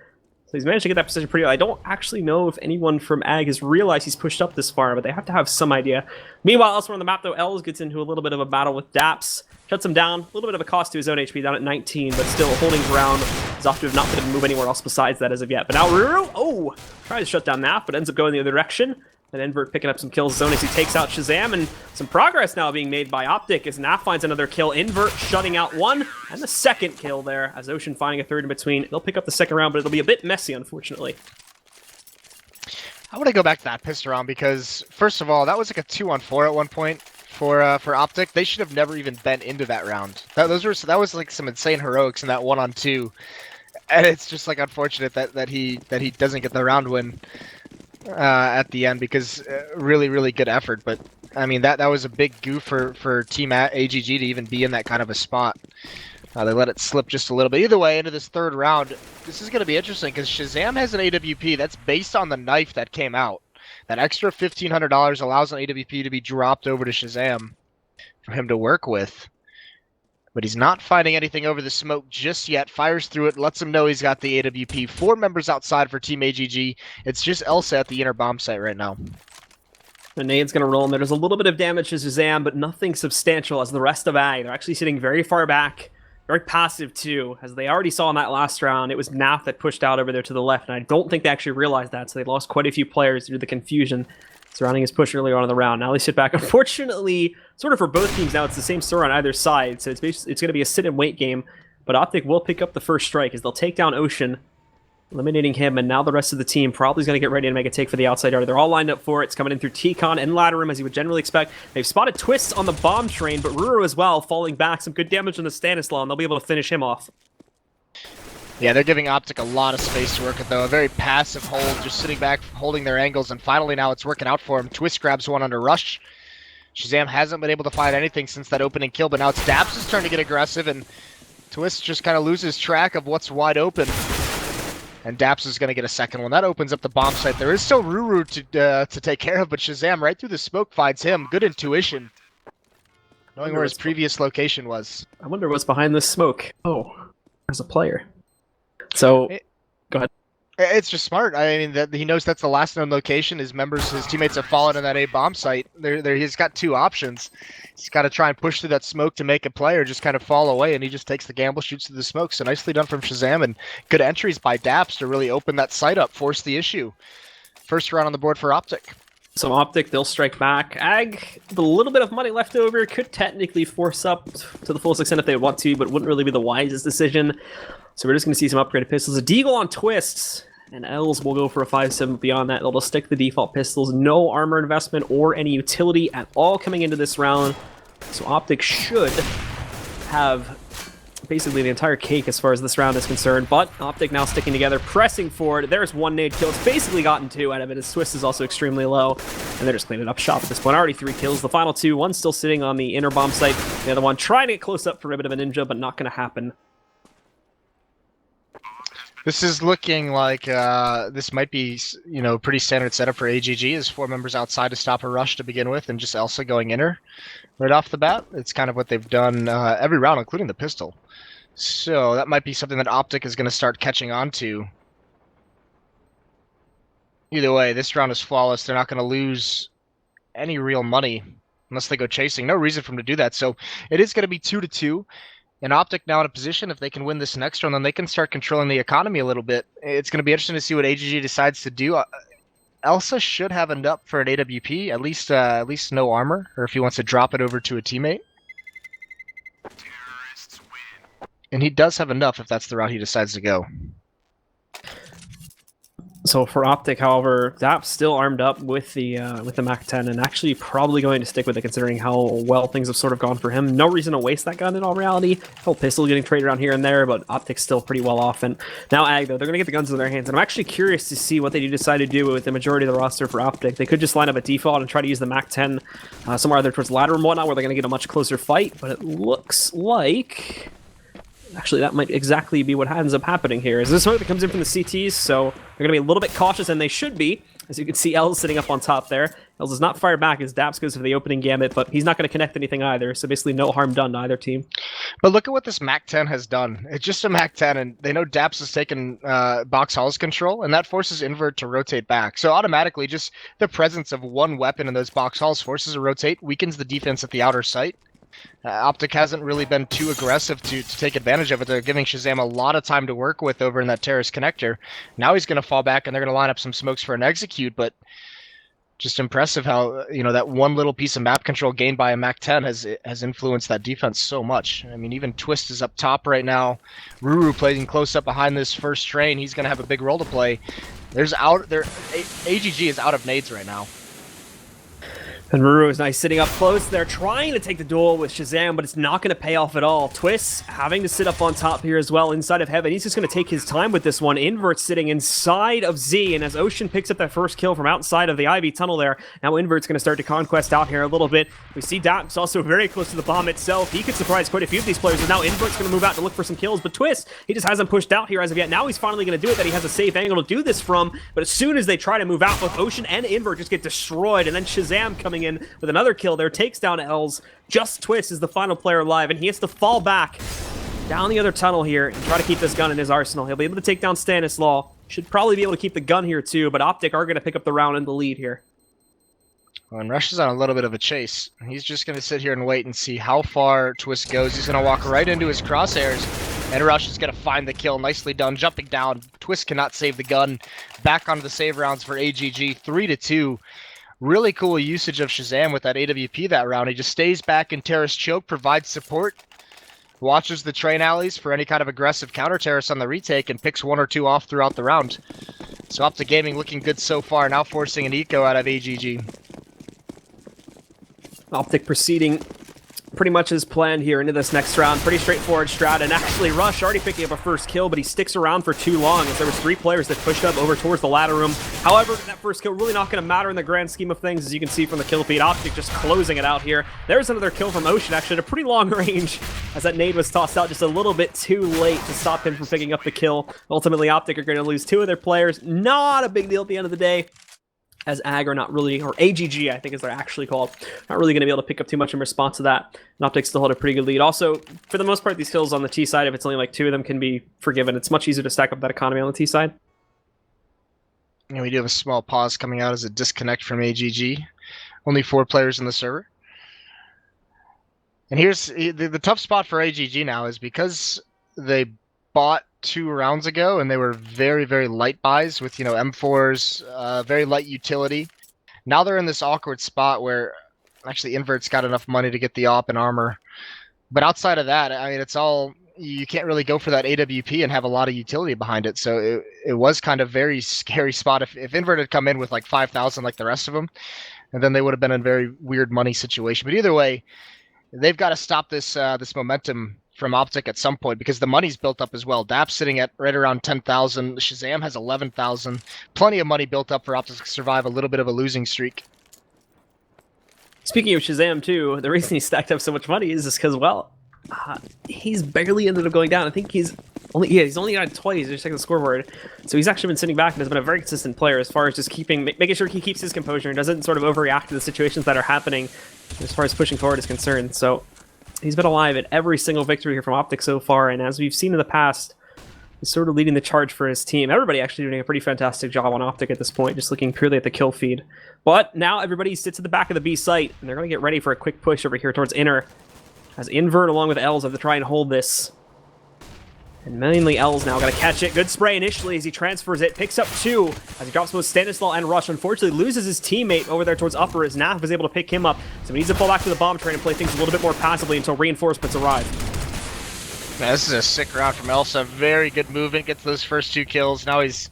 So he's managed to get that position pretty well. I don't actually know if anyone from AGG has realized he's pushed up this far, but they have to have some idea. Meanwhile, elsewhere on the map, though, Els gets into a little bit of a battle with Daps. Shuts him down. A little bit of a cost to his own HP, down at 19, but still holding ground. Zoff have not been able to move anywhere else besides that as of yet. But now Ruru, tries to shut down Nav, but ends up going the other direction. And Invert picking up some kills zone as he takes out Shazam, and some progress now being made by OpTiC as Naf finds another kill. Invert shutting out 1, and the second kill there as Ocean finding a 3rd in between. They'll pick up the second round, but it'll be a bit messy, unfortunately. I want to go back to that pistol round because, first of all, that was like a 2-on-4 at one point for OpTiC. They should have never even been into that round. That was like some insane heroics in that 1-on-2, and it's just like unfortunate that he doesn't get the round win at the end, because really good effort. But I mean, that was a big goof for Team AGG to even be in that kind of a spot. They let it slip just a little bit. Either way, into this 3rd round, this is going to be interesting because Shazam has an AWP that's based on the knife that came out. That extra $1,500 allows an AWP to be dropped over to Shazam for him to work with. But he's not finding anything over the smoke just yet. Fires through it, lets him know he's got the AWP. 4 members outside for Team AGG. It's just Elsa at the inner bomb site right now. The nade's going to roll in there. There's a little bit of damage to Shazam, but nothing substantial as the rest of AGG. They're actually sitting very far back. Very passive, too. As they already saw in that last round, it was Naf that pushed out over there to the left, and I don't think they actually realized that, so they lost quite a few players due to the confusion surrounding his push earlier on in the round. Now they sit back. Unfortunately, sort of for both teams now, it's the same story on either side, so it's going to be a sit-and-wait game, but OpTiC will pick up the first strike as they'll take down Ocean. eliminating him, and now the rest of the team probably is going to get ready to make a take for the outside yard. They're all lined up for it. It's coming in through T-Con and Ladder Room, as you would generally expect. They've spotted Twists on the bomb train, but Ruru as well, falling back. Some good damage on the Stanislaw, and they'll be able to finish him off. Yeah, they're giving OpTiC a lot of space to work with, though. A very passive hold, just sitting back, holding their angles, and finally now it's working out for him. Twist grabs one under Rush. Shazam hasn't been able to find anything since that opening kill, but now it's Dabs' turn to get aggressive, and Twist just kind of loses track of what's wide open. And Daps is going to get a second one. That opens up the bomb site. There is still Ruru to take care of, but Shazam right through the smoke finds him. Good intuition, knowing where his previous location was. I wonder what's behind this smoke. Oh, there's a player. So, go ahead. It's just smart. I mean, that he knows that's the last known location. His teammates have fallen in that A bomb site. He's got two options. He's got to try and push through that smoke to make a play, or just kind of fall away, and he just takes the gamble, shoots through the smoke. So nicely done from Shazam, and good entries by Daps to really open that site up, force the issue. First round on the board for OpTiC. So OpTiC, they'll strike back. AGG, with a little bit of money left over, could technically force up to the fullest extent if they want to, but wouldn't really be the wisest decision. So we're just going to see some upgraded pistols. A Deagle on Twists, and Els will go for a 5-7 beyond that. They'll just stick the default pistols. No armor investment or any utility at all coming into this round. So OpTiC should have basically the entire cake as far as this round is concerned. But OpTiC now sticking together, pressing forward. There's one nade kill. It's basically gotten two out of it. His Twist is also extremely low. And they're just cleaning up shop at this point. Already 3 kills. The final 2, one still sitting on the inner bomb site. The other one trying to get close up for a bit of a ninja, but not going to happen. This is looking like this might be, pretty standard setup for AGG. Is 4 members outside to stop a rush to begin with, and just Elsa going inner right off the bat. It's kind of what they've done every round, including the pistol. So that might be something that OpTiC is going to start catching on to. Either way, this round is flawless. They're not going to lose any real money unless they go chasing. No reason for them to do that. So it is going to be 2-2. And OpTiC now in a position, if they can win this next round, then they can start controlling the economy a little bit. It's going to be interesting to see what AGG decides to do. Elsa should have enough for an AWP, at least no armor, or if he wants to drop it over to a teammate. And he does have enough if that's the route he decides to go. So for OpTiC, however, Dap's still armed up with the MAC-10, and actually probably going to stick with it considering how well things have sort of gone for him. No reason to waste that gun in all reality. Whole pistol getting traded around here and there, but OpTic's still pretty well off. And now AGG, though, they're going to get the guns in their hands. And I'm actually curious to see what they do decide to do with the majority of the roster for OpTiC. They could just line up a default and try to use the MAC-10 somewhere either towards ladder and whatnot, where they're going to get a much closer fight. But it looks like... Actually, that might exactly be what ends up happening here. Is this smoke that comes in from the CTs, so they're going to be a little bit cautious, and they should be. As you can see, Els sitting up on top there. Els does not fire back as Daps goes for the opening gambit, but he's not going to connect anything either, so basically no harm done to either team. But look at what this MAC-10 has done. It's just a MAC-10, and they know Daps has taken box halls control, and that forces Invert to rotate back. So automatically, just the presence of one weapon in those box halls forces a rotate, weakens the defense at the outer site. OpTiC hasn't really been too aggressive to take advantage of it. They're giving Shazam a lot of time to work with over in that terrace connector. Now he's going to fall back, and they're going to line up some smokes for an execute, but just impressive how, that one little piece of map control gained by a MAC-10 has influenced that defense so much. I mean, even Twist is up top right now. Ruru playing close up behind this first train. He's going to have a big role to play. AGG is out of nades right now. And Ruru is nice sitting up close. They're trying to take the duel with Shazam, but it's not going to pay off at all. Twist having to sit up on top here as well, inside of Heaven. He's just going to take his time with this one. Invert sitting inside of Z, and as Ocean picks up that first kill from outside of the Ivy tunnel there, now Invert's going to start to conquest out here a little bit. We see Daps also very close to the bomb itself. He could surprise quite a few of these players, and now Invert's going to move out to look for some kills, but Twist, he just hasn't pushed out here as of yet. Now he's finally going to do it, that he has a safe angle to do this from, but as soon as they try to move out, both Ocean and Invert just get destroyed, and then Shazam coming in with another kill there, takes down Els. Just Twist is the final player alive, and he has to fall back down the other tunnel here and try to keep this gun in his arsenal. He'll be able to take down Stanislaw. Should probably be able to keep the gun here too, but OpTiC are going to pick up the round and the lead here. Well, and Rush is on a little bit of a chase. He's just going to sit here and wait and see how far Twist goes. He's going to walk right into his crosshairs, and Rush is going to find the kill. Nicely done, jumping down. Twist cannot save the gun. Back onto the save rounds for AGG, 3-2. Really cool usage of Shazam with that AWP that round. He just stays back in Terrace Choke, provides support. watches the train alleys for any kind of aggressive counter terrorists on the retake and picks 1 or 2 off throughout the round. So OpTiC Gaming looking good so far, now forcing an eco out of AGG. OpTiC proceeding pretty much as planned here into this next round. Pretty straightforward strat, and actually Rush already picking up a first kill, but he sticks around for too long as there was 3 players that pushed up over towards the ladder room. However, that first kill really not going to matter in the grand scheme of things, as you can see from the kill feed. OpTiC just closing it out here. There's another kill from Ocean, actually at a pretty long range, as that nade was tossed out just a little bit too late to stop him from picking up the kill. Ultimately, OpTiC are going to lose 2 of their players. Not a big deal at the end of the day, as AGG are not really, or AGG I think is they're actually called, not really going to be able to pick up too much in response to that. And OpTiC still hold a pretty good lead. Also, for the most part, these kills on the T side, if it's only like 2 of them, can be forgiven. It's much easier to stack up that economy on the T side. And we do have a small pause coming out as a disconnect from AGG. Only 4 players in the server. And here's the tough spot for AGG now is because they bought 2 rounds ago and they were very, very light buys with, M4s, very light utility. Now they're in this awkward spot where actually Invert's got enough money to get the AWP and armor. But outside of that, I mean, it's all, you can't really go for that AWP and have a lot of utility behind it. So it was kind of very scary spot. If Invert had come in with like 5,000 like the rest of them, and then they would have been in a very weird money situation. But either way, they've got to stop this this momentum from OpTiC at some point, because the money's built up as well. DAP's sitting at right around 10,000. Shazam has 11,000. Plenty of money built up for OpTiC to survive a little bit of a losing streak. Speaking of Shazam too, the reason he stacked up so much money is just because, well, he's barely ended up going down. I think he's only died twice. Just checking the scoreboard, so he's actually been sitting back and has been a very consistent player as far as just making sure he keeps his composure and doesn't sort of overreact to the situations that are happening as far as pushing forward is concerned. So he's been alive at every single victory here from OpTiC so far, and as we've seen in the past, he's sort of leading the charge for his team. Everybody actually doing a pretty fantastic job on OpTiC at this point, just looking purely at the kill feed. But now everybody sits at the back of the B site, and they're going to get ready for a quick push over here towards Inner, as Invert along with Els have to try and hold this. And mainly Els now got to catch it. Good spray initially as he transfers it. Picks up 2 as he drops both Stanislaw and Rush. Unfortunately loses his teammate over there towards Upper as Naf was able to pick him up. So he needs to fall back to the bomb train and play things a little bit more passively until reinforcements arrive. Man, this is a sick round from Elsa. Very good movement. Gets those first 2 kills. Now he's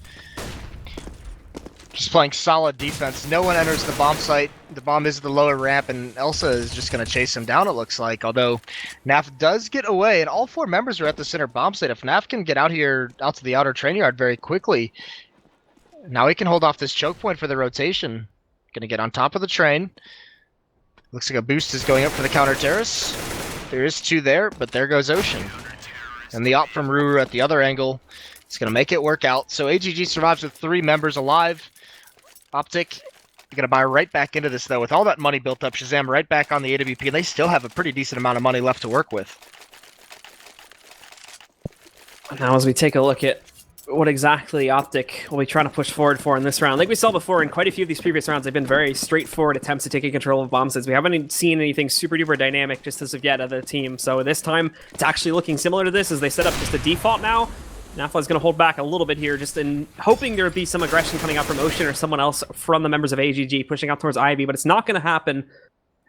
just playing solid defense. No one enters the bomb site. The bomb is the lower ramp, and Elsa is just going to chase him down, it looks like. Although Naf does get away, and all 4 members are at the center bomb site. If Naf can get out to the outer train yard very quickly, now he can hold off this choke point for the rotation. Going to get on top of the train. Looks like a boost is going up for the counter terrace. There is 2 there, but there goes Ocean. And the op from Ruru at the other angle is going to make it work out. So AGG survives with 3 members alive. OpTiC going to buy right back into this, though. With all that money built up, Shazam right back on the AWP, and they still have a pretty decent amount of money left to work with. Now as we take a look at what exactly OpTiC will be trying to push forward for in this round. Like we saw before in quite a few of these previous rounds, they've been very straightforward attempts at taking control of bomb sites. We haven't seen anything super duper dynamic just as of yet of the team. So this time, it's actually looking similar to this as they set up just a default now. Nafla is going to hold back a little bit here, just in hoping there would be some aggression coming out from Ocean or someone else from the members of AGG pushing out towards Ivy, but it's not going to happen.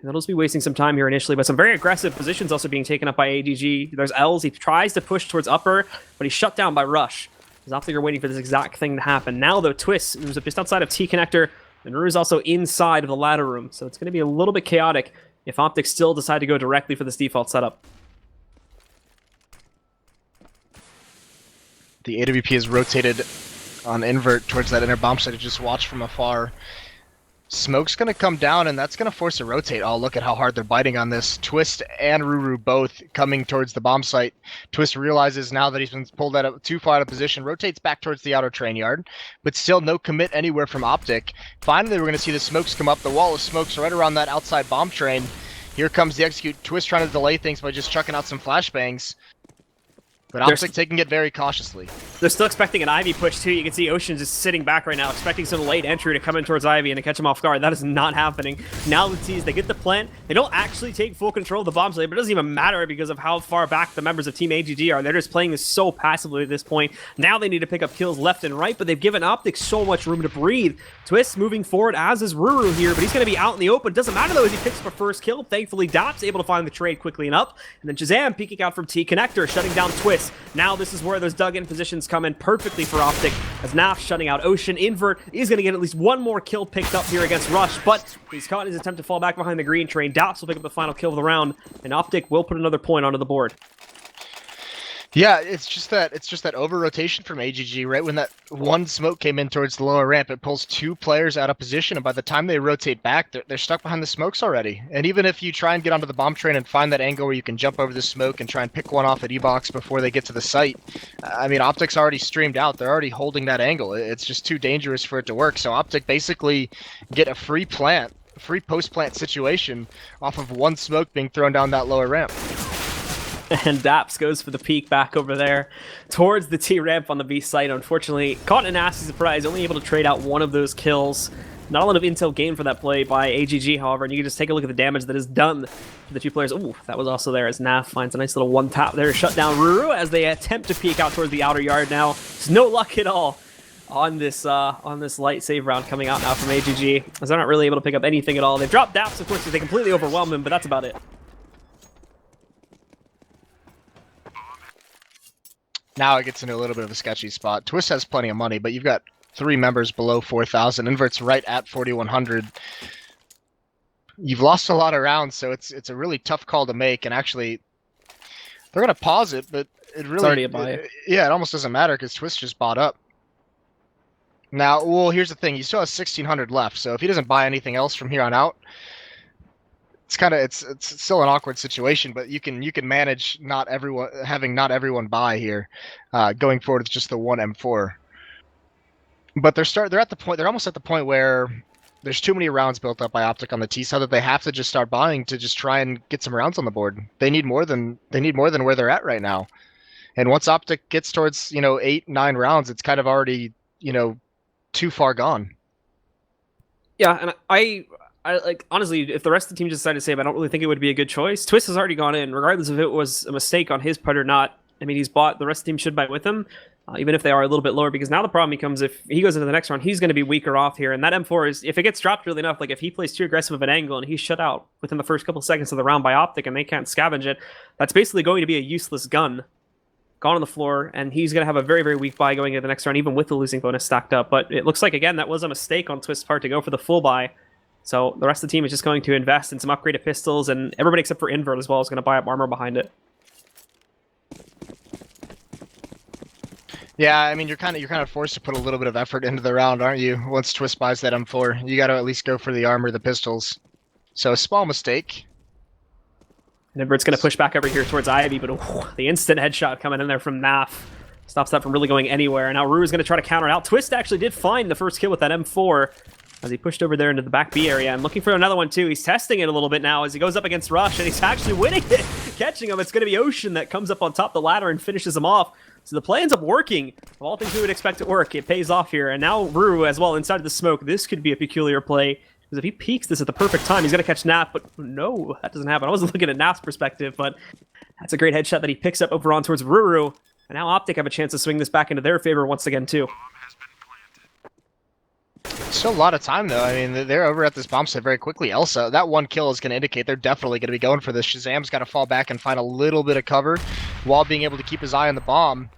They'll just be wasting some time here initially, but some very aggressive positions also being taken up by AGG. There's Els. He tries to push towards Upper, but he's shut down by Rush. He's off there waiting for this exact thing to happen. Now, though, Twist, who's just outside of T-Connector, and Ruru's also inside of the ladder room, so it's going to be a little bit chaotic if OpTiC still decide to go directly for this default setup. The AWP is rotated on Invert towards that inner bomb site to just watch from afar. Smoke's going to come down, and that's going to force a rotate. Oh, look at how hard they're biting on this. Twist and Ruru both coming towards the bomb site. Twist realizes now that he's been pulled out of too far out of position, rotates back towards the outer train yard, but still no commit anywhere from OpTiC. Finally, we're going to see the smokes come up. The wall of smokes right around that outside bomb train. Here comes the execute. Twist trying to delay things by just chucking out some flashbangs. But OpTiC taking it very cautiously. They're still expecting an Ivy push, too. You can see Ocean just sitting back right now, expecting some late entry to come in towards Ivy and to catch him off guard. That is not happening. Now the T's, they get the plant. They don't actually take full control of the bomb site, but it doesn't even matter because of how far back the members of Team AGG are. They're just playing this so passively at this point. Now they need to pick up kills left and right, but they've given OpTiC so much room to breathe. Twist moving forward, as is Ruru here, but he's going to be out in the open. Doesn't matter, though, as he picks up a first kill. Thankfully, Dap's able to find the trade quickly enough. And then Shazam peeking out from T Connector, shutting down Twist. Now this is where those dug-in positions come in perfectly for OpTiC, as Naf shutting out Ocean. Invert is going to get at least one more kill picked up here against Rush, but he's caught in his attempt to fall back behind the green train. Daps will pick up the final kill of the round, and OpTiC will put another point onto the board. Yeah, it's just that over rotation from AGG. Right when that one smoke came in towards the lower ramp, it pulls two players out of position, and by the time they rotate back, they're stuck behind the smokes already. And even if you try and get onto the bomb train and find that angle where you can jump over the smoke and try and pick one off at E-Box before they get to the site, I mean, OpTic's already streamed out. They're already holding that angle. It's just too dangerous for it to work. So OpTic basically get a free post-plant situation off of one smoke being thrown down that lower ramp. And Daps goes for the peek back over there towards the T ramp on the B site. Unfortunately, caught in a nasty surprise, only able to trade out one of those kills. Not a lot of intel gained for that play by AGG, however, and you can just take a look at the damage that is done to the two players. Ooh, that was also there as Naf finds a nice little one tap there to shut down Ruru as they attempt to peek out towards the outer yard now. There's no luck at all on this light save round coming out now from AGG, as they're not really able to pick up anything at all. They've dropped Daps, of course, because they completely overwhelmed him, but that's about it. Now it gets into a little bit of a sketchy spot. Twist has plenty of money, but you've got three members below 4,000. Invert's right at 4,100. You've lost a lot of rounds, so it's a really tough call to make. And actually, they're gonna pause it, but it really, it's already a buy. Yeah, it almost doesn't matter because Twist just bought up. Now, well, here's the thing: you still have 1,600 left. So if he doesn't buy anything else from here on out, it's still an awkward situation, but you can manage having not everyone buy here, going forward with just the one M4. But they're almost at the point where there's too many rounds built up by OpTic on the T side that they have to just start buying to just try and get some rounds on the board. They need more than where they're at right now. And once OpTic gets towards 8-9 rounds, it's kind of already too far gone. Yeah, and I like, honestly, if the rest of the team just decided to save, I don't really think it would be a good choice. Twist has already gone in, regardless if it was a mistake on his part or not. I mean, he's bought, the rest of the team should buy with him, even if they are a little bit lower, because now the problem becomes if he goes into the next round, he's going to be weaker off here. And that M4 is, if it gets dropped really enough, like if he plays too aggressive of an angle and he's shut out within the first couple seconds of the round by OpTic and they can't scavenge it, that's basically going to be a useless gun gone on the floor, and he's going to have a very, very weak buy going into the next round, even with the losing bonus stacked up. But it looks like, again, that was a mistake on Twist's part to go for the full buy. So the rest of the team is just going to invest in some upgraded pistols, and everybody except for Invert as well is going to buy up armor behind it. Yeah, I mean, you're kind of forced to put a little bit of effort into the round, aren't you? Once Twist buys that M4, you got to at least go for the armor, the pistols. So a small mistake. And Invert's going to push back over here towards Ivy, but the instant headshot coming in there from Naf stops that from really going anywhere. And now Ruru is going to try to counter it out. Twist actually did find the first kill with that M4. As he pushed over there into the back B area and looking for another one too. He's testing it a little bit now as he goes up against Rush, and he's actually winning it. Catching him. It's going to be Ocean that comes up on top of the ladder and finishes him off. So the play ends up working. Of all things we would expect to work, it pays off here. And now Ruru as well inside of the smoke. This could be a peculiar play, because if he peeks this at the perfect time, he's going to catch Naf. But no, that doesn't happen. I wasn't looking at Naf's perspective, but that's a great headshot that he picks up over on towards Ruru. And now OpTic have a chance to swing this back into their favor once again too. Still a lot of time, though. I mean, they're over at this bomb site very quickly. Elsa, that one kill is going to indicate they're definitely going to be going for this. Shazam's got to fall back and find a little bit of cover while being able to keep his eye on the bomb.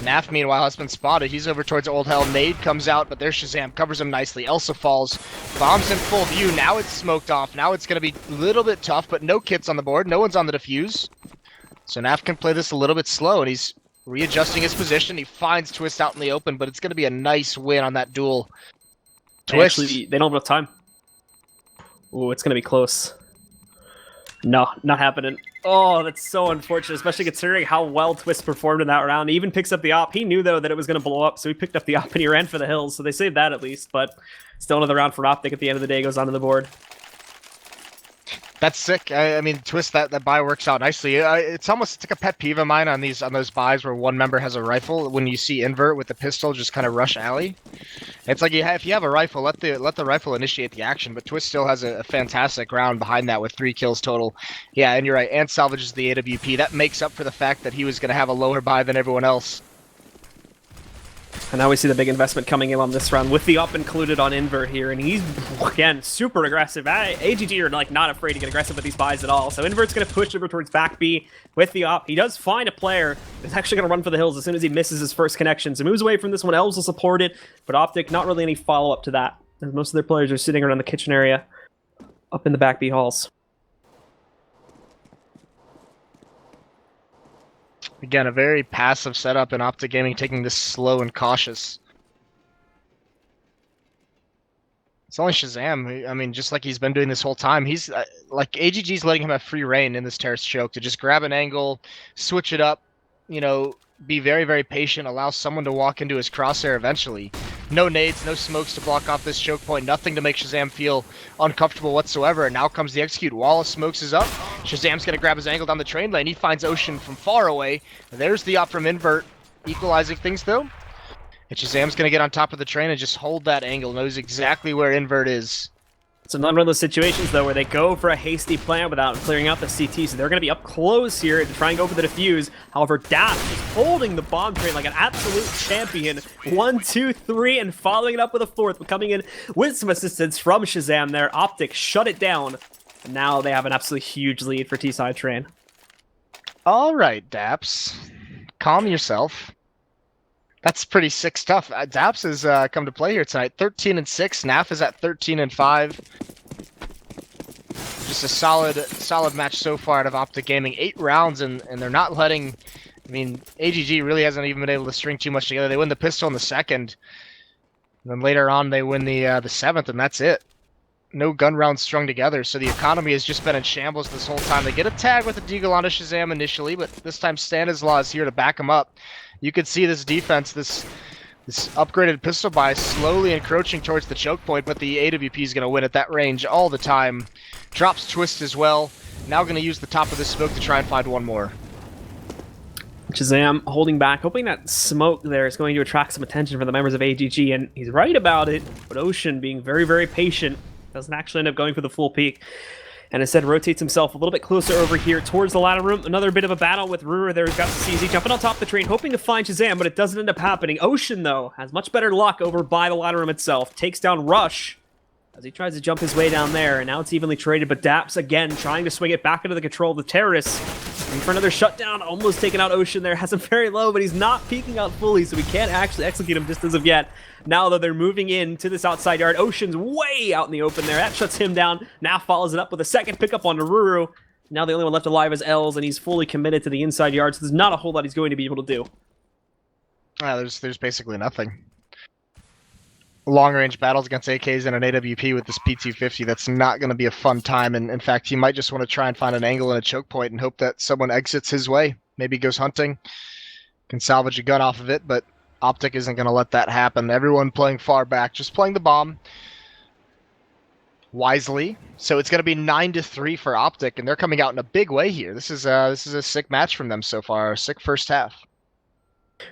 Naf, meanwhile, has been spotted. He's over towards Old Hell. Nade comes out, but there's Shazam. Covers him nicely. Elsa falls. Bomb's in full view. Now it's smoked off. Now it's going to be a little bit tough, but no kits on the board. No one's on the defuse. So Naf can play this a little bit slow, and he's readjusting his position. He finds Twist out in the open, but it's going to be a nice win on that duel. Twist. Actually, they don't have enough time. Ooh, it's going to be close. No, not happening. Oh, that's so unfortunate, especially considering how well Twist performed in that round. He even picks up the op. He knew, though, that it was going to blow up, so he picked up the op and he ran for the hills, so they saved that at least, but still another round for OpTic at the end of the day goes onto the board. That's sick. I mean, Twist, that buy works out nicely. It's like a pet peeve of mine on those buys where one member has a rifle. When you see invert with the pistol, just kind of rush alley. It's like if you have a rifle, let the rifle initiate the action. But Twist still has a fantastic round behind that with 3 kills total. Yeah, and you're right. And salvages the AWP. That makes up for the fact that he was going to have a lower buy than everyone else. And now we see the big investment coming in on this round with the up included on Invert here, and he's, again, super aggressive. AGG are like not afraid to get aggressive with these buys at all, so Invert's going to push over towards back B with the op. He does find a player that's actually going to run for the hills as soon as he misses his first connection, so moves away from this one. Elves will support it, but OpTiC, not really any follow-up to that, as most of their players are sitting around the kitchen area up in the back B halls. Again, a very passive setup in OpTiC Gaming, taking this slow and cautious. It's only Shazam. I mean, just like he's been doing this whole time, he's like AGG's letting him have free reign in this terrace choke to just grab an angle, switch it up, you know, be very, very patient, allow someone to walk into his crosshair eventually. No nades, no smokes to block off this choke point, nothing to make Shazam feel uncomfortable whatsoever. And now comes the execute. Wall of smokes is up. Shazam's going to grab his angle down the train lane. He finds Ocean from far away. There's the op from Invert, equalizing things though. And Shazam's going to get on top of the train and just hold that angle. Knows exactly where Invert is. It's another one of those situations, though, where they go for a hasty plan without clearing out the CT, so they're going to be up close here to try and go for the defuse. However, Dash is holding the bomb train like an absolute champion. 1, 2, 3, and following it up with a 4th, coming in with some assistance from Shazam there. OpTiC shut it down, and now they have an absolutely huge lead for T-Side Train. All right, Daps. Calm yourself. That's pretty sick stuff. Daps has come to play here tonight. 13-6. Naf is at 13-5. Just a solid match so far out of OpTiC Gaming. 8 rounds, and they're not letting. I mean, AGG really hasn't even been able to string too much together. They win the pistol in the 2nd, and then later on they win the 7th, and that's it. No gun rounds strung together, so the economy has just been in shambles this whole time. They get a tag with a deagle onto Shazam initially, but this time Stanislaw is here to back him up. You could see this defense, this upgraded pistol buy slowly encroaching towards the choke point, but the AWP is going to win at that range all the time. Drops Twist as well. Now going to use the top of this smoke to try and find one more. Shazam holding back, hoping that smoke there is going to attract some attention from the members of AGG, and he's right about it, but Ocean being very, very patient doesn't actually end up going for the full peak, and instead rotates himself a little bit closer over here towards the ladder room. Another bit of a battle with Ruhr there. He's got the CZ jumping on top of the train, hoping to find Shazam, but it doesn't end up happening. Ocean, though, has much better luck over by the ladder room itself. Takes down Rush as he tries to jump his way down there, and now it's evenly traded, but Daps, again, trying to swing it back into the control of the terrorists. And for another shutdown, almost taking out Ocean there. Has him very low, but he's not peeking out fully, so we can't actually execute him just as of yet. Now, though, they're moving into this outside yard. Ocean's way out in the open there. That shuts him down. Now follows it up with a second pickup on Naruru. Now the only one left alive is Els, and he's fully committed to the inside yard, so there's not a whole lot he's going to be able to do. There's basically nothing. Long-range battles against AKs and an AWP with this P250, that's not going to be a fun time, and in fact, he might just want to try and find an angle and a choke point and hope that someone exits his way. Maybe goes hunting, can salvage a gun off of it, but OpTiC isn't going to let that happen. Everyone playing far back, just playing the bomb wisely. So it's going to be 9-3 for OpTiC, and they're coming out in a big way here. This is a sick match from them so far, a sick first half.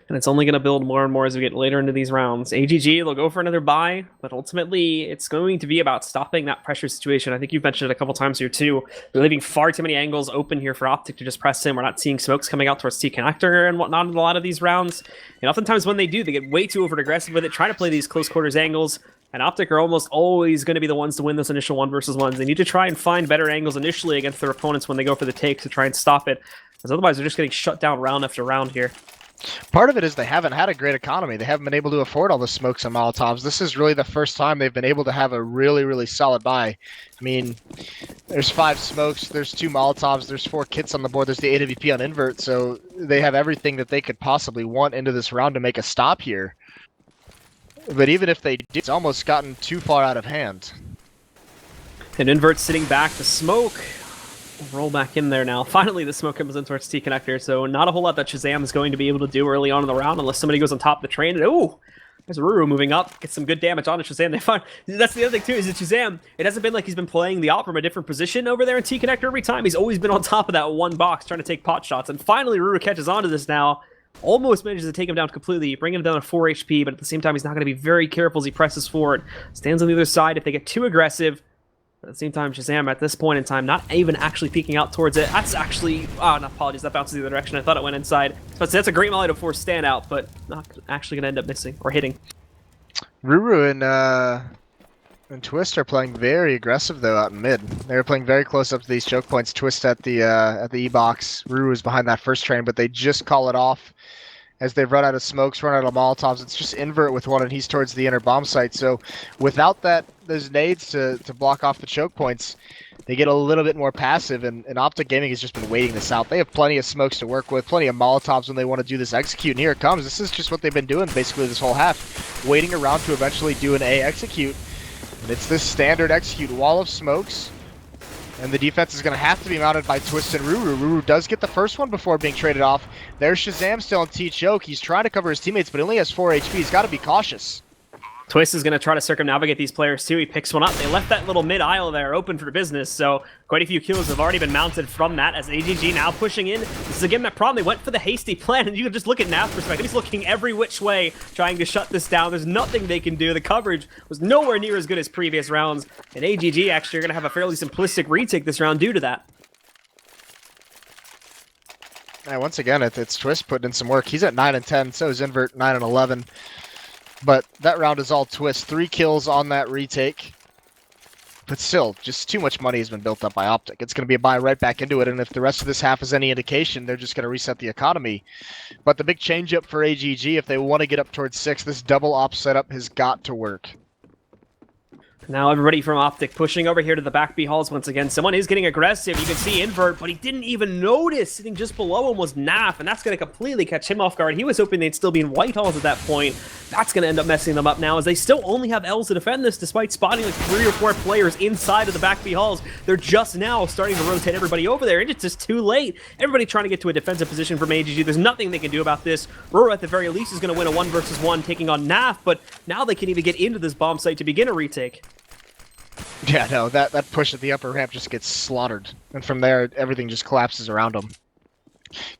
And it's only going to build more and more as we get later into these rounds. AGG, they'll go for another buy, but ultimately it's going to be about stopping that pressure situation. I think you've mentioned it a couple times here too. They're leaving far too many angles open here for OpTiC to just press in. We're not seeing smokes coming out towards T-Connector and whatnot in a lot of these rounds. And oftentimes when they do, they get way too over-aggressive with it, try to play these close quarters angles. And OpTiC are almost always going to be the ones to win those initial 1v1s. They need to try and find better angles initially against their opponents when they go for the takes to try and stop it. Because otherwise they're just getting shut down round after round here. Part of it is they haven't had a great economy. They haven't been able to afford all the smokes and Molotovs. This is really the first time they've been able to have a really, really solid buy. I mean, there's 5 smokes, there's 2 Molotovs, there's 4 kits on the board, there's the AWP on invert, so they have everything that they could possibly want into this round to make a stop here. But even if they do, it's almost gotten too far out of hand. And invert sitting back to smoke. Roll back in there now. Finally, the smoke comes in towards T-Connector, so not a whole lot that Shazam is going to be able to do early on in the round unless somebody goes on top of the train. And ooh, There's Ruru moving up, gets some good damage on it. Shazam, they find that's the other thing too, is that Shazam, it hasn't been like he's been playing the op from a different position over there in T-Connector every time. He's always been on top of that one box trying to take pot shots. And finally Ruru catches on to this now. Almost manages to take him down completely, bringing him down to 4 HP, but at the same time he's not going to be very careful as he presses forward. Stands on the other side if they get too aggressive. At the same time, Shazam at this point in time not even actually peeking out towards it. That's actually, oh, no, apologies, that bounces the other direction. I thought it went inside. But that's a great melee to force standout, but not actually going to end up missing or hitting. Ruru and Twist are playing very aggressive though out in mid. They were playing very close up to these choke points. Twist at the E box. Ruru is behind that first train, but they just call it off as they've run out of smokes, run out of Molotovs. It's just invert with one, and he's towards the inner bomb site. So without those nades to block off the choke points, they get a little bit more passive, and OpTiC Gaming has just been waiting this out. They have plenty of smokes to work with, plenty of Molotovs when they want to do this execute, and here it comes. This is just what they've been doing basically this whole half, waiting around to eventually do an A execute. And it's this standard execute, wall of smokes, and the defense is going to have to be mounted by Twist and Ruru. Ruru does get the first one before being traded off. There's Shazam still in T-choke. He's trying to cover his teammates, but he only has 4 HP. He's got to be cautious. Twist is going to try to circumnavigate these players too. He picks one up. They left that little mid aisle there open for business, so quite a few kills have already been mounted from that as AGG now pushing in. This is again that problem. They went for the hasty plan, and you can just look at Nav's perspective. He's looking every which way trying to shut this down. There's nothing they can do. The coverage was nowhere near as good as previous rounds, and AGG actually are going to have a fairly simplistic retake this round due to that. Yeah, once again, it's Twist putting in some work. He's at 9 and 10, so is Invert 9 and 11. But that round is all Twist. 3 kills on that retake. But still, just too much money has been built up by OpTiC. It's going to be a buy right back into it, and if the rest of this half is any indication, they're just going to reset the economy. But the big change-up for AGG, if they want to get up towards 6, this double op setup has got to work. Now everybody from OpTiC pushing over here to the back B halls once again. Someone is getting aggressive. You can see Invert, but he didn't even notice. Sitting just below him was Naf, and that's going to completely catch him off guard. He was hoping they'd still be in white halls at that point. That's going to end up messing them up now, as they still only have L's to defend this, despite spotting like 3 or 4 players inside of the back B halls. They're just now starting to rotate everybody over there, and it's just too late. Everybody trying to get to a defensive position from AGG. There's nothing they can do about this. Roro, at the very least, is going to win a 1 versus 1, taking on Naf, but now they can even get into this bomb site to begin a retake. Yeah, no, that push at the upper ramp just gets slaughtered. And from there, everything just collapses around them.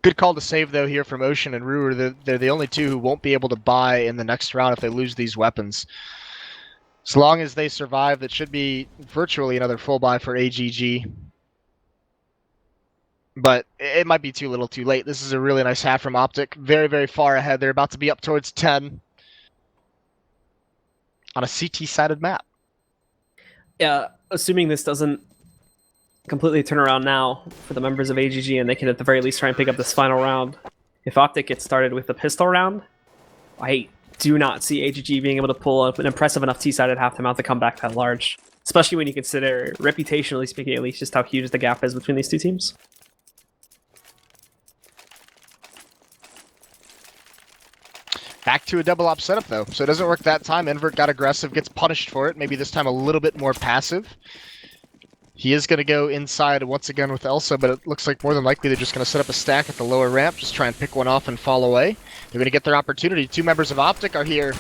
Good call to save, though, here from Ocean and Ruru. They're the only 2 who won't be able to buy in the next round if they lose these weapons. As long as they survive, that should be virtually another full buy for AGG. But it might be too little too late. This is a really nice half from OpTiC. Very, very far ahead. They're about to be up towards 10 on a CT-sided map. Yeah, assuming this doesn't completely turn around now for the members of AGG, and they can at the very least try and pick up this final round. If OpTiC gets started with the pistol round, I do not see AGG being able to pull up an impressive enough T-sided half to mount the comeback that large. Especially when you consider, reputationally speaking at least, just how huge the gap is between these 2 teams. Back to a double op setup, though. So it doesn't work that time. Invert got aggressive, gets punished for it. Maybe this time a little bit more passive. He is going to go inside once again with Elsa, but it looks like more than likely they're just going to set up a stack at the lower ramp, just try and pick one off and fall away. They're going to get their opportunity. 2 members of OpTiC are here.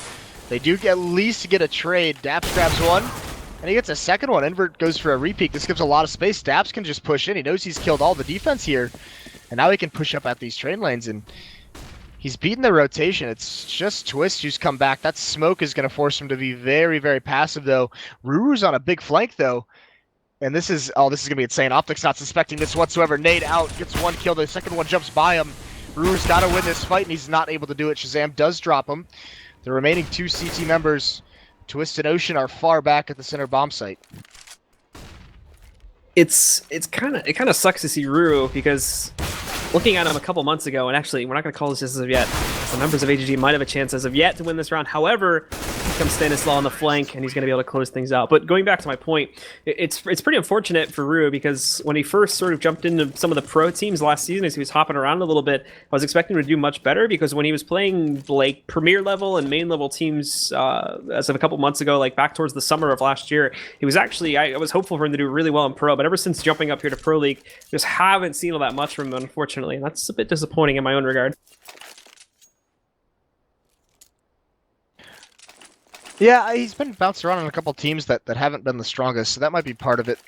They do at least get a trade. Daps grabs one, and he gets a second one. Invert goes for a repeat. This gives a lot of space. Daps can just push in. He knows he's killed all the defense here, and now he can push up at these train lanes, and he's beaten the rotation. It's just Twist who's come back. That smoke is going to force him to be very, very passive, though. Ruru's on a big flank, though. And this is going to be insane. OpTic's not suspecting this whatsoever. Nade out, gets 1 kill. The second one jumps by him. Ruru's got to win this fight, and he's not able to do it. Shazam does drop him. The remaining 2 CT members, Twist and Ocean, are far back at the center bomb site. It kind of sucks to see Ruru, because looking at him a couple months ago, and actually we're not going to call this as of yet, the members of AGG might have a chance as of yet to win this round. However, comes Stanislaw on the flank, and he's going to be able to close things out. But going back to my point, it's pretty unfortunate for Ruru, because when he first sort of jumped into some of the pro teams last season, as he was hopping around a little bit, I was expecting him to do much better, because when he was playing like premier level and main level teams as of a couple months ago, like back towards the summer of last year, he was actually, I was hopeful for him to do really well in pro, but ever since jumping up here to Pro League, just haven't seen all that much from him, unfortunately, and that's a bit disappointing in my own regard. Yeah, he's been bounced around on a couple teams that haven't been the strongest, so that might be part of it.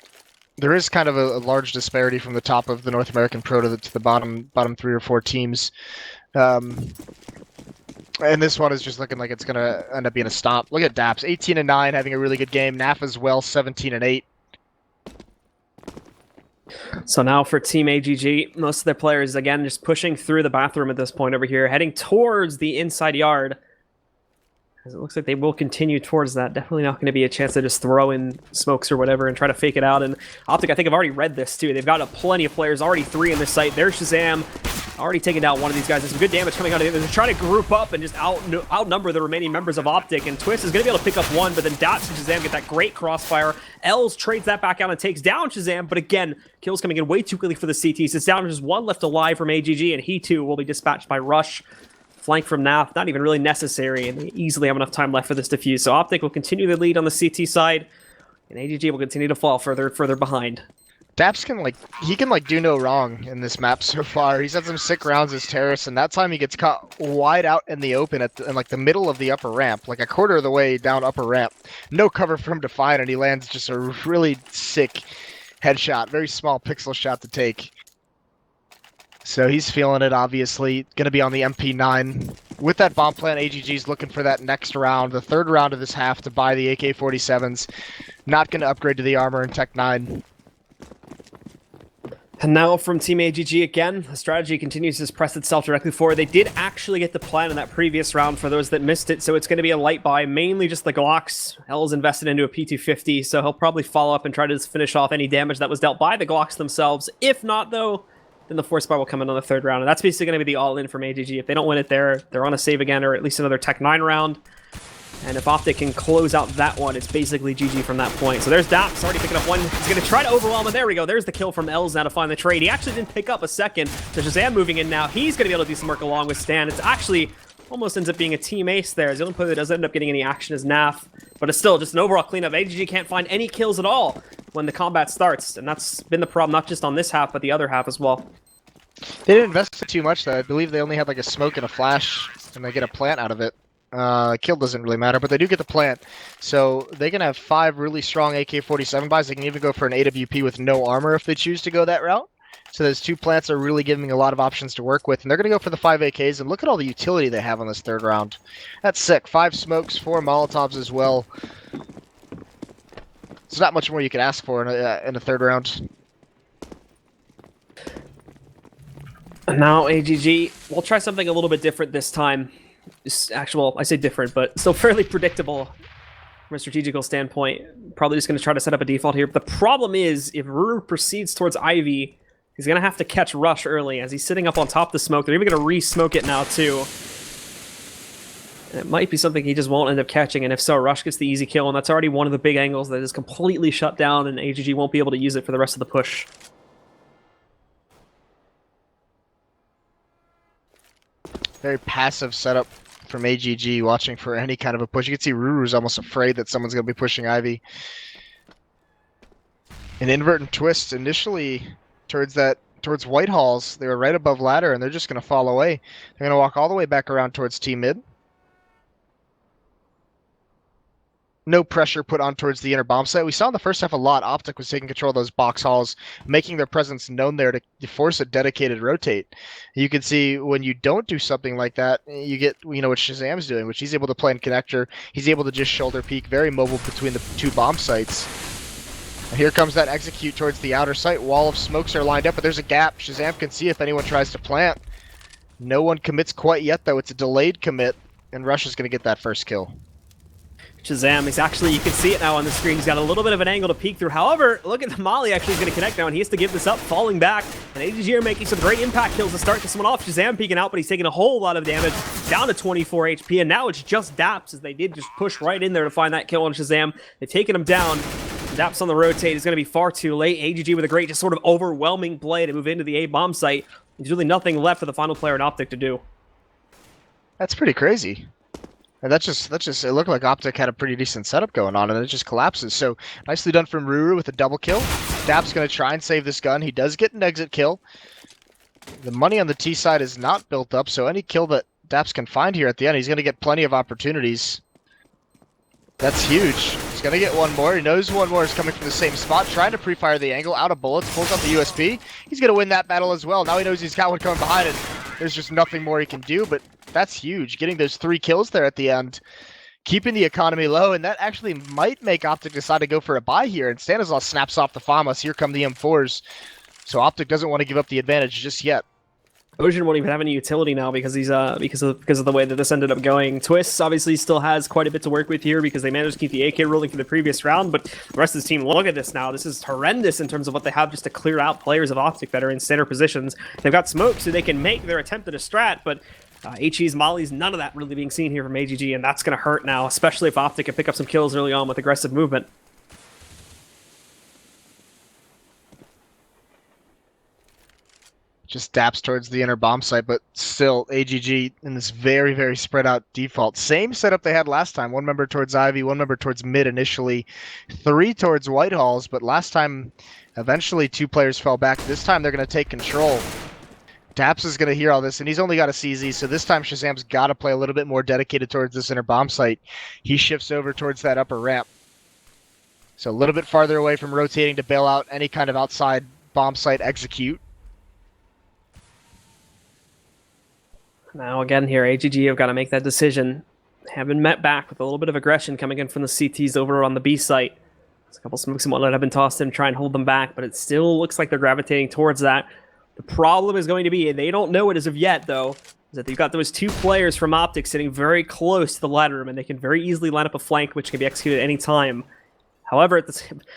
There is kind of a large disparity from the top of the North American Pro to the bottom 3 or 4 teams. And this one is just looking like it's going to end up being a stomp. Look at Daps, 18-9, having a really good game. Naf as well, 17-8. So now for Team AGG, most of their players, again, just pushing through the bathroom at this point over here, heading towards the inside yard. As it looks like they will continue towards that. Definitely not going to be a chance to just throw in smokes or whatever and try to fake it out. And OpTiC, I think, have already read this too. They've got plenty of players, already 3 in this site. There's Shazam, already taking down one of these guys. There's some good damage coming out of it. They're trying to group up and just outnumber the remaining members of OpTiC. And Twist is going to be able to pick up one, but then Daps and Shazam get that great crossfire. Els trades that back out and takes down Shazam, but again, kills coming in way too quickly for the CTs. It's down to just one left alive from AGG, and he too will be dispatched by Rush. Flank from Naf, not even really necessary, and they easily have enough time left for this defuse. So OpTiC will continue the lead on the CT side, and AGG will continue to fall further behind. Daps can do no wrong in this map so far. He's had some sick rounds as Terrace, and that time he gets caught wide out in the open in like the middle of the upper ramp, like a quarter of the way down upper ramp. No cover for him to find, and he lands just a really sick headshot, very small pixel shot to take. So he's feeling it, obviously. Going to be on the MP9. With that bomb plant, AGG's looking for that next round, the 3rd round of this half, to buy the AK-47s. Not going to upgrade to the armor and Tech 9. And now from Team AGG again, the strategy continues to press itself directly forward. They did actually get the plan in that previous round for those that missed it, so it's going to be a light buy, mainly just the Glocks. L's invested into a P250, so he'll probably follow up and try to just finish off any damage that was dealt by the Glocks themselves. If not, though, then the Force Bar will come in on the 3rd round, and that's basically going to be the all-in from AGG. If they don't win it there, they're on a save again, or at least another Tech 9 round. And if OpTiC can close out that one, it's basically GG from that point. So there's Daps already picking up one. He's going to try to overwhelm, and there we go. There's the kill from Els now to find the trade. He actually didn't pick up a second. So Shazam moving in now. He's going to be able to do some work along with Stan. It's actually almost ends up being a team ace there. The only player that doesn't end up getting any action is Naf. But it's still just an overall cleanup. AGG can't find any kills at all when the combat starts. And that's been the problem, not just on this half, but the other half as well. They didn't invest too much, though. I believe they only had like a smoke and a flash, and they get a plant out of it. Kill doesn't really matter, but they do get the plant. So they can have 5 really strong AK-47 buys. They can even go for an AWP with no armor if they choose to go that route. So those 2 plants are really giving a lot of options to work with. And they're going to go for the 5 AKs, and look at all the utility they have on this 3rd round. That's sick. 5 smokes, 4 Molotovs as well. There's not much more you could ask for in a 3rd round. Now AGG, we'll try something a little bit different this time. I say different, but still fairly predictable from a strategical standpoint. Probably just going to try to set up a default here. But the problem is, if Ruru proceeds towards Ivy, he's going to have to catch Rush early as he's sitting up on top of the smoke. They're even going to re-smoke it now, too. And it might be something he just won't end up catching, and if so, Rush gets the easy kill, and that's already one of the big angles that is completely shut down, and AGG won't be able to use it for the rest of the push. Very passive setup from AGG, watching for any kind of a push. You can see Ruru's almost afraid that someone's going to be pushing Ivy. An invert and twist initially towards Whitehall's. They were right above ladder, and they're just going to fall away. They're going to walk all the way back around towards T mid. No pressure put on towards the inner bomb site. We saw in the first half a lot. OpTiC was taking control of those box halls, making their presence known there to force a dedicated rotate. You can see when you don't do something like that, you get what Shazam's doing, which he's able to play in connector. He's able to just shoulder peek, very mobile between the 2 bomb sites. And here comes that execute towards the outer site. Wall of smokes are lined up, but there's a gap. Shazam can see if anyone tries to plant. No one commits quite yet, though. It's a delayed commit, and Rush is going to get that first kill. Shazam is actually, you can see it now on the screen, he's got a little bit of an angle to peek through. However, look at the molly actually is going to connect now, and he has to give this up, falling back. And AGG are making some great impact kills to start this one off. Shazam peeking out, but he's taking a whole lot of damage, down to 24 HP, and now it's just Daps, as they did just push right in there to find that kill on Shazam. They've taken him down. Daps on the rotate is going to be far too late. AGG with a great, just sort of overwhelming play to move into the A bomb site. There's really nothing left for the final player in OpTiC to do. That's pretty crazy. And that just it looked like OpTiC had a pretty decent setup going on, and it just collapses. So nicely done from Ruru with a double kill. Dap's going to try and save this gun. He does get an exit kill. The money on the T side is not built up, so any kill that Daps can find here at the end, he's going to get plenty of opportunities. That's huge. He's going to get one more. He knows one more is coming from the same spot, trying to pre-fire the angle, out of bullets, pulls out the USP. He's going to win that battle as well. Now he knows he's got one coming behind it. There's just nothing more he can do, but that's huge. Getting those 3 kills there at the end, keeping the economy low, and that actually might make OpTiC decide to go for a buy here. And Stanislav snaps off the FAMAS. Here come the M4s. So OpTiC doesn't want to give up the advantage just yet. Ocean won't even have any utility now because he's because of the way that this ended up going. Twists obviously still has quite a bit to work with here because they managed to keep the AK rolling for the previous round, but the rest of this team, look at this now. This is horrendous in terms of what they have just to clear out players of OpTiC that are in center positions. They've got smoke so they can make their attempt at a strat, but HE's, mollies, none of that really being seen here from AGG, and that's going to hurt now, especially if OpTiC can pick up some kills early on with aggressive movement. Just daps towards the inner bomb site, but still AGG in this very, very spread out default. Same setup they had last time. 1 member towards Ivy, 1 member towards mid initially, 3 towards Whitehalls, but last time eventually 2 players fell back. This time they're going to take control. Daps is going to hear all this, and he's only got a CZ, so this time Shazam's got to play a little bit more dedicated towards this inner bomb site. He shifts over towards that upper ramp. So a little bit farther away from rotating to bail out any kind of outside bomb site execute. Now again here, AGG have got to make that decision. Have been met back with a little bit of aggression coming in from the CTs over on the B site. There's a couple smokes and whatnot have been tossed in to try and hold them back, but it still looks like they're gravitating towards that. The problem is going to be, and they don't know it as of yet though, is that they've got those 2 players from OpTiC sitting very close to the ladder room, and they can very easily line up a flank which can be executed at any time. However,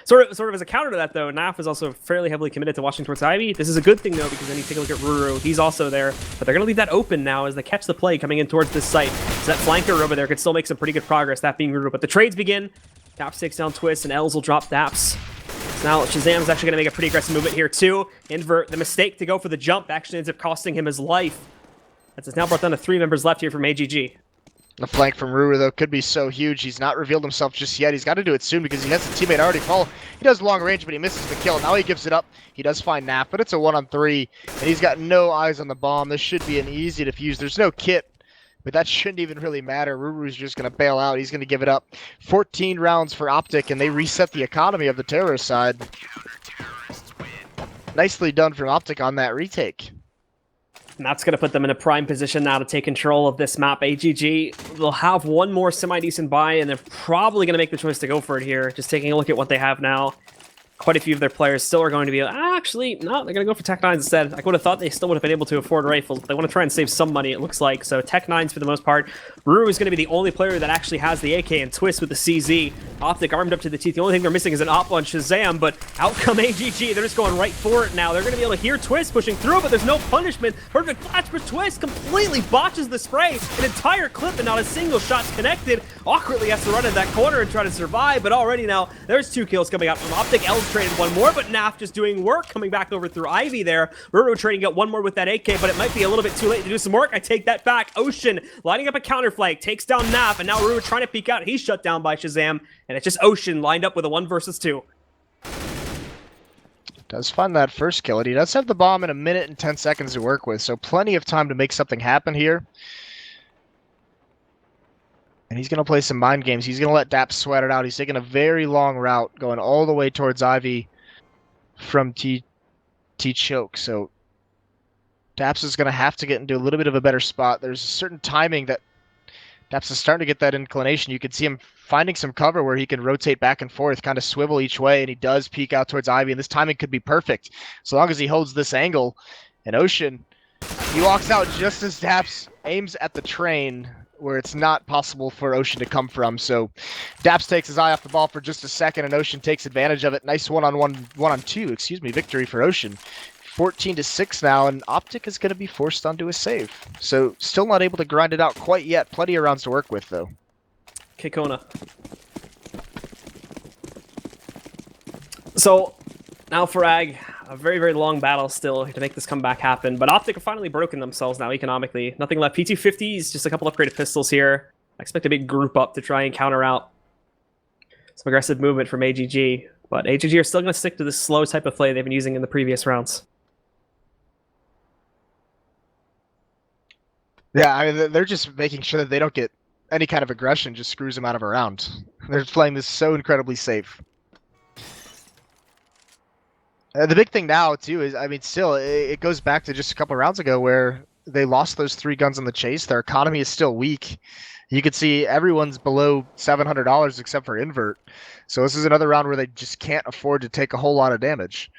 sort of as a counter to that, though, Naf is also fairly heavily committed to watching towards Ivy. This is a good thing, though, because then you take a look at Ruru. He's also there, but they're going to leave that open now as they catch the play coming in towards this site. So that flanker over there could still make some pretty good progress, that being Ruru. But the trades begin. Daps takes down Twist, and Els will drop Daps. So now Shazam's actually going to make a pretty aggressive movement here, too. Invert, the mistake to go for the jump actually ends up costing him his life. That's now brought down to 3 members left here from AGG. The flank from Ruru, though, could be so huge. He's not revealed himself just yet. He's got to do it soon because he has a teammate already fall. He does long range, but he misses the kill. Now he gives it up. He does find Naf, but it's a 1-on-3, and he's got no eyes on the bomb. This should be an easy defuse. There's no kit, but that shouldn't even really matter. Ruru's just going to bail out. He's going to give it up. 14 rounds for OpTiC, and they reset the economy of the terrorist side. Nicely done from OpTiC on that retake. And that's going to put them in a prime position now to take control of this map. AGG, they'll have one more semi-decent buy, and they're probably going to make the choice to go for it here. Just taking a look at what they have now. Quite a few of their players still are going to be, actually, no, they're going to go for Tech 9s instead. I would have thought they still would have been able to afford rifles, but they want to try and save some money, it looks like. So Tech 9s for the most part. Ruru is going to be the only player that actually has the AK and Twist with the CZ. OpTiC armed up to the teeth. The only thing they're missing is an Op on Shazam, but out come AGG. They're just going right for it now. They're going to be able to hear Twist pushing through, but there's no punishment. Perfect flash for Twist. Completely botches the spray. An entire clip and not a single shot's connected. Awkwardly has to run in that corner and try to survive, but already now there's 2 kills coming out from OpTiC. Els traded 1 more, but Naf just doing work coming back over through Ivy there. Ruru trading out 1 more with that AK, but it might be a little bit too late to do some work. I take that back. Ocean lining up a counter flank, takes down Naf, and now Ruru trying to peek out. He's shut down by Shazam, and it's just Ocean lined up with a 1 versus 2. Does find that first kill, and he does have the bomb in 1 minute and 10 seconds to work with, so plenty of time to make something happen here. And he's going to play some mind games. He's going to let Daps sweat it out. He's taking a very long route, going all the way towards Ivy from T-Choke. So Daps is going to have to get into a little bit of a better spot. There's a certain timing that Daps is starting to get that inclination. You can see him finding some cover where he can rotate back and forth, kind of swivel each way, and he does peek out towards Ivy, and this timing could be perfect so long as he holds this angle. And Ocean, he walks out just as Daps aims at the train where it's not possible for Ocean to come from. So Daps takes his eye off the ball for just a second, and Ocean takes advantage of it. Nice one-on-two, victory for Ocean. 14-6 now, and OpTiC is going to be forced onto a save. So still not able to grind it out quite yet. Plenty of rounds to work with, though. Kikona. So now for AGG, a very, very long battle still to make this comeback happen. But OpTiC have finally broken themselves now economically. Nothing left. P250s, just a couple upgraded pistols here. I expect a big group up to try and counter out some aggressive movement from AGG. But AGG are still going to stick to the slow type of play they've been using in the previous rounds. Yeah, I mean, they're just making sure that they don't get any kind of aggression, just screws them out of a round. They're playing this so incredibly safe. The big thing now, too, is, I mean, still, it goes back to just a couple rounds ago where they lost those 3 guns on the chase. Their economy is still weak. You could see everyone's below $700 except for Invert. So this is another round where they just can't afford to take a whole lot of damage.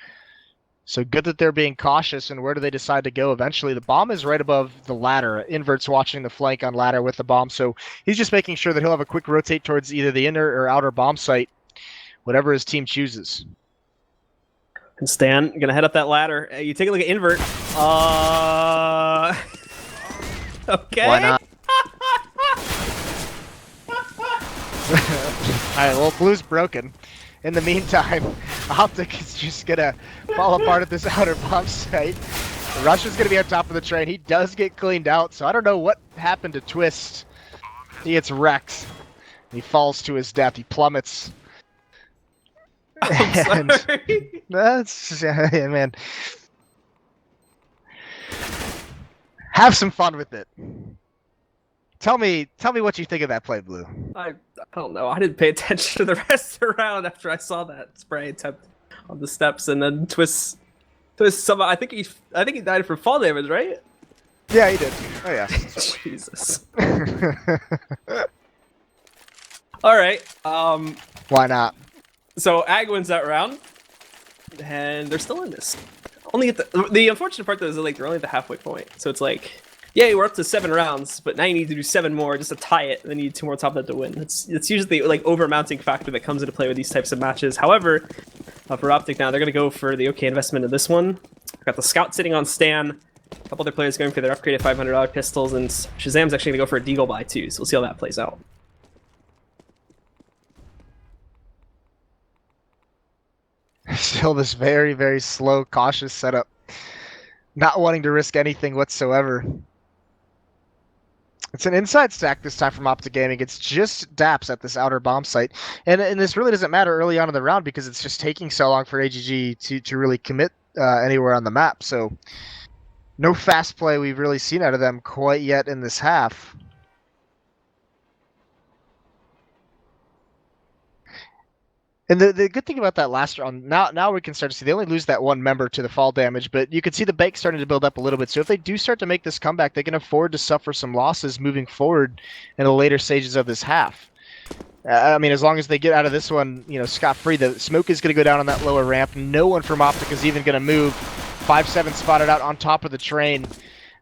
So good that they're being cautious, and where do they decide to go eventually? The bomb is right above the ladder. Invert's watching the flank on ladder with the bomb, so he's just making sure that he'll have a quick rotate towards either the inner or outer bomb site, whatever his team chooses. And Stan, gonna head up that ladder. You take a look at Invert. Okay. Why not? Alright, well, Blue's broken. In the meantime, OpTiC is just gonna fall apart at this outer bomb site. Rush is gonna be on top of the train. He does get cleaned out, so I don't know what happened to Twist. He gets wrecked. He falls to his death. He plummets. I'm sorry. That's yeah, man. Have some fun with it. Tell me what you think of that play, Blue. I don't know. I didn't pay attention to the rest of the round after I saw that spray attempt on the steps, and then Twist somehow. I think he died from fall damage, right? Yeah, he did. Oh yeah. Jesus. All right. Why not? So AGG wins that round, and they're still in this. Only at the unfortunate part though is that, like, they're only at the halfway point. So it's like, yeah, we're up to 7 rounds, but now you need to do 7 more just to tie it, and then you need 2 more on top of that to win. It's usually the, like, over-mounting factor that comes into play with these types of matches. However, for OpTiC now, they're going to go for the OK investment of this one. Got the Scout sitting on Stan, a couple other players going for their upgraded $500 pistols, and Shazam's actually going to go for a Deagle buy too, so we'll see how that plays out. Still this very, very slow, cautious setup. Not wanting to risk anything whatsoever. It's an inside stack this time from OpTiC Gaming. It's just Daps at this outer bomb site. And this really doesn't matter early on in the round because it's just taking so long for AGG to really commit anywhere on the map. So no fast play we've really seen out of them quite yet in this half. And the good thing about that last round, now we can start to see they only lose that 1 member to the fall damage, but you can see the bake starting to build up a little bit. So if they do start to make this comeback, they can afford to suffer some losses moving forward in the later stages of this half. I mean, as long as they get out of this one, you know, scot-free, the smoke is going to go down on that lower ramp. No one from OpTiC is even going to move. 5-7 spotted out on top of the train.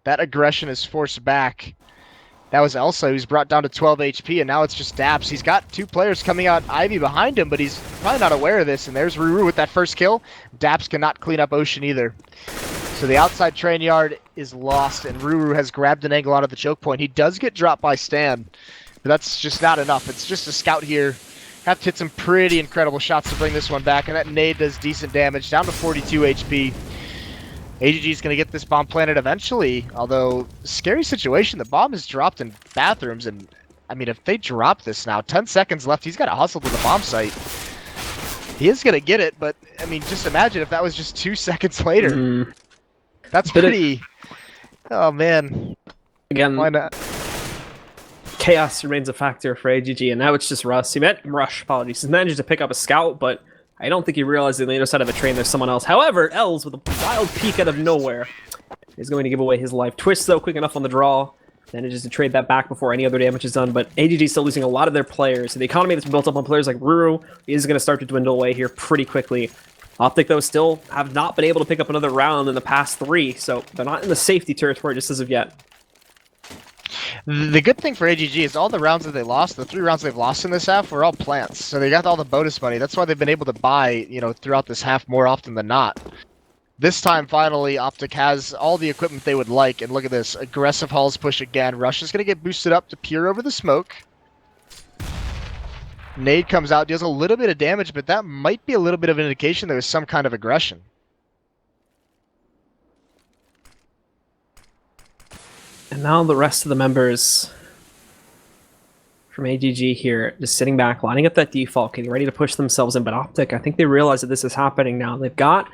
That aggression is forced back. That was Elsa, who's brought down to 12 HP, and now it's just Daps. He's got 2 players coming out Ivy behind him, but he's probably not aware of this, and there's Ruru with that first kill. Daps cannot clean up Ocean either. So the outside train yard is lost, and Ruru has grabbed an angle out of the choke point. He does get dropped by Stan, but that's just not enough. It's just a scout here. Have to hit some pretty incredible shots to bring this one back, and that nade does decent damage, down to 42 HP. AGG is going to get this bomb planted eventually, although scary situation. The bomb is dropped in bathrooms, and I mean, if they drop this now, 10 seconds left, he's got to hustle to the bomb site. He is going to get it, but I mean, just imagine if that was just 2 seconds later. That's pretty... Oh, man. Again, why not? Chaos remains a factor for AGG, and now it's just Rush. Apologies. He managed to pick up a scout, but I don't think he realized on the other side of a train there's someone else. However, Els, with a wild peek out of nowhere, is going to give away his life. Twist, though, quick enough on the draw, manages to trade that back before any other damage is done, but AGG is still losing a lot of their players. So the economy that's been built up on players like Ruru is going to start to dwindle away here pretty quickly. OpTiC, though, still have not been able to pick up another round in the past 3, so they're not in the safety territory just as of yet. The good thing for AGG is all the rounds that they lost, the 3 rounds they've lost in this half, were all plants. So they got all the bonus money. That's why they've been able to buy, you know, throughout this half more often than not. This time, finally, OpTiC has all the equipment they would like. And look at this. Aggressive hulls push again. Rush is going to get boosted up to peer over the smoke. Nade comes out, deals a little bit of damage, but that might be a little bit of an indication there was some kind of aggression. And now the rest of the members from AGG here, just sitting back, lining up that default, getting ready to push themselves in. But OpTiC, I think they realize that this is happening now. They've got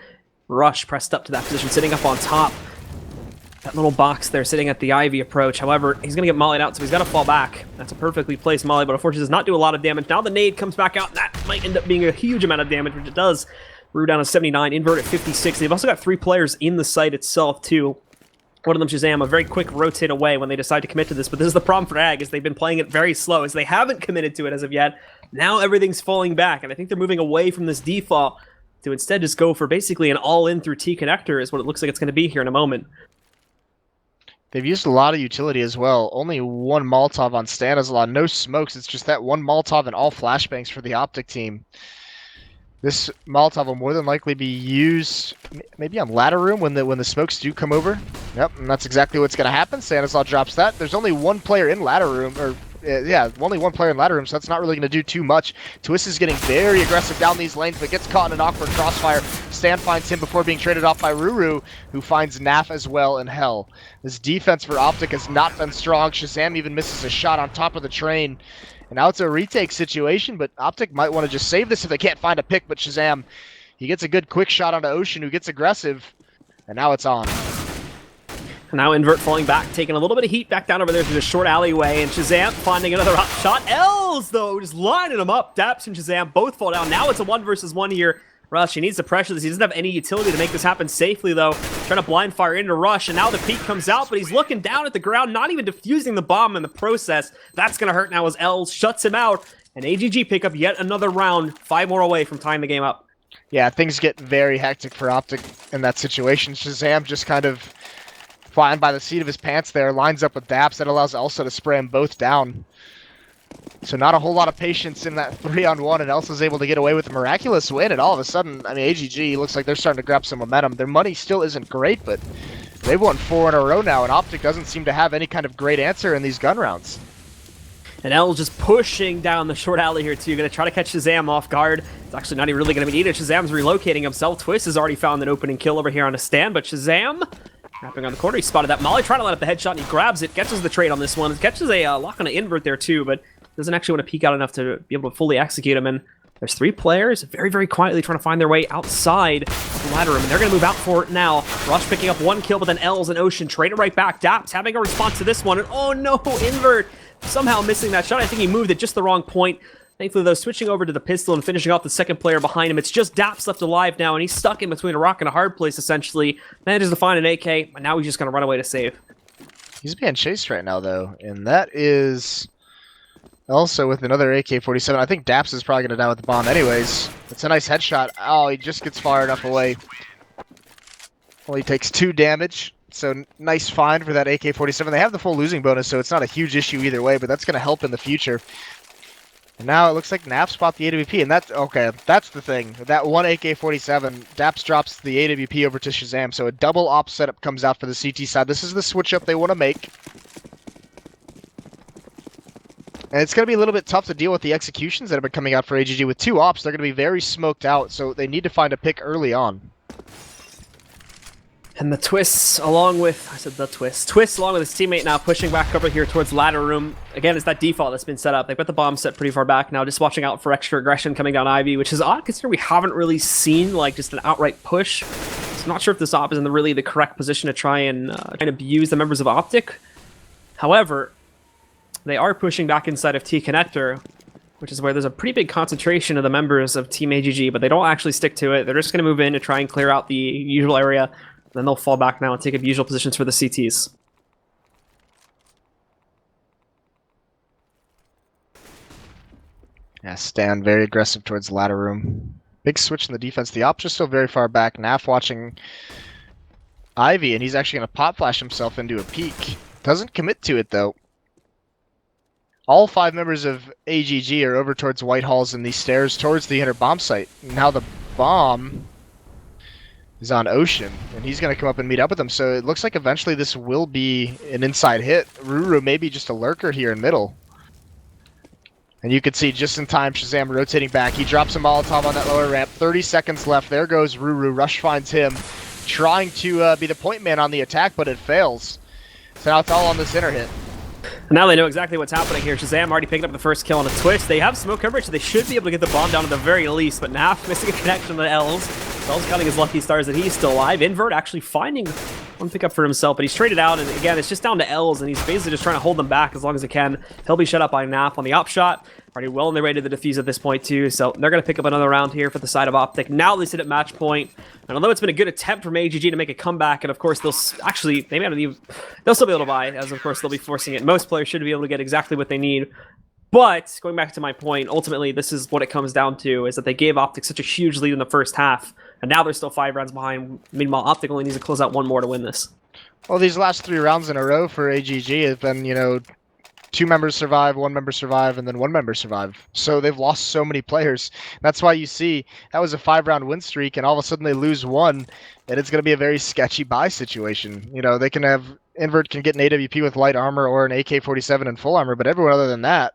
Rush pressed up to that position, sitting up on top. that little box there sitting at the Ivy approach. However, he's going to get mollied out, so he's got to fall back. That's a perfectly placed molly, but unfortunately does not do a lot of damage. Now the nade comes back out, and that might end up being a huge amount of damage, which it does. Rue down to 79, Invert at 56. They've also got 3 players in the site itself, too. One of them, Shazam, a very quick rotate away when they decide to commit to this, but this is the problem for AGG, is they've been playing it very slow, as they haven't committed to it as of yet. Now everything's falling back, and I think they're moving away from this default to instead just go for basically an all-in through T-connector is what it looks like it's going to be here in a moment. They've used a lot of utility as well. Only 1 Molotov on Stanislaw. No smokes. It's just that 1 Molotov and all flashbangs for the OpTiC team. This Molotov will more than likely be used maybe on ladder room when the smokes do come over. Yep, and that's exactly what's going to happen. Stanislaw drops that. There's only 1 player in ladder room, or yeah, only 1 player in ladder room, so that's not really going to do too much. Twist is getting very aggressive down these lanes, but gets caught in an awkward crossfire. Stan finds him before being traded off by Ruru, who finds Naf as well in hell. This defense for OpTiC has not been strong. Shazam even misses a shot on top of the train. And now it's a retake situation, but OpTiC might want to just save this if they can't find a pick, but Shazam, he gets a good quick shot onto Ocean, who gets aggressive, and now it's on. Now Invert falling back, taking a little bit of heat back down over there through the short alleyway, and Shazam finding another hot shot. Els, though, just lining them up. Daps and Shazam both fall down. Now it's a 1 versus 1 here. Rush, he needs to pressure this. He doesn't have any utility to make this happen safely, though. Trying to blind fire into Rush, and now the peak comes out, but he's looking down at the ground, not even defusing the bomb in the process. That's going to hurt now as Els shuts him out, and AGG pick up yet another round, 5 more away from tying the game up. Yeah, things get very hectic for OpTiC in that situation. Shazam just kind of flying by the seat of his pants there, lines up with Daps. That allows Elsa to spray them both down. So not a whole lot of patience in that 3-on-1, and Elsa's able to get away with a miraculous win, and all of a sudden, I mean, AGG looks like they're starting to grab some momentum. Their money still isn't great, but they've won 4 in a row now, and OpTiC doesn't seem to have any kind of great answer in these gun rounds. And L just pushing down the short alley here, too. Going to try to catch Shazam off guard. It's actually not even really going to be needed. Shazam's relocating himself. Twist has already found an opening kill over here on a stand, but Shazam wrapping on the corner. He spotted that molly, trying to let up the headshot, and he grabs it, catches the trade on this one. Catches a lock on an invert there, too, but doesn't actually want to peek out enough to be able to fully execute him. And there's 3 players very, very quietly trying to find their way outside the ladder room, and they're going to move out for it now. Rush picking up 1 kill, but then Els and Ocean trade it right back. Daps having a response to this one, and oh no, invert somehow missing that shot. I think he moved at just the wrong point. Thankfully, though, switching over to the pistol and finishing off the second player behind him. It's just Daps left alive now, and he's stuck in between a rock and a hard place, essentially. Manages to find an AK, and now he's just going to run away to save. He's being chased right now, though, and that is also with another AK-47. I think Daps is probably going to die with the bomb anyways. It's a nice headshot. Oh, he just gets far enough away. Only takes 2 damage. So nice find for that AK-47. They have the full losing bonus, so it's not a huge issue either way, but that's going to help in the future. And now it looks like Naf spot the AWP, and that's okay. That's the thing. That 1 AK-47, Daps drops the AWP over to Shazam, so a double op setup comes out for the CT side. This is the switch up they want to make. And it's going to be a little bit tough to deal with the executions that have been coming out for AGG. With 2 ops, they're going to be very smoked out, so they need to find a pick early on. And the Twists, along with, Twist along with his teammate now pushing back over here towards ladder room. Again, it's that default that's been set up. They've got the bomb set pretty far back now, just watching out for extra aggression coming down Ivy, which is odd considering we haven't really seen like just an outright push. So I'm not sure if this op is in really the correct position to try and abuse the members of OpTiC. However, they are pushing back inside of T-Connector, which is where there's a pretty big concentration of the members of Team AGG, but they don't actually stick to it. They're just going to move in to try and clear out the usual area. Then they'll fall back now and take up usual positions for the CTs. Yeah, Stan very aggressive towards the ladder room. Big switch in the defense. The ops are still very far back. Naf watching Ivy, and he's actually going to pop flash himself into a peek. Doesn't commit to it, though. All 5 members of AGG are over towards Whitehall's and these stairs towards the inner bomb site. Now the bomb is on Ocean, and he's going to come up and meet up with them. So it looks like eventually this will be an inside hit. Ruru maybe just a lurker here in middle. And you can see just in time Shazam rotating back. He drops a Molotov on that lower ramp. 30 seconds left. There goes Ruru. Rush finds him, trying to be the point man on the attack, but it fails. So now it's all on this inner hit. Now they know exactly what's happening here. Shazam already picked up the first kill on a Twist. They have smoke coverage, so they should be able to get the bomb down at the very least, but Naf missing a connection to Els. Els counting his lucky stars that he's still alive. Invert actually finding one pickup for himself, but he's traded out, and again, it's just down to L's, and he's basically just trying to hold them back as long as he can. He'll be shut up by NAF on the op shot. Already well on their way to the defuse at this point, too, so they're going to pick up another round here for the side of OpTiC. Now they sit at match point, and although it's been a good attempt from AGG to make a comeback, and of course, they'll actually, they may not even, they'll still be able to buy, as of course, they'll be forcing it. Most players should be able to get exactly what they need. But, going back to my point, ultimately, this is what it comes down to, is that they gave OpTiC such a huge lead in the first half, and now they're still 5 rounds behind. Meanwhile, OpTiC only needs to close out one more to win this. Well, these last 3 rounds in a row for AGG have been, you know, 2 members survive, 1 member survive, and then 1 member survive. So they've lost so many players. That's why you see that was a 5-round win streak, and all of a sudden they lose 1, and it's going to be a very sketchy buy situation. You know, they can have Invert can get an AWP with light armor or an AK-47 and full armor, but everyone other than that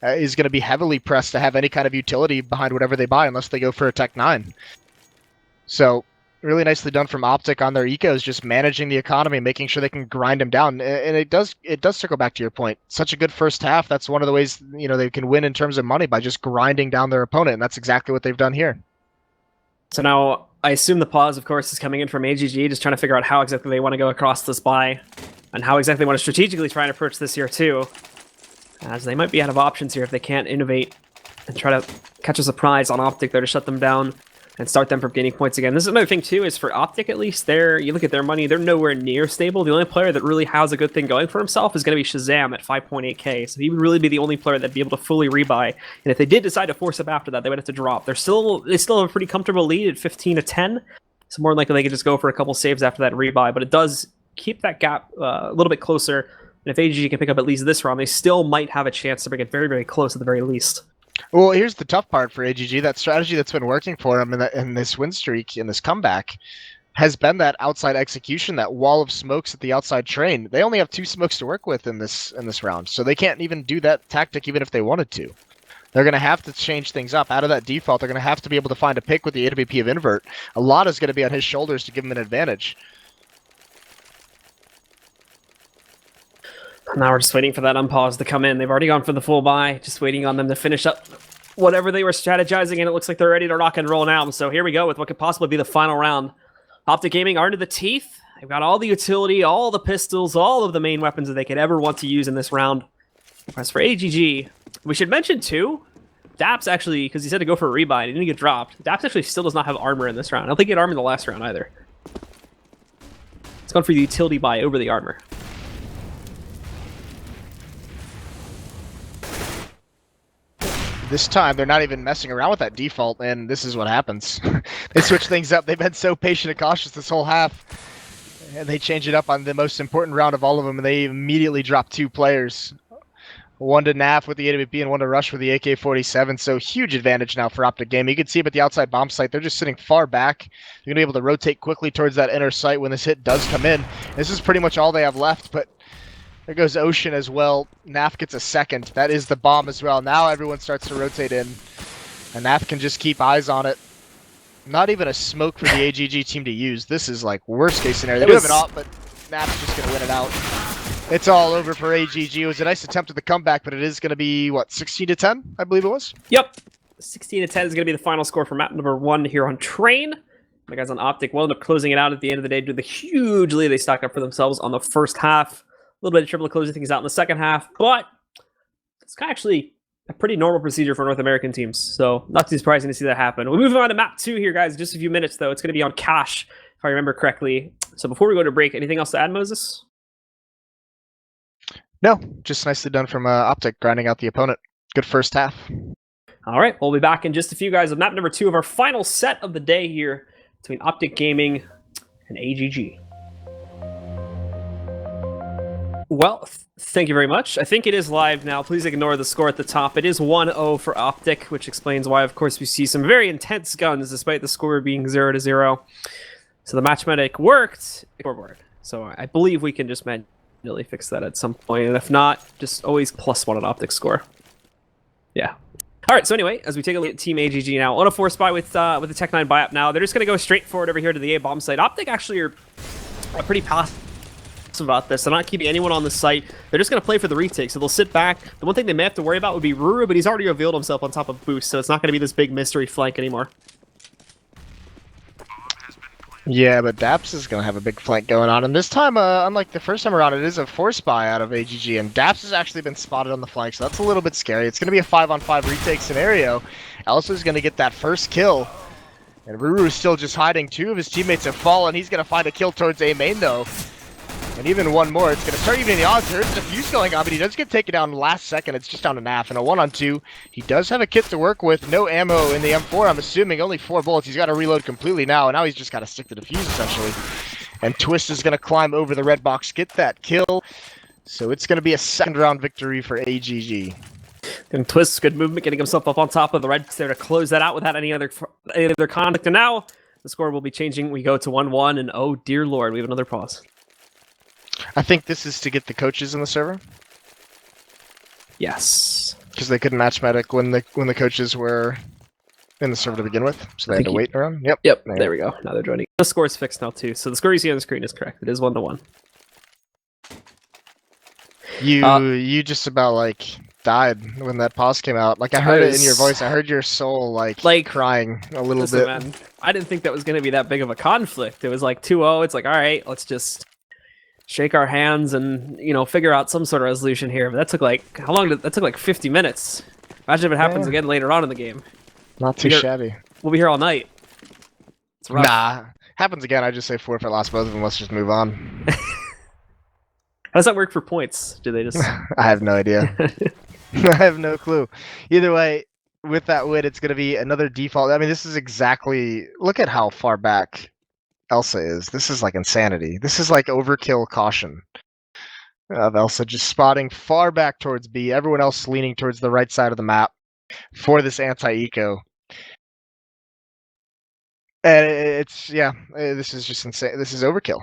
is going to be heavily pressed to have any kind of utility behind whatever they buy, unless they go for a Tech 9. So really nicely done from OpTiC on their ecos, just managing the economy, making sure they can grind them down. And it does circle back to your point. Such a good first half. That's one of the ways, you know, they can win in terms of money, by just grinding down their opponent, and that's exactly what they've done here. So now, I assume the pause, of course, is coming in from AGG, just trying to figure out how exactly they want to go across this buy, and how exactly they want to strategically try and approach this here, too. As they might be out of options here if they can't innovate and try to catch a surprise on OpTiC there to shut them down and start them from gaining points again. This is another thing, too, is for OpTiC, at least, you look at their money, they're nowhere near stable. The only player that really has a good thing going for himself is going to be Shazam at 5.8k, so he would really be the only player that'd be able to fully rebuy. And if they did decide to force up after that, they would have to drop. They still have a pretty comfortable lead at 15-10, so more likely they could just go for a couple saves after that rebuy, but it does keep that gap a little bit closer. And if AGG can pick up at least this round, they still might have a chance to bring it very, very close at the very least. Well, here's the tough part for AGG. That strategy that's been working for them in this win streak, in this comeback, has been that outside execution, that wall of smokes at the outside train. They only have 2 smokes to work with in this round, so they can't even do that tactic even if they wanted to. They're going to have to change things up. Out of that default, they're going to have to be able to find a pick with the AWP of Invert. A lot is going to be on his shoulders to give him an advantage. Now we're just waiting for that unpause to come in. They've already gone for the full buy, just waiting on them to finish up whatever they were strategizing, and it looks like they're ready to rock and roll now. So here we go with what could possibly be the final round. OpTiC Gaming are into the teeth. They've got all the utility, all the pistols, all of the main weapons that they could ever want to use in this round. As for AGG, we should mention too, Daps actually, because he said to go for a rebuy, he didn't get dropped. Daps actually still does not have armor in this round. I don't think he had armor in the last round either. It's gone for the utility buy over the armor. This time, they're not even messing around with that default, and this is what happens. They switch things up. They've been so patient and cautious this whole half, and they change it up on the most important round of all of them, and they immediately drop 2 players. 1 to NAF with the AWP and 1 to Rush with the AK-47, so huge advantage now for OpTiC Game. You can see them at the outside bomb site. They're just sitting far back. They're going to be able to rotate quickly towards that inner site when this hit does come in. This is pretty much all they have left, but there goes Ocean as well. NAF gets a second. That is the bomb as well. Now everyone starts to rotate in, and NAF can just keep eyes on it. Not even a smoke for the AGG team to use. This is like worst case scenario. They do have an op, but NAF's just going to win it out. It's all over for AGG. It was a nice attempt at the comeback, but it is going to be, what, 16-10, I believe it was? Yep. 16-10 is going to be the final score for map number 1 here on Train. The guys on OpTiC will end up closing it out at the end of the day due to the huge lead they stocked up for themselves on the first half. A little bit of triple closing things out in the second half, but it's kind of actually a pretty normal procedure for North American teams, so not too surprising to see that happen. We'll move on to map 2 here, guys, in just a few minutes, though. It's going to be on Cash, if I remember correctly. So before we go to break, anything else to add, Moses? No, just nicely done from OpTiC, grinding out the opponent. Good first half. All right, we'll be back in just a few, guys, with map number 2 of our final set of the day here between OpTiC Gaming and AGG. Well, thank you very much. I think it is live now. Please ignore the score at the top. It is 1-0 for OpTiC, which explains why, of course, we see some very intense guns despite the score being 0-0. So the match medic worked. Scoreboard. So I believe we can just manually fix that at some point. And if not, just always +1 on OpTiC score. Yeah. All right, so anyway, as we take a look at Team AGG now, on a force buy with the Tech 9 buy up now, they're just going to go straight forward over here to the A bomb site. OpTiC actually are pretty passive about this. They're not keeping anyone on the site. They're just going to play for the retake, so they'll sit back. The one thing they may have to worry about would be Ruru, but he's already revealed himself on top of Boost, so it's not going to be this big mystery flank anymore. Yeah, but Daps is going to have a big flank going on. And this time, unlike the first time around, it is a force buy out of AGG. And Daps has actually been spotted on the flank, so that's a little bit scary. It's going to be a 5-on-5 retake scenario. Elsa is going to get that first kill. And Ruru is still just hiding. 2 of his teammates have fallen. He's going to find a kill towards A main, though. And even one more. It's going to start evening the odds. There's a defuse going on, but he does get taken down last second. It's just down to NAF. And a 1-on-2. He does have a kit to work with. No ammo in the M4, I'm assuming. Only 4 bullets. He's got to reload completely now. And now he's just got to stick to defuse, essentially. And Twist is going to climb over the red box, get that kill. So it's going to be a second round victory for AGG. And Twist, good movement, getting himself up on top of the red there to close that out without any other conduct. And now the score will be changing. We go to 1-1. And oh, dear Lord, we have another pause. I think this is to get the coaches in the server. Yes. Because they couldn't match medic when the coaches were in the server to begin with. So they had to wait around. Yep. There we go. Now they're joining. The score is fixed now, too. So the score you see on the screen is correct. It is 1-1. You just about, like, died when that pause came out. Like, I heard it in your voice. I heard your soul, like crying a little bit. Man, I didn't think that was going to be that big of a conflict. It was like 2-0. It's like, all right, let's just shake our hands and, you know, figure out some sort of resolution here. But that took like, how long did that took? Like 50 minutes. Imagine if it happens again later on in the game. Not too shabby. We'll be here all night. It's rough. Nah, happens again. I just say forfeit, lost both of them. Let's just move on. How does that work for points? Do they just? I have no idea. I have no clue. Either way, with that win, it's going to be another default. I mean, this is exactly. Look at how far back Elsa is. This is like insanity. This is like overkill caution of Elsa just spotting far back towards B, everyone else leaning towards the right side of the map for this anti-eco. And it's, yeah, this is just insane. This is overkill.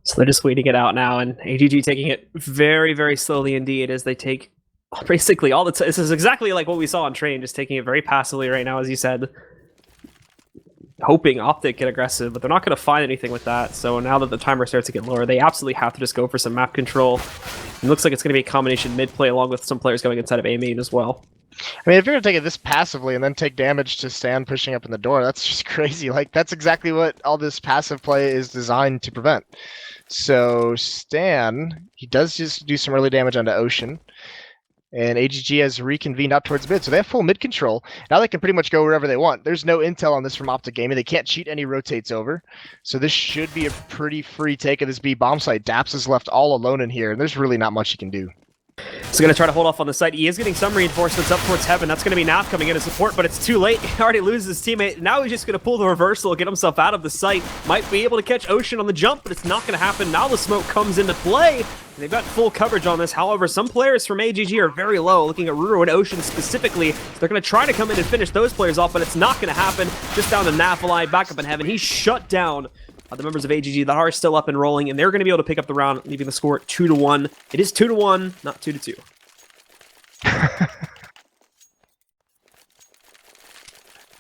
So they're just waiting it out now, and AGG taking it very, very slowly indeed as they take basically all the time. This is exactly like what we saw on Train, just taking it very passively right now, as you said. Hoping OpTiC get aggressive, but they're not going to find anything with that. So now that the timer starts to get lower, they absolutely have to just go for some map control. It looks like it's going to be a combination mid-play along with some players going inside of A main as well. I mean, if you're going to take it this passively and then take damage to stand pushing up in the door, that's just crazy. Like, that's exactly what all this passive play is designed to prevent. So Stan, he does just do some early damage onto Ocean. And AGG has reconvened up towards mid, so they have full mid control. Now they can pretty much go wherever they want. There's no intel on this from OpTiC Game, and they can't cheat any rotates over. So this should be a pretty free take of this B bomb site. Daps is left all alone in here, and there's really not much he can do. He's going to try to hold off on the site. He is getting some reinforcements up towards Heaven. That's going to be Naf coming in to support, but it's too late. He already loses his teammate. Now he's just going to pull the reversal, get himself out of the site. Might be able to catch Ocean on the jump, but it's not going to happen. Now the smoke comes into play. They've got full coverage on this. However, some players from AGG are very low, looking at Ruru and Ocean specifically. So they're going to try to come in and finish those players off, but it's not going to happen. Just down to Nafalai, back up in Heaven. He's shut down. The members of AGG that are still up and rolling, and they're going to be able to pick up the round, leaving the score at 2-1. It is 2-1, not 2-2.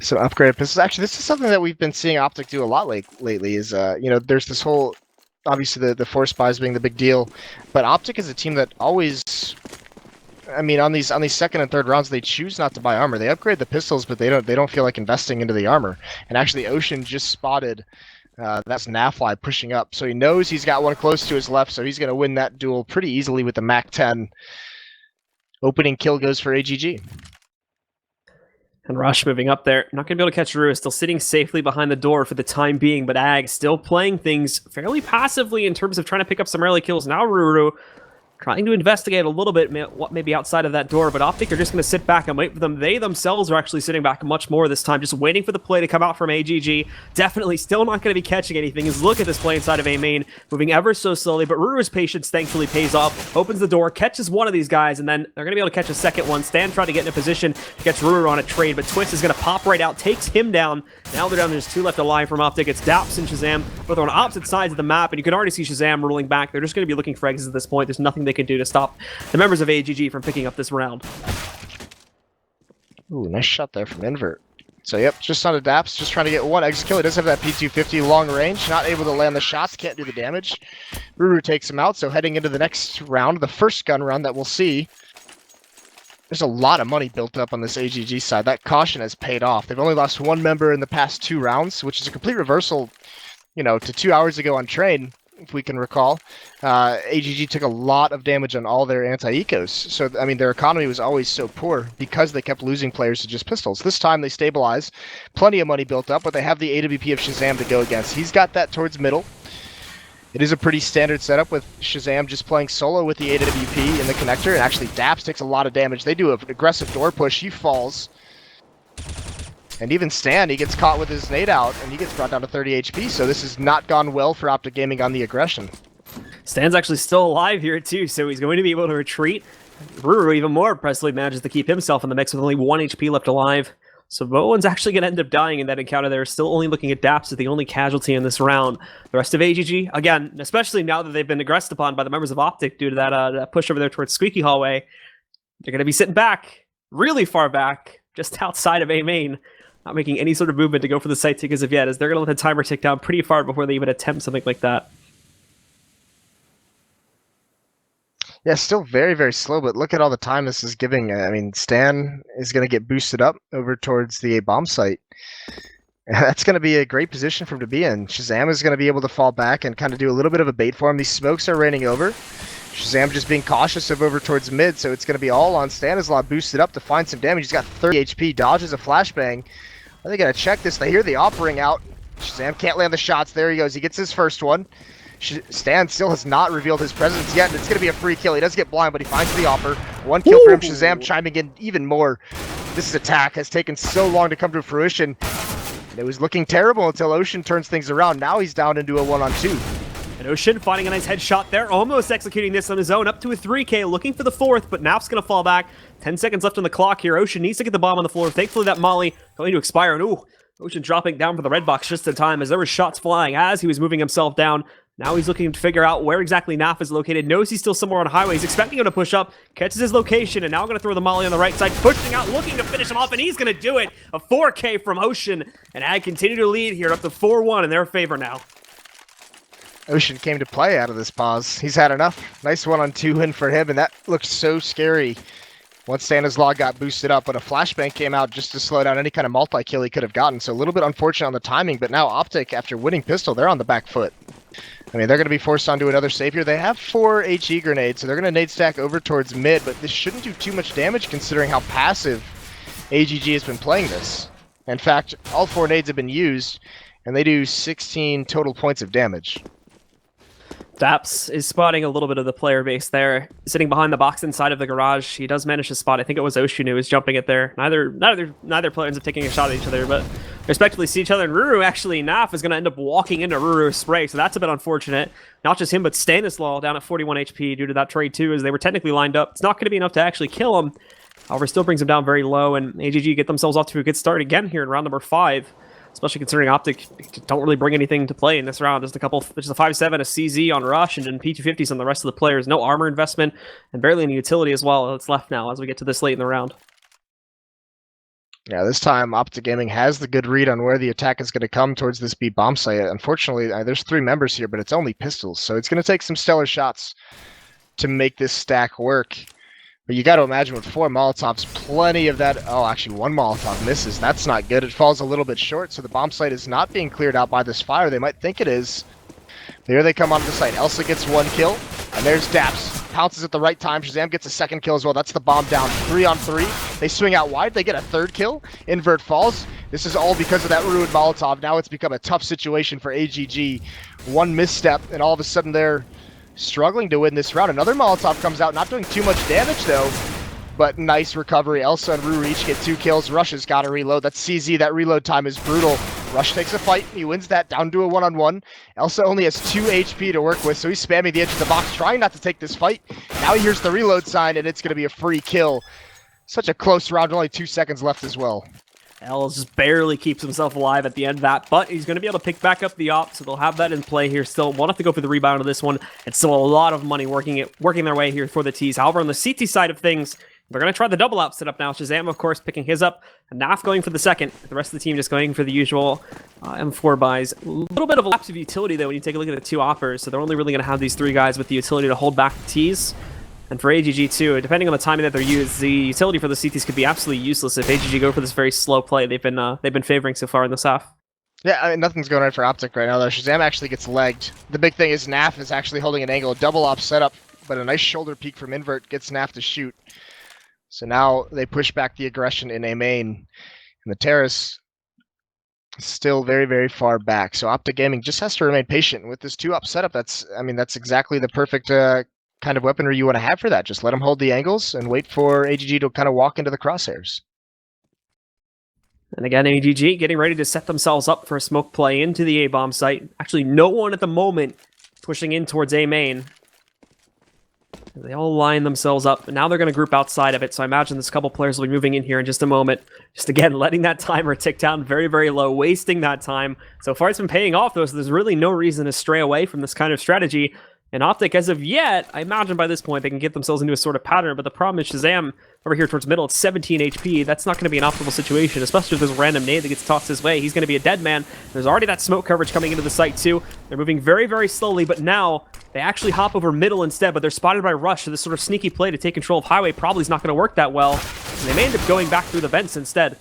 So upgrade pistols. Actually, this is something that we've been seeing OpTiC do a lot lately. Is you know, there's this whole, obviously the force buys being the big deal, but OpTiC is a team that always, I mean, on these second and third rounds, they choose not to buy armor. They upgrade the pistols, but they don't feel like investing into the armor. And actually, Ocean just spotted. That's Nafly pushing up, so he knows he's got one close to his left, so he's going to win that duel pretty easily with the Mac 10. Opening kill goes for AGG. And Rush moving up there. Not going to be able to catch Ruru. Still sitting safely behind the door for the time being, but AGG still playing things fairly passively in terms of trying to pick up some early kills. Now Ruru trying to investigate a little bit what may be outside of that door, but OpTiC are just going to sit back and wait for them. They themselves are actually sitting back much more this time, just waiting for the play to come out from AGG. Definitely still not going to be catching anything. As look at this play inside of A main, moving ever so slowly, but Ruru's patience thankfully pays off. Opens the door, catches one of these guys, and then they're going to be able to catch a second one. Stan trying to get in a position, gets Ruru on a trade, but Twist is going to pop right out, takes him down. Now they're down, there's 2 left alive from OpTiC. It's Daps and Shazam, both on opposite sides of the map, and you can already see Shazam rolling back. They're just going to be looking for exits at this point. There's nothing they can do to stop the members of AGG from picking up this round. Ooh, nice shot there from Invert. So yep, just on a Daps, just trying to get one exit kill. He does have that P250 long range, not able to land the shots, can't do the damage. Ruru takes him out, so heading into the next round, the first gun run that we'll see. There's a lot of money built up on this AGG side. That caution has paid off. They've only lost one member in the past 2 rounds, which is a complete reversal, you know, to 2 hours ago on Train, if we can recall. AGG took a lot of damage on all their anti-ecos. So, I mean, their economy was always so poor because they kept losing players to just pistols. This time they stabilize. Plenty of money built up, but they have the AWP of Shazam to go against. He's got that towards middle. It is a pretty standard setup with Shazam just playing solo with the AWP in the connector, and actually Daps takes a lot of damage. They do an aggressive door push, he falls. And even Stan, he gets caught with his nade out, and he gets brought down to 30 HP, so this has not gone well for OpTiC Gaming on the aggression. Stan's actually still alive here too, so he's going to be able to retreat. Ruru, even more impressively, manages to keep himself in the mix with only 1 HP left alive. So Bowen's actually going to end up dying in that encounter there. Still only looking at Daps as the only casualty in this round. The rest of AGG, again, especially now that they've been aggressed upon by the members of OpTiC due to that push over there towards Squeaky Hallway, they're going to be sitting back, really far back, just outside of A main, not making any sort of movement to go for the site take as of yet, as they're going to let the timer tick down pretty far before they even attempt something like that. Yeah, still very, very slow, but look at all the time this is giving. I mean, Stan is going to get boosted up over towards the bomb site. That's going to be a great position for him to be in. Shazam is going to be able to fall back and kind of do a little bit of a bait for him. These smokes are raining over. Shazam just being cautious of over towards mid, so it's going to be all on Stanislav boosted up to find some damage. He's got 30 HP, dodges a flashbang. I think I got to check this. They hear the op ring out. Shazam can't land the shots. There he goes. He gets his first one. Stan still has not revealed his presence yet, and it's going to be a free kill. He does get blind, but he finds the offer. 1 kill for him. Shazam chiming in even more. This attack has taken so long to come to fruition. It was looking terrible until Ocean turns things around. Now he's down into a 1-on-2. And Ocean finding a nice headshot there, almost executing this on his own, up to a 3K, looking for the 4th, but Nap's going to fall back. 10 seconds left on the clock here. Ocean needs to get the bomb on the floor. Thankfully, that molly going to expire, and ooh, Ocean dropping down for the red box just in time as there were shots flying as he was moving himself down. Now he's looking to figure out where exactly Naf is located. Knows he's still somewhere on highway. He's expecting him to push up. Catches his location, and now going to throw the molly on the right side. Pushing out, looking to finish him off, and he's going to do it. A 4K from Ocean. And AGG continue to lead here up to 4-1 in their favor now. Ocean came to play out of this pause. He's had enough. Nice 1-on-2 win for him, and that looked so scary once Stanislav got boosted up, but a flashbang came out just to slow down any kind of multi-kill he could have gotten. So a little bit unfortunate on the timing, but now OpTiC, after winning pistol, they're on the back foot. I mean, they're going to be forced onto another savior. They have 4 HE grenades, so they're going to nade stack over towards mid, but this shouldn't do too much damage considering how passive AGG has been playing this. In fact, all 4 nades have been used, and they do 16 total points of damage. Daps is spotting a little bit of the player base there, sitting behind the box inside of the garage. He does manage to spot, I think it was Ocean who was jumping it there. Neither player ends up taking a shot at each other, but respectively see each other. And Ruru, actually, Naf is going to end up walking into Ruru's spray, so that's a bit unfortunate. Not just him, but Stanislav down at 41 HP due to that trade too, as they were technically lined up. It's not going to be enough to actually kill him. However, still brings him down very low, and AGG get themselves off to a good start again here in round number 5. Especially considering OpTiC don't really bring anything to play in this round. Just a 5-7, a CZ on Rush, and then P250s on the rest of the players. No armor investment, and barely any utility as well that's left now as we get to this late in the round. Yeah, this time OpTiC Gaming has the good read on where the attack is going to come towards this B bomb site. Unfortunately, there's 3 members here, but it's only pistols, so it's going to take some stellar shots to make this stack work. But you got to imagine with 4 Molotovs, plenty of that. Oh, actually, 1 Molotov misses. That's not good. It falls a little bit short, so the bomb site is not being cleared out by this fire. They might think it is. There they come onto the site. Elsa gets 1 kill, and there's Daps. Pounces at the right time. Shazam gets a 2nd kill as well. That's the bomb down. 3-on-3. They swing out wide. They get a 3rd kill. Invert falls. This is all because of that ruined Molotov. Now it's become a tough situation for AGG. 1 misstep, and all of a sudden they're struggling to win this round. Another Molotov comes out, not doing too much damage though, but nice recovery. Elsa and Ruru each get 2 kills. Rush has got to reload. That's CZ. That reload time is brutal. Rush takes a fight. He wins that down to a 1-on-1. Elsa only has 2 HP to work with, so he's spamming the edge of the box, trying not to take this fight. Now he hears the reload sign, and it's going to be a free kill. Such a close round, only 2 seconds left as well. Els just barely keeps himself alive at the end of that, but he's going to be able to pick back up the op, so they'll have that in play here still. Won't have to go for the rebound of this one. It's still a lot of money working their way here for the T's. However, on the CT side of things, they're going to try the double op setup now. Shazam, of course, picking his up, and Naf going for the 2nd. The rest of the team just going for the usual M4 buys. A little bit of a lapse of utility, though, when you take a look at the 2 offers, so they're only really going to have these 3 guys with the utility to hold back the T's. And for AGG too, depending on the timing that they're used, the utility for the CTs could be absolutely useless if AGG go for this very slow play they've been favoring so far in this half. Yeah, I mean, nothing's going right for OpTiC right now, though. Shazam actually gets legged. The big thing is Naf is actually holding an angle. Double op setup, but a nice shoulder peek from Invert gets Naf to shoot. So now they push back the aggression in A main. And the Terrace is still very, very far back. So OpTiC Gaming just has to remain patient. With this 2-up setup, that's exactly the perfect kind of weaponry you want to have for that. Just let them hold the angles and wait for AGG to kind of walk into the crosshairs. And again, AGG getting ready to set themselves up for a smoke play into the A-bomb site. Actually, no one at the moment pushing in towards A main. They all line themselves up, and now they're going to group outside of it, so I imagine this couple players will be moving in here in just a moment. Just again, letting that timer tick down very, very low, wasting that time. So far, it's been paying off, though, so there's really no reason to stray away from this kind of strategy. And OpTiC, as of yet, I imagine by this point they can get themselves into a sort of pattern, but the problem is Shazam over here towards middle, it's 17 HP. That's not going to be an optimal situation, especially if there's a random nade that gets tossed his way. He's going to be a dead man. There's already that smoke coverage coming into the site, too. They're moving very, very slowly, but now they actually hop over middle instead, but they're spotted by Rush, so this sort of sneaky play to take control of Highway probably is not going to work that well. And they may end up going back through the vents instead.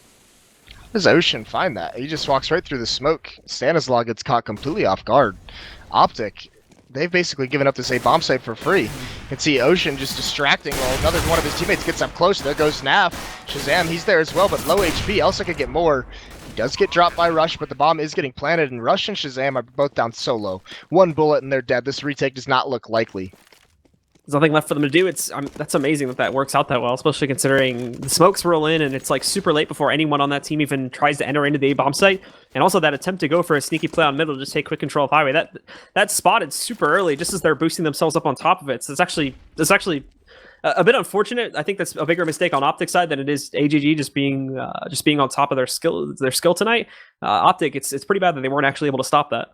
How does Ocean find that? He just walks right through the smoke. Stanislaw gets caught completely off guard. OpTiC, they've basically given up this A-bomb site for free. You can see Ocean just distracting while another one of his teammates gets up close. There goes Naf. Shazam, he's there as well, but low HP. Elsa could get more. He does get dropped by Rush, but the bomb is getting planted, and Rush and Shazam are both down so low. One bullet and they're dead. This retake does not look likely. There's nothing left for them to do. That's amazing that works out that well, especially considering the smokes roll in and it's like super late before anyone on that team even tries to enter into the A-bomb site. And also that attempt to go for a sneaky play on middle to just take quick control of Highway. That's spotted super early, just as they're boosting themselves up on top of it. So it's actually a bit unfortunate. I think that's a bigger mistake on OpTiC side than it is AGG just being on top of their skill tonight. OpTiC, it's pretty bad that they weren't actually able to stop that.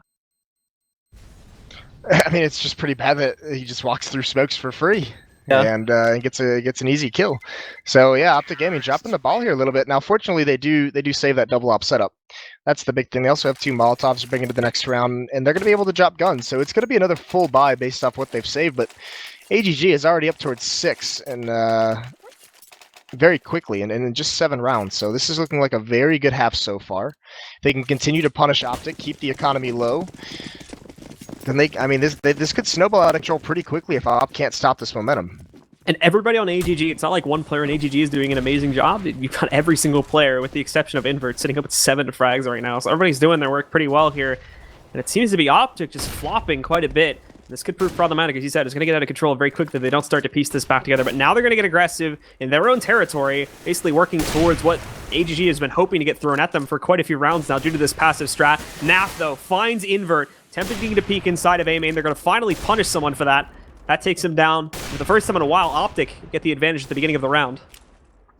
I mean, it's just pretty bad that he just walks through smokes for free, and gets an easy kill. So yeah, OpTiC Gaming dropping the ball here a little bit. Now, fortunately, they do save that double op setup. That's the big thing. They also have 2 Molotovs to bring into the next round, and they're going to be able to drop guns. So it's going to be another full buy based off what they've saved. But AGG is already up towards 6 and very quickly, and in just 7 rounds. So this is looking like a very good half so far. They can continue to punish OpTiC, keep the economy low. Then this could snowball out of control pretty quickly if Op can't stop this momentum. And everybody on AGG, it's not like one player in AGG is doing an amazing job. You've got every single player, with the exception of Invert, sitting up at 7 frags right now. So everybody's doing their work pretty well here. And it seems to be OpTiC just flopping quite a bit. This could prove problematic, as you said. It's going to get out of control very quickly if they don't start to piece this back together. But now they're going to get aggressive in their own territory, basically working towards what AGG has been hoping to get thrown at them for quite a few rounds now due to this passive strat. Naf, though, finds Invert, attempting to peek inside of A main. They're going to finally punish someone for that. That takes him down. For the first time in a while, OpTiC get the advantage at the beginning of the round.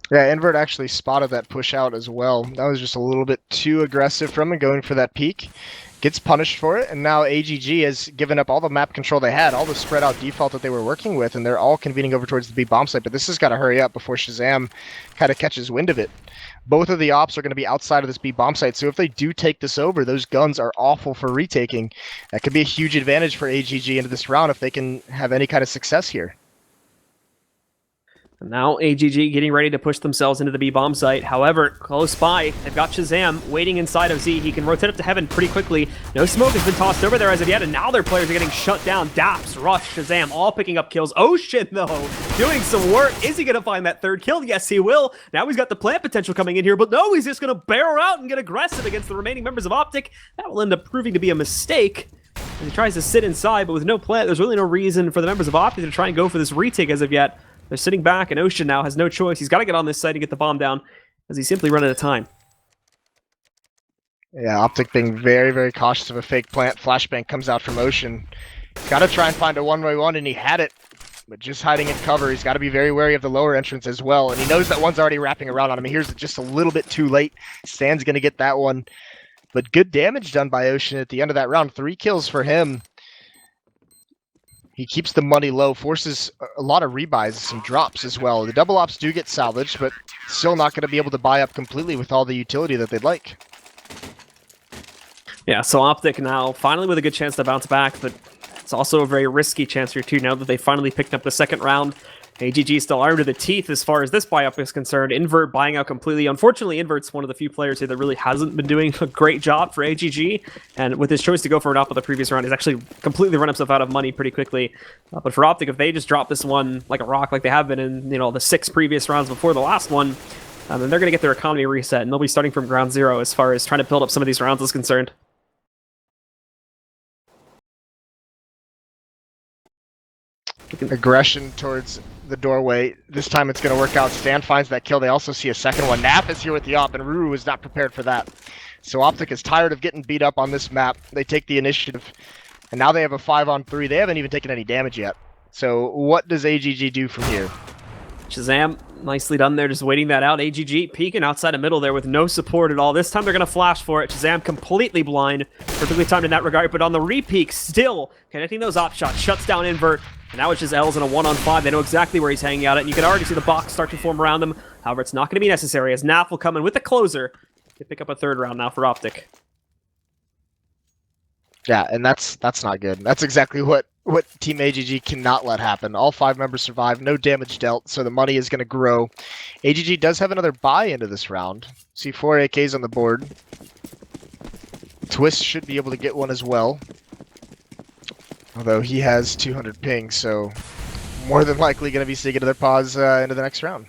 Yeah, Invert actually spotted that push out as well. That was just a little bit too aggressive from him, going for that peek. Gets punished for it, and now AGG has given up all the map control they had, all the spread out default that they were working with, and they're all convening over towards the B bomb site. But this has got to hurry up before Shazam kind of catches wind of it. Both of the ops are going to be outside of this B bomb site, so if they do take this over, those guns are awful for retaking. That could be a huge advantage for AGG into this round if they can have any kind of success here. And now AGG getting ready to push themselves into the B-bomb site. However, close by, they've got Shazam waiting inside of Z. He can rotate up to heaven pretty quickly. No smoke has been tossed over there as of yet, and now their players are getting shut down. Daps, Rush, Shazam, all picking up kills. Ocean, though, doing some work. Is he going to find that third kill? Yes, he will. Now he's got the plant potential coming in here, but no, he's just going to barrel out and get aggressive against the remaining members of OpTiC. That will end up proving to be a mistake. As he tries to sit inside, but with no plant, there's really no reason for the members of OpTiC to try and go for this retake as of yet. They're sitting back, and Ocean now has no choice. He's got to get on this site and get the bomb down, as he's simply run out of time. Yeah, OpTiC being very, very cautious of a fake plant. Flashbang comes out from Ocean. He's got to try and find a 1v1, and he had it, but just hiding in cover. He's got to be very wary of the lower entrance as well, and he knows that one's already wrapping around on him. Here's just a little bit too late. Stan's going to get that one, but good damage done by Ocean at the end of that round. 3 kills for him. He keeps the money low, forces a lot of rebuys, some drops as well. The double ops do get salvaged, but still not going to be able to buy up completely with all the utility that they'd like. Yeah, so OpTiC now finally with a good chance to bounce back, but it's also a very risky chance here too now that they finally picked up the second round. AGG still armed to the teeth as far as this buy-up is concerned. Invert buying out completely. Unfortunately, Invert's one of the few players here that really hasn't been doing a great job for AGG, and with his choice to go for an AWP the previous round, he's actually completely run himself out of money pretty quickly. But for OpTiC, if they just drop this one like a rock, like they have been in the 6 previous rounds before the last one, then they're going to get their economy reset, and they'll be starting from ground zero as far as trying to build up some of these rounds is concerned. Aggression towards the doorway. This time it's going to work out. Stan finds that kill. They also see a second one. Nap is here with the AWP, and Ruru is not prepared for that. So OpTiC is tired of getting beat up on this map. They take the initiative, and now they have a 5-on-3. They haven't even taken any damage yet. So what does AGG do from here? Shazam, nicely done there, just waiting that out. AGG peeking outside the middle there with no support at all. This time they're going to flash for it. Shazam completely blind, perfectly timed in that regard, but on the re-peek, still connecting those op shots, shuts down Invert, and now it's just L's in a 1-on-5. They know exactly where he's hanging out at, and you can already see the box start to form around them. However, it's not going to be necessary, as Naf will come in with the closer to pick up a third round now for OpTiC. Yeah, and that's not good. That's exactly what Team AGG cannot let happen. All 5 members survive, no damage dealt, so the money is going to grow. AGG does have another buy into this round. See 4 AKs on the board. Twist should be able to get one as well. Although he has 200 ping, so more than likely going to be seeing another pause into the next round.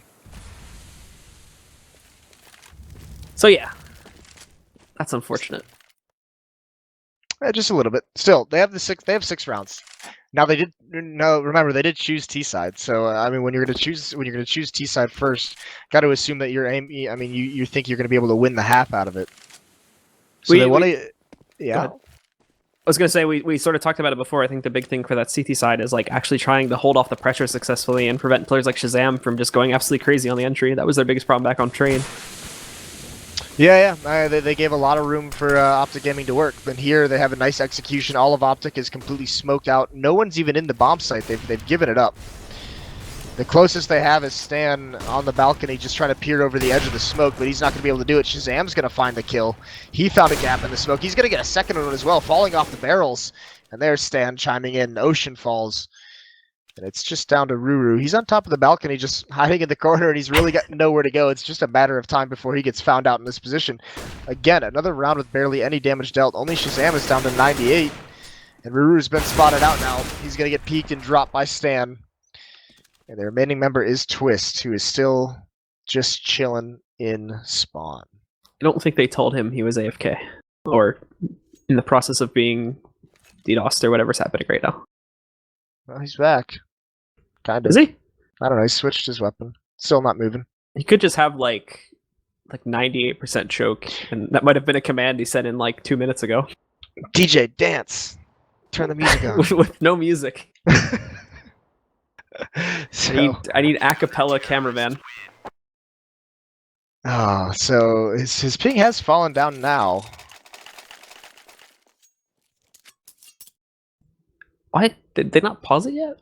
So yeah, that's unfortunate. Just a little bit. Still, they have 6 rounds. Now remember they did choose T side. So I mean, when you're going to choose T side first, got to assume that you think you're going to be able to win the half out of it. So they want to, yeah. I was going to say, we sort of talked about it before. I think the big thing for that CT side is like actually trying to hold off the pressure successfully and prevent players like Shazam from just going absolutely crazy on the entry. That was their biggest problem back on train. Yeah. They gave a lot of room for OpTiC Gaming to work. But here they have a nice execution. All of OpTiC is completely smoked out. No one's even in the bomb site. They've given it up. The closest they have is Stan on the balcony just trying to peer over the edge of the smoke, but he's not going to be able to do it. Shazam's going to find the kill. He found a gap in the smoke. He's going to get a second one as well, falling off the barrels. And there's Stan chiming in. Ocean falls. And it's just down to Ruru. He's on top of the balcony just hiding in the corner, and he's really got nowhere to go. It's just a matter of time before he gets found out in this position. Again, another round with barely any damage dealt. Only Shazam is down to 98. And Ruru's been spotted out now. He's going to get peeked and dropped by Stan. And the remaining member is Twist, who is still just chilling in spawn. I don't think they told him he was AFK or in the process of being DDoSed or whatever's happening right now. Well, he's back. Kind of. Is he? I don't know. He switched his weapon. Still not moving. He could just have like 98% choke, and that might have been a command he sent in like 2 minutes ago. DJ, dance. Turn the music on. with no music. So, I need a cappella cameraman. Oh, so his ping has fallen down now. Why did they not pause it yet?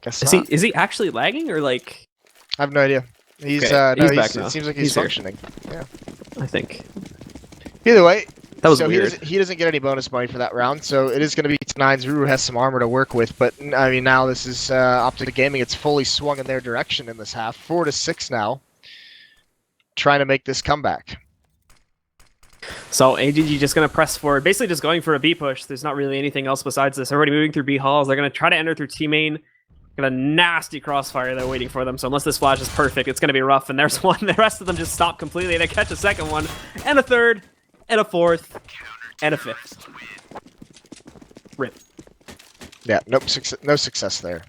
Guess not. Is he actually lagging or like? I have no idea. He's okay. no, he's back now. It seems like he's functioning. Yeah, I think. Either way, that was so weird. He doesn't get any bonus money for that round, so it is going to be T9's. Ruru has some armor to work with, but I mean now this is OpTiC Gaming. It's fully swung in their direction in this half. 4-6 now, trying to make this comeback. So AGG just going to press forward, basically just going for a B push. There's not really anything else besides this. They're already moving through B halls. They're going to try to enter through T main. Got a nasty crossfire there waiting for them. So unless this flash is perfect, it's going to be rough. And there's one. The rest of them just stop completely. They catch a second one, and a third, and a fourth, and a fifth. Rip. Yeah, nope, no success there.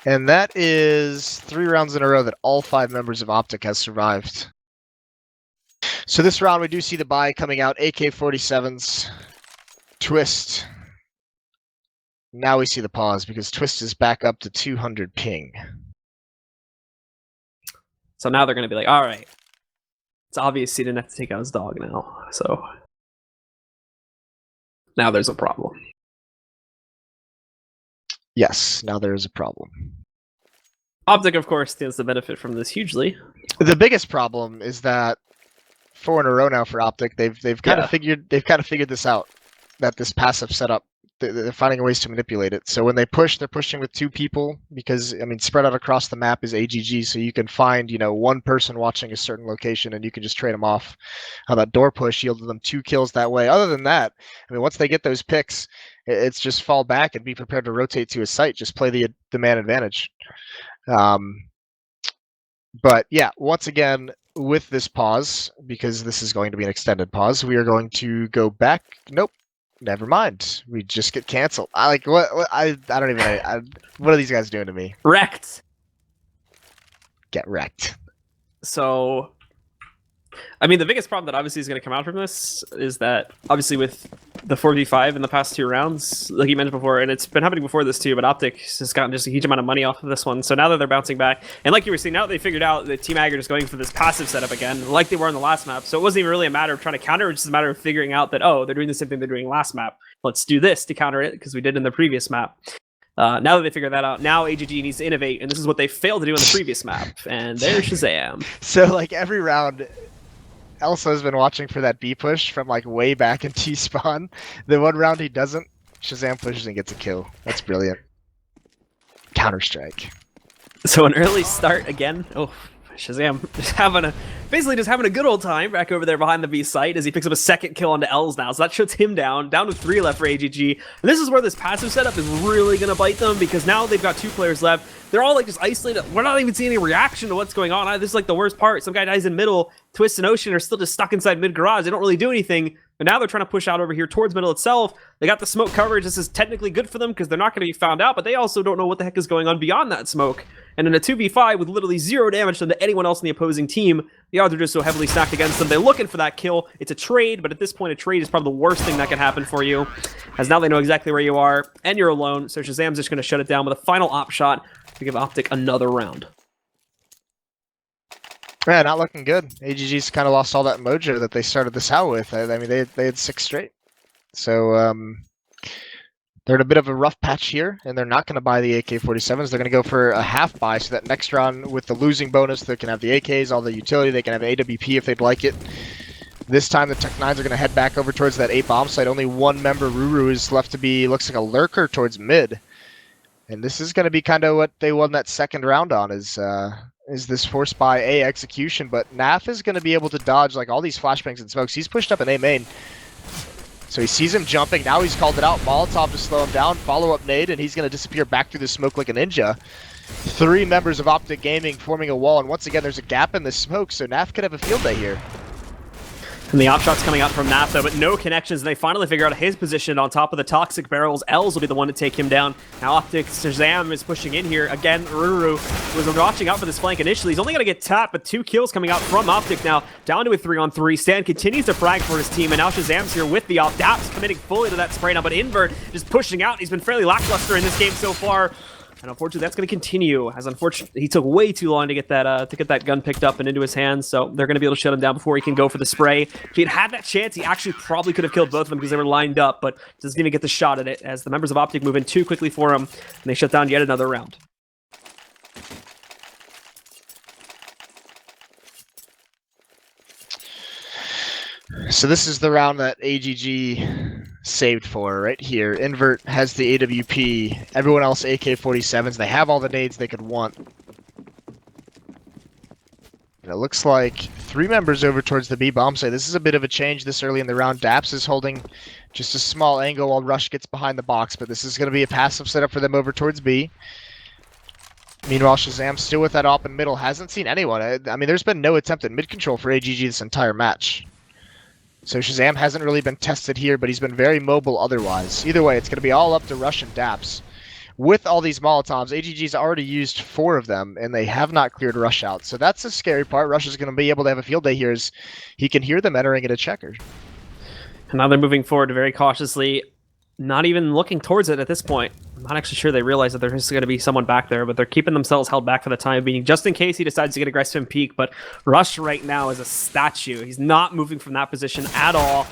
And that is 3 rounds in a row that all 5 members of OpTiC has survived. So this round we do see the buy coming out, AK-47s, Twist. Now we see the pause because Twist is back up to 200 ping. So now they're going to be like, all right, it's obvious he didn't have to take out his dog now. So now there's a problem. Yes, now there is a problem. OpTiC, of course, stands to benefit from this hugely. The biggest problem is that 4 in a row now for OpTiC, they've kind of figured this out, that this passive setup they're finding ways to manipulate it. So when they push, they're pushing with 2 people because, I mean, spread out across the map is AGG, so you can find, one person watching a certain location and you can just trade them off. How that door push yielded them 2 kills that way. Other than that, I mean, once they get those picks, it's just fall back and be prepared to rotate to a site. Just play the man advantage. But yeah, once again, with this pause, because this is going to be an extended pause, we are going to go back. Nope. Never mind. We just get canceled. I don't even. What are these guys doing to me? Wrecked. Get wrecked. So, I mean, the biggest problem that obviously is going to come out from this is that obviously with the 4v5 in the past 2 rounds, like you mentioned before, and it's been happening before this too, but OpTiC has gotten just a huge amount of money off of this one. So now that they're bouncing back, and like you were saying, now that they figured out that Team AGG are just going for this passive setup again, like they were in the last map. So it wasn't even really a matter of trying to counter, it's just a matter of figuring out that, oh, they're doing the same thing they're doing last map. Let's do this to counter it, because we did in the previous map. Now that they figured that out, now AGG needs to innovate, and this is what they failed to do in the previous map. And there's Shazam. So like every round, Elsa has been watching for that B push from like way back in T-spawn. The one round he doesn't, Shazam pushes and gets a kill. That's brilliant. Counterstrike. So an early start again. Oh, Shazam basically just having a good old time back over there behind the B site as he picks up a 2nd kill onto L's now. So that shuts him down to 3 left for AGG. And this is where this passive setup is really going to bite them, because now they've got 2 players left. They're all like just isolated. We're not even seeing any reaction to what's going on. This is like the worst part. Some guy dies in middle. Twist and Ocean are still just stuck inside mid garage. They don't really do anything. But now they're trying to push out over here towards middle itself. They got the smoke coverage. This is technically good for them because they're not going to be found out, but they also don't know what the heck is going on beyond that smoke. And in a 2v5 with literally 0 damage done to anyone else in the opposing team, the odds are just so heavily stacked against them. They're looking for that kill. It's a trade, but at this point, a trade is probably the worst thing that can happen for you, as now they know exactly where you are, and you're alone. So Shazam's just going to shut it down with a final op shot to give OpTiC another round. Yeah, not looking good. AGG's kind of lost all that mojo that they started this out with. I mean, they had 6 straight. So they're in a bit of a rough patch here, and they're not going to buy the AK-47s. They're going to go for a half buy, so that next round with the losing bonus, they can have the AKs, all the utility. They can have AWP if they'd like it. This time the Tech-9s are going to head back over towards that A bomb site. Only one member, Ruru, is left to be, looks like a lurker towards mid. And this is going to be kind of what they won that second round on, is this force buy A execution. But Naf is going to be able to dodge like all these flashbangs and smokes. He's pushed up an A main. So he sees him jumping. Now he's called it out. Molotov to slow him down. Follow-up nade, and he's going to disappear back through the smoke like a ninja. 3 members of OpTiC Gaming forming a wall, and once again there's a gap in the smoke, so Naf could have a field day here. And the op shot's coming out from Naf, though, but no connections. And they finally figure out his position on top of the toxic barrels. Els will be the one to take him down. Now OpTiC Shazam is pushing in here. Again, Ruru was watching out for this flank initially. He's only going to get tapped, but 2 kills coming out from OpTiC now. Down to a 3-on-3. Stan continues to frag for his team, and now Shazam's here with the op. Daps committing fully to that spray now, but Invert just pushing out. He's been fairly lackluster in this game so far. And unfortunately, that's going to continue, as unfortunately, he took way too long to get that gun picked up and into his hands, so they're going to be able to shut him down before he can go for the spray. If he had had that chance, he actually probably could have killed both of them because they were lined up, but doesn't even get the shot at it, as the members of OpTiC move in too quickly for him, and they shut down yet another round. So this is the round that AGG saved for right here. Invert has the AWP, everyone else AK-47s. They have all the nades they could want. And it looks like 3 members over towards the B bomb site. This is a bit of a change this early in the round. Daps is holding just a small angle while Rush gets behind the box, but this is going to be a passive setup for them over towards B. Meanwhile, Shazam still with that op in middle. Hasn't seen anyone. I mean, there's been no attempt at mid control for AGG this entire match. So Shazam hasn't really been tested here, but he's been very mobile otherwise. Either way, it's going to be all up to Rush and Daps. With all these Molotovs, AGG's already used 4 of them, and they have not cleared Rush out. So that's the scary part. Rush is going to be able to have a field day here as he can hear them entering at a checker. And now they're moving forward very cautiously, not even looking towards it at this point. I'm not actually sure they realize that there's going to be someone back there, but they're keeping themselves held back for the time being, just in case he decides to get aggressive and peek. But Rush right now is a statue. He's not moving from that position at all.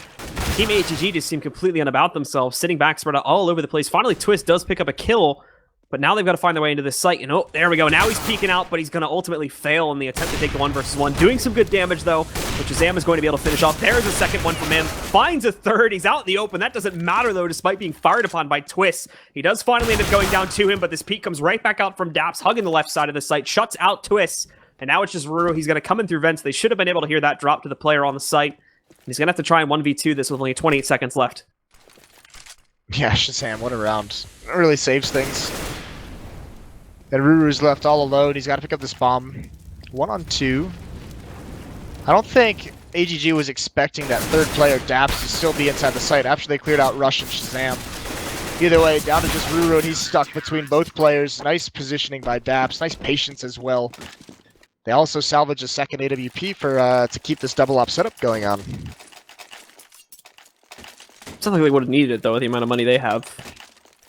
Team AGG just seem completely unabout themselves, sitting back, spread out all over the place. Finally, Twist does pick up a kill, But now they've got to find their way into this site. And oh, there we go. Now he's peeking out, but he's going to ultimately fail in the attempt to take the 1v1. Doing some good damage, though, which Shazam is going to be able to finish off. There's a second one from him. Finds a third. He's out in the open. That doesn't matter, though, despite being fired upon by Twist. He does finally end up going down to him, but this peek comes right back out from Daps, hugging the left side of the site, shuts out Twist. And now it's just Ruru. He's going to come in through vents. They should have been able to hear that drop to the player on the site. He's going to have to try and 1v2 this with only 28 seconds left. Yeah, Shazam, what a round. It really saves things. And Ruru's left all alone. He's got to pick up this bomb. 1-on-2. I don't think AGG was expecting that third player, Daps, to still be inside the site after they cleared out Rush and Shazam. Either way, down to just Ruru, and he's stuck between both players. Nice positioning by Daps. Nice patience as well. They also salvage a second AWP for to keep this double op setup going on. Something they would have needed it, though, with the amount of money they have.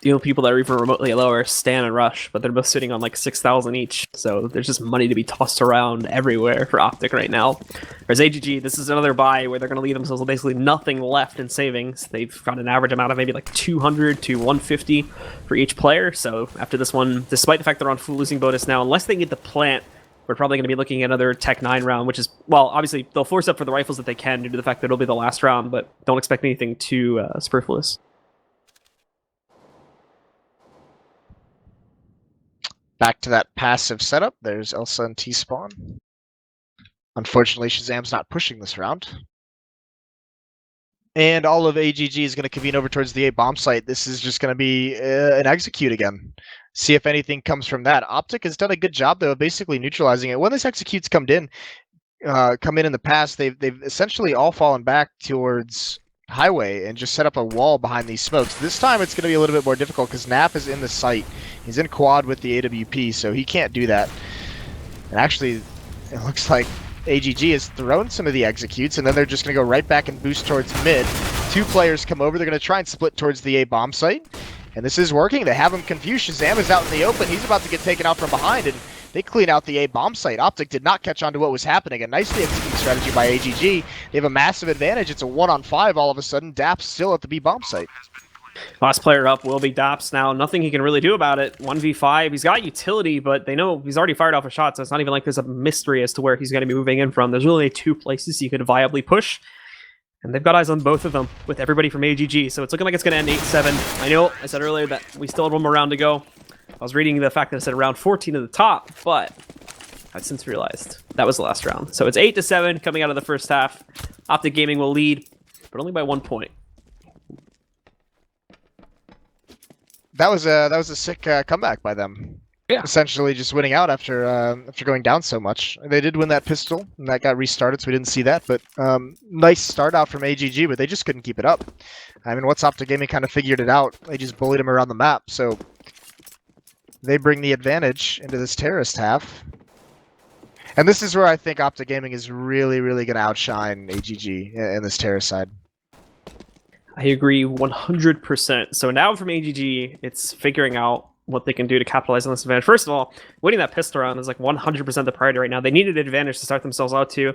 The only people that are even remotely lower are Stan and Rush, but they're both sitting on like 6,000 each. So there's just money to be tossed around everywhere for OpTiC right now. Whereas AGG, this is another buy where they're going to leave themselves with basically nothing left in savings. They've got an average amount of maybe like 200 to 150 for each player. So after this one, despite the fact they're on full losing bonus now, unless they get the plant, we're probably going to be looking at another Tech 9 round, which is, well, obviously they'll force up for the rifles that they can due to the fact that it'll be the last round, but don't expect anything too superfluous. Back to that passive setup. There's Elsa and T-Spawn. Unfortunately, Shazam's not pushing this round. And all of AGG is going to convene over towards the A bomb site. This is just going to be an execute again. See if anything comes from that. OpTiC has done a good job, though, of basically neutralizing it. When this execute's come in the past, they've essentially all fallen back towards highway and just set up a wall behind these smokes. This time it's going to be a little bit more difficult because Nap is in the site. He's in quad with the AWP, so he can't do that. And actually, it looks like AGG has thrown some of the executes, and then they're just going to go right back and boost towards mid. Two players come over. They're going to try and split towards the A bomb site. And this is working. They have him confused. Shazam is out in the open. He's about to get taken out from behind, and they clean out the A bomb site. OpTiC did not catch on to what was happening. A nicely executed strategy by AGG. They have a massive advantage. It's a 1-on-5 all of a sudden. Daps still at the B bomb site. Last player up will be Daps now. Nothing he can really do about it. 1v5. He's got utility, but they know he's already fired off a shot, so it's not even like there's a mystery as to where he's going to be moving in from. There's really two places he could viably push, and they've got eyes on both of them with everybody from AGG, so it's looking like it's going to end 8-7. I know I said earlier that we still had one more round to go. I was reading the fact that it said round 14 at the top, but I've since realized that was the last round. So it's 8-7 coming out of the first half. OpTiC Gaming will lead, but only by 1 point. That was a sick comeback by them. Yeah. Essentially just winning out after going down so much. They did win that pistol, and that got restarted, so we didn't see that. But nice start out from AGG, but they just couldn't keep it up. I mean, once OpTiC Gaming kind of figured it out, they just bullied them around the map. So they bring the advantage into this terrorist half. And this is where I think OpTiC Gaming is really, really going to outshine AGG in this terrorist side. I agree 100%. So now from AGG, it's figuring out what they can do to capitalize on this advantage. First of all, winning that pistol round is like 100% the priority right now. They needed an advantage to start themselves out to.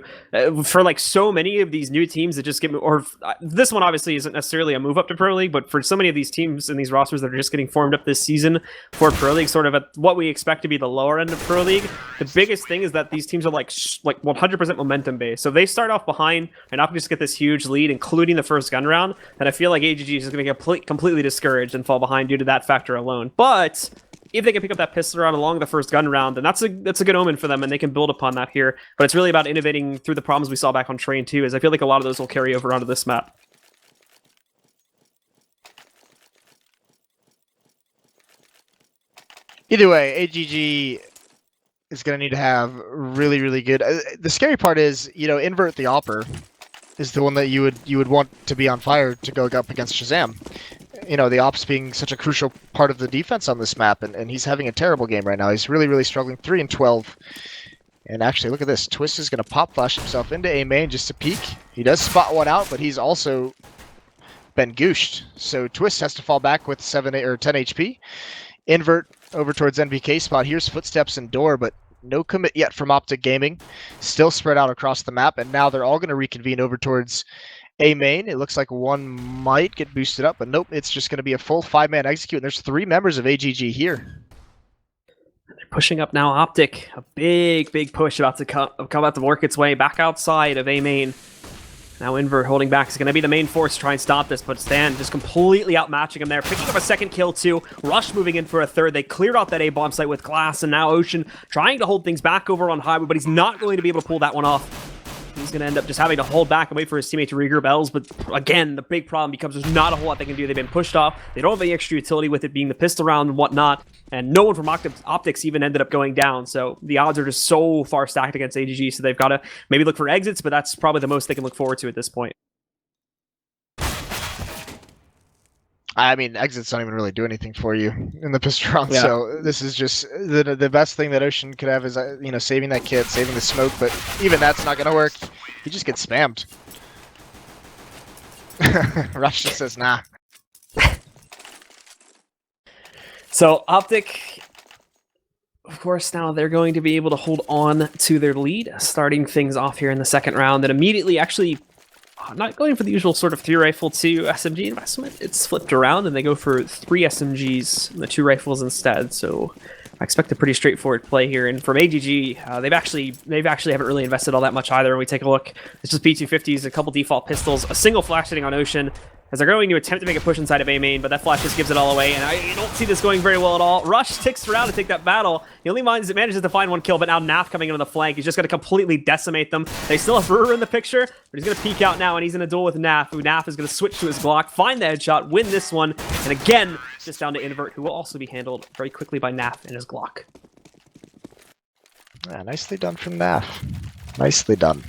For like so many of these new teams that just get, or this one obviously isn't necessarily a move up to Pro League, but for so many of these teams and these rosters that are just getting formed up this season for Pro League, sort of at what we expect to be the lower end of Pro League, the biggest thing is that these teams are like 100% momentum based. So they start off behind and not just get this huge lead, including the first gun round, and I feel like AGG is going to get completely discouraged and fall behind due to that factor alone. But if they can pick up that pistol round along the first gun round, then that's a good omen for them, and they can build upon that here. But it's really about innovating through the problems we saw back on Train 2, as I feel like a lot of those will carry over onto this map. Either way, AGG is going to need to have really, really good... the scary part is, you know, Invert the Opper is the one that you would want to be on fire to go up against Shazam. You know, the ops being such a crucial part of the defense on this map, and he's having a terrible game right now. He's really, really struggling. 3-12. And actually, look at this. Twist is going to pop flash himself into A main just to peek. He does spot one out, but he's also been gooshed. So Twist has to fall back with 7 or 10 HP. Invert over towards NVK spot. Here's footsteps and door, but no commit yet from OpTiC Gaming. Still spread out across the map, and now they're all going to reconvene over towards A main. It looks like one might get boosted up, but nope, it's just going to be a full 5-man execute, and there's 3 members of AGG here. pushing up now. OpTiC, a big push about to come about to work its way back outside of A main. Now Invert holding back is going to be the main force to try and stop this, but Stan just completely outmatching him there, picking up a second kill too. Rush moving in for a third. They cleared out that A bomb site with Glass, and now Ocean trying to hold things back over on Highway, but he's not going to be able to pull that one off. He's going to end up just having to hold back and wait for his teammate to regroup Els, but again, the big problem becomes there's not a whole lot they can do. They've been pushed off. They don't have any extra utility with it being the pistol round and whatnot, and no one from OpTiC even ended up going down, so the odds are just so far stacked against AGG, so they've got to maybe look for exits, but that's probably the most they can look forward to at this point. I mean, exits don't even really do anything for you in the pistol round, Yeah. so this is just the best thing that Ocean could have is, saving that kit, saving the smoke, but even that's not going to work. He just gets spammed. Rush just says, nah. So OpTiC, of course, now they're going to be able to hold on to their lead, starting things off here in the second round, and immediately actually not going for the usual sort of 3-rifle to SMG investment. It's flipped around, and they go for 3 SMGs and the 2 rifles instead. So I expect a pretty straightforward play here. And from AGG, they've actually haven't really invested all that much either. When we take a look, it's just P250s, a couple default pistols, a single flash hitting on Ocean, as they're going to attempt to make a push inside of A main, but that flash just gives it all away, and I don't see this going very well at all. Rush sticks around to take that battle. He only manages to find 1 kill, but now Naf coming in on the flank. He's just going to completely decimate them. They still have Ruhr in the picture, but he's going to peek out now, and he's in a duel with Naf, who Naf is going to switch to his Glock, find the headshot, win this one, and again, just down to Invert, who will also be handled very quickly by Naf and his Glock. Yeah, nicely done from Naf. Nicely done.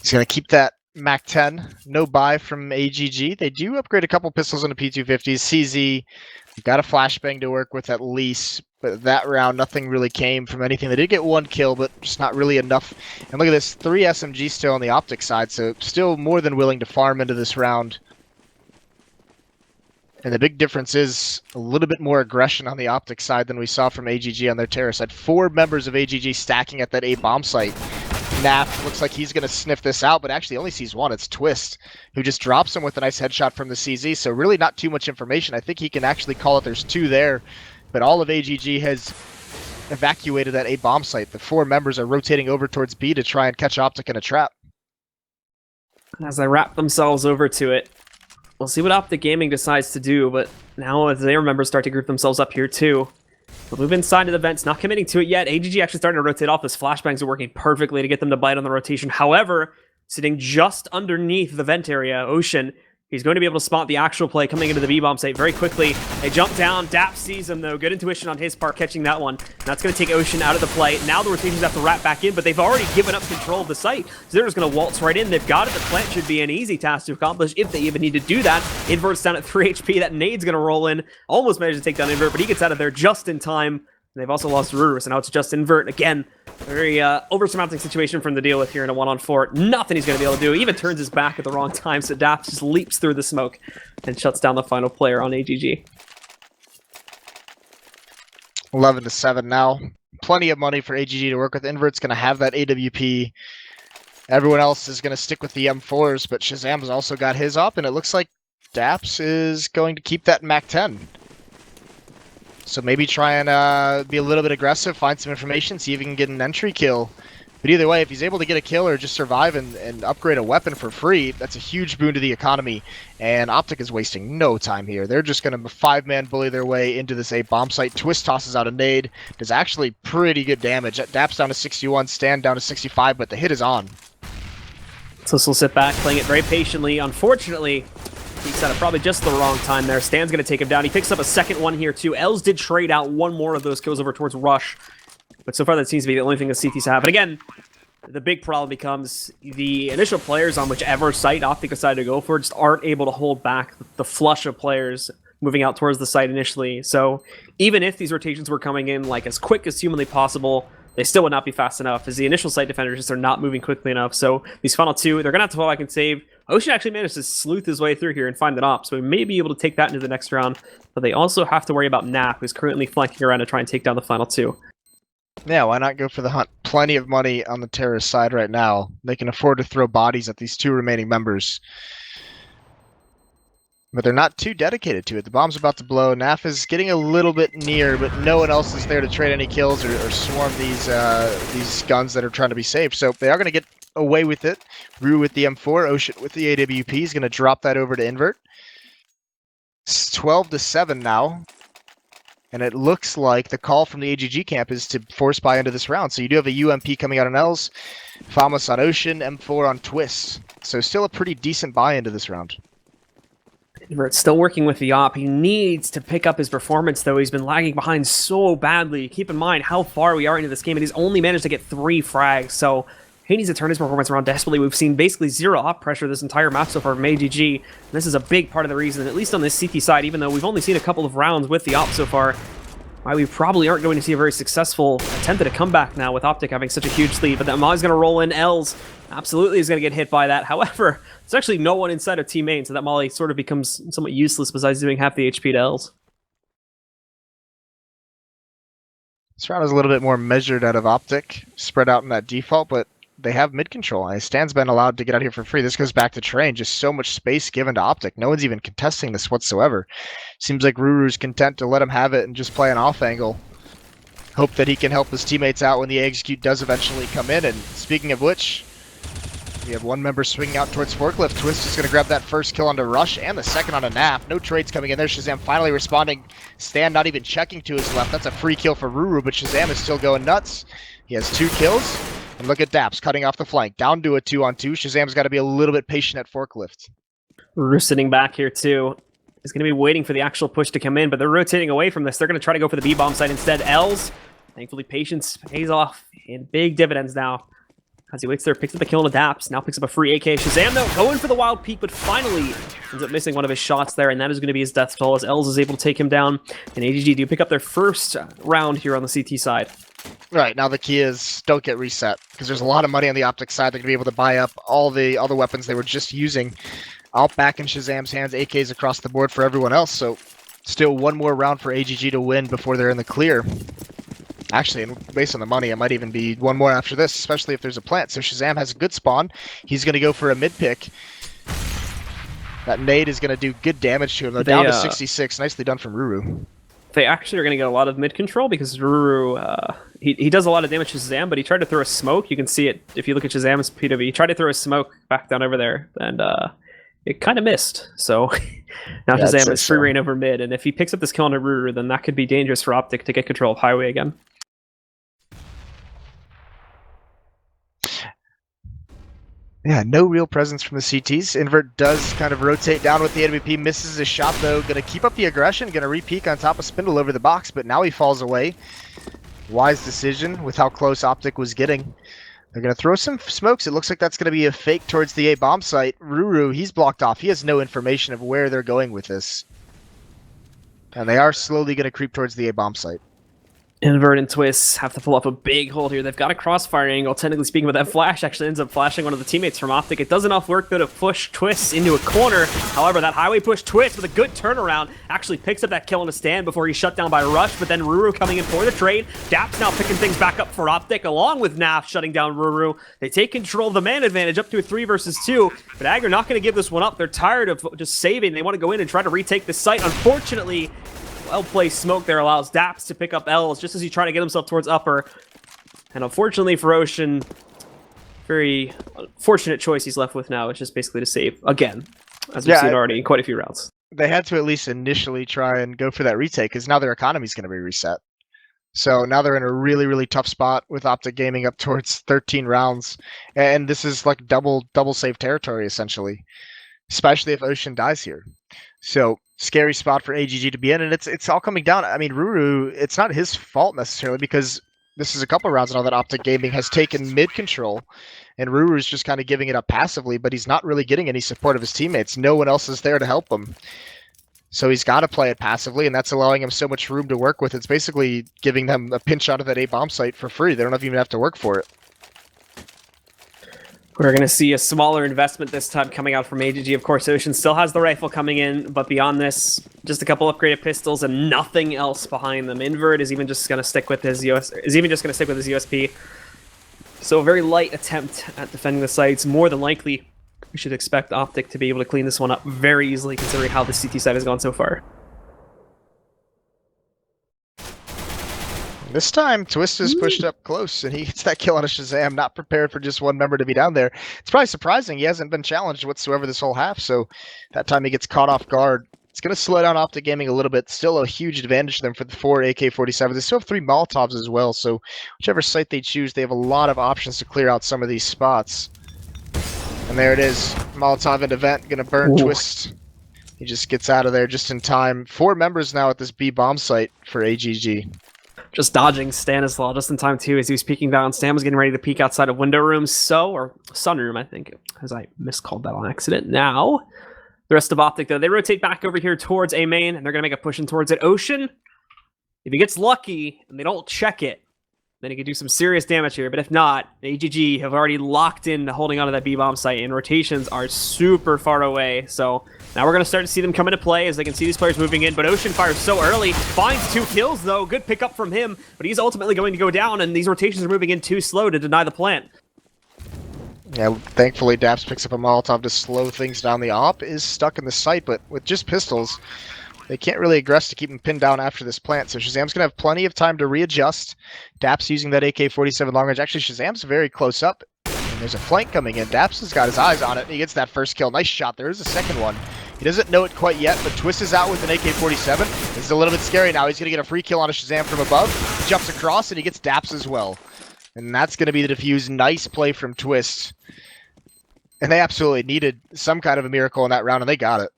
He's going to keep that Mac 10, no buy from AGG. They do upgrade a couple pistols into P250s. CZ, got a flashbang to work with at least, but that round, nothing really came from anything. They did get 1 kill, but just not really enough. And look at this, 3 SMG still on the OpTiC side, so still more than willing to farm into this round. And the big difference is a little bit more aggression on the OpTiC side than we saw from AGG on their terror side. 4 members of AGG stacking at that A bomb site. Naf looks like he's going to sniff this out, but actually only sees 1. It's Twist, who just drops him with a nice headshot from the CZ. So really not too much information. I think he can actually call it there's 2 there, but all of AGG has evacuated that A bomb site. The 4 members are rotating over towards B to try and catch OpTiC in a trap. As they wrap themselves over to it, we'll see what OpTiC Gaming decides to do, but now as their members start to group themselves up here too. They'll move inside of the vents, not committing to it yet. AGG actually starting to rotate off. Those flashbangs are working perfectly to get them to bite on the rotation. However, sitting just underneath the vent area, Ocean, he's going to be able to spot the actual play coming into the B-bomb site very quickly. They jump down. Dap sees him, though. Good intuition on his part, catching that one. That's going to take Ocean out of the play. Now the rotations have to wrap back in, but they've already given up control of the site. So they're just going to waltz right in. They've got it. The plant should be an easy task to accomplish if they even need to do that. Invert's down at 3 HP. That nade's going to roll in. Almost managed to take down Invert, but he gets out of there just in time. They've also lost Ruhr, so now it's just Invert. Again, very over-surmounting situation from the deal with here in a 1-on-4. Nothing he's going to be able to do. He even turns his back at the wrong time, so Daps just leaps through the smoke and shuts down the final player on AGG. 11-7 now. Plenty of money for AGG to work with. Invert's going to have that AWP. Everyone else is going to stick with the M4s, but Shazam's also got his up, and it looks like Daps is going to keep that Mac 10. So maybe try and be a little bit aggressive, find some information, see if he can get an entry kill. But either way, if he's able to get a kill or just survive and upgrade a weapon for free, that's a huge boon to the economy. And OpTiC is wasting no time here. They're just going to 5-man bully their way into this A bomb site. Twist tosses out a nade. Does actually pretty good damage. Daps down to 61, Stand down to 65, but the hit is on. So this will sit back, playing it very patiently. Unfortunately, he's at probably just the wrong time there. Stan's going to take him down. He picks up a second one here, too. Els did trade out 1 more of those kills over towards Rush. But so far, that seems to be the only thing that CTs have. But again, the big problem becomes the initial players on whichever site OpTiC decided to go for just aren't able to hold back the flush of players moving out towards the site initially. So even if these rotations were coming in like as quick as humanly possible, they still would not be fast enough, as the initial site defenders just are not moving quickly enough. So these final 2, they're going to have to fall back and save. Ocean actually managed to sleuth his way through here and find an op, so we may be able to take that into the next round. But they also have to worry about Nap, who's currently flanking around to try and take down the final 2. Yeah, why not go for the hunt? Plenty of money on the terrorist side right now. They can afford to throw bodies at these 2 remaining members. but they're not too dedicated to it. The bomb's about to blow. Naf is getting a little bit near, but no one else is there to trade any kills or swarm these guns that are trying to be saved. So they are going to get away with it. Rue with the M4, Ocean with the AWP is going to drop that over to Invert. It's 12-7 now. And it looks like the call from the AGG camp is to force buy into this round. So you do have a UMP coming out on Els, Famas on Ocean, M4 on Twist. So still a pretty decent buy into this round. Invert's still working with the op. He needs to pick up his performance, though. He's been lagging behind so badly. Keep in mind how far we are into this game, and he's only managed to get 3 frags. So he needs to turn his performance around desperately. We've seen basically 0 op pressure this entire match so far from AGG. And this is a big part of the reason, at least on this CT side, even though we've only seen a couple of rounds with the op so far, why we probably aren't going to see a very successful attempt at a comeback now with OpTiC having such a huge lead. But then Molly's going to roll in. Els absolutely is going to get hit by that. However, there's actually no one inside of team main, so that Molly sort of becomes somewhat useless besides doing half the HP to Els. This round is a little bit more measured out of OpTiC, spread out in that default, but they have mid control. Stan's been allowed to get out here for free. This goes back to Train. Just so much space given to OpTiC. No one's even contesting this whatsoever. Seems like Ruru's content to let him have it and just play an off angle. Hope that he can help his teammates out when the execute does eventually come in. And speaking of which, we have one member swinging out towards Forklift. Twist is going to grab that first kill onto Rush and the second on a Nap. No trades coming in there. Shazam finally responding. Stan not even checking to his left. That's a free kill for Ruru, but Shazam is still going nuts. He has 2 kills. And look at Daps cutting off the flank. Down to a 2-on-2. Shazam's got to be a little bit patient at Forklift. Ruru sitting back here too. He's going to be waiting for the actual push to come in, but they're rotating away from this. They're going to try to go for the B-bomb site instead. Els, thankfully, patience pays off in big dividends now. As he waits there, picks up the kill on the Daps, now picks up a free AK. Shazam, though, going for the wild peek, but finally ends up missing one of his shots there, and that is going to be his death toll as Els is able to take him down. And AGG do pick up their first round here on the CT side. Right, now the key is don't get reset, because there's a lot of money on the OpTiC side. They're going to be able to buy up all the weapons they were just using. Out back in Shazam's hands, AKs across the board for everyone else, so still one more round for AGG to win before they're in the clear. Actually, and based on the money, it might even be one more after this, especially if there's a plant. So Shazam has a good spawn. He's going to go for a mid pick. That nade is going to do good damage to him. They're down to 66. Nicely done from Ruru. They actually are going to get a lot of mid control because Ruru, he does a lot of damage to Shazam, but he tried to throw a smoke. You can see it if you look at Shazam's PW. He tried to throw a smoke back down over there, and it kind of missed. So now Shazam is free reign over mid, and if he picks up this kill on Ruru, then that could be dangerous for OpTiC to get control of Highway again. Yeah, no real presence from the CTs. Invert does kind of rotate down with the NWP, misses his shot though. Gonna keep up the aggression, gonna re-peek on top of Spindle over the box, but now he falls away. Wise decision with how close OpTiC was getting. They're gonna throw some smokes. It looks like that's gonna be a fake towards the A bomb site. Ruru, he's blocked off. He has no information of where they're going with this. And they are slowly gonna creep towards the A bomb site. Invert and Twist have to pull up a big hold here. They've got a crossfire angle, technically speaking, but that flash actually ends up flashing one of the teammates from OpTiC. It does enough work, though, to push Twist into a corner. However, that highway push Twist with a good turnaround actually picks up that kill on a stand before he's shut down by Rush, but then Ruru coming in for the trade. Daps now picking things back up for OpTiC, along with Naf shutting down Ruru. They take control of the man advantage up to a 3 versus 2, but AGG are not going to give this one up. They're tired of just saving. They want to go in and try to retake the site. Unfortunately, well-placed smoke there allows Daps to pick up Els just as he tried to get himself towards upper. And unfortunately for Ocean, very unfortunate choice he's left with now, which is basically to save again, as we've seen already in quite a few rounds. They had to at least initially try and go for that retake, because now their economy's going to be reset. So now they're in a really, really tough spot with OpTiC Gaming up towards 13 rounds. And this is like double save territory, essentially, especially if Ocean dies here. So scary spot for AGG to be in, and it's all coming down. I mean, Ruru, it's not his fault necessarily, because this is a couple rounds now that OpTiC Gaming has taken mid control, and Ruru's just kind of giving it up passively, but he's not really getting any support of his teammates. No one else is there to help him. So he's got to play it passively, and that's allowing him so much room to work with. It's basically giving them a pinch out of that A-bomb site for free. They don't even have to work for it. We're going to see a smaller investment this time coming out from AGG. Of course, Ocean still has the rifle coming in, but beyond this, just a couple upgraded pistols and nothing else behind them. Invert is even just going to stick with his USP. So a very light attempt at defending the sites. More than likely, We should expect OpTiC to be able to clean this one up very easily, considering how the CT side has gone so far. This time, Twist is pushed up close, and he gets that kill on a Shazam, not prepared for just one member to be down there. It's probably surprising. He hasn't been challenged whatsoever this whole half, so that time he gets caught off guard. It's going to slow down OpTiC Gaming a little bit. Still a huge advantage to them for the 4 AK-47s. They still have 3 Molotovs as well, so whichever site they choose, they have a lot of options to clear out some of these spots. And there it is. Molotov into vent, going to burn Twist. He just gets out of there just in time. 4 members now at this B bomb site for AGG. Just dodging Stanislaw just in time, too, as he was peeking down. Stan was getting ready to peek outside of window room, or sunroom, I think, as I miscalled that on accident. Now, the rest of OpTiC, though, they rotate back over here towards A main, and they're going to make a push in towards it. Ocean, if he gets lucky and they don't check it, then he could do some serious damage here. But if not, AGG have already locked in holding onto that B-bomb site, and rotations are super far away. So now we're going to start to see them come into play as they can see these players moving in. But Ocean fires so early, finds 2 kills, though. Good pickup from him, but he's ultimately going to go down, and these rotations are moving in too slow to deny the plant. Yeah, thankfully Daps picks up a Molotov to slow things down. The op is stuck in the site, but with just pistols, they can't really aggress to keep him pinned down after this plant. So Shazam's going to have plenty of time to readjust. Daps using that AK-47 long range. Actually, Shazam's very close up. And there's a flank coming in. Daps has got his eyes on it. And he gets that first kill. Nice shot. There is a second one. He doesn't know it quite yet, but Twist is out with an AK-47. This is a little bit scary now. He's going to get a free kill on a Shazam from above. He jumps across, and he gets Daps as well. And that's going to be the defuse. Nice play from Twist. And they absolutely needed some kind of a miracle in that round, and they got it.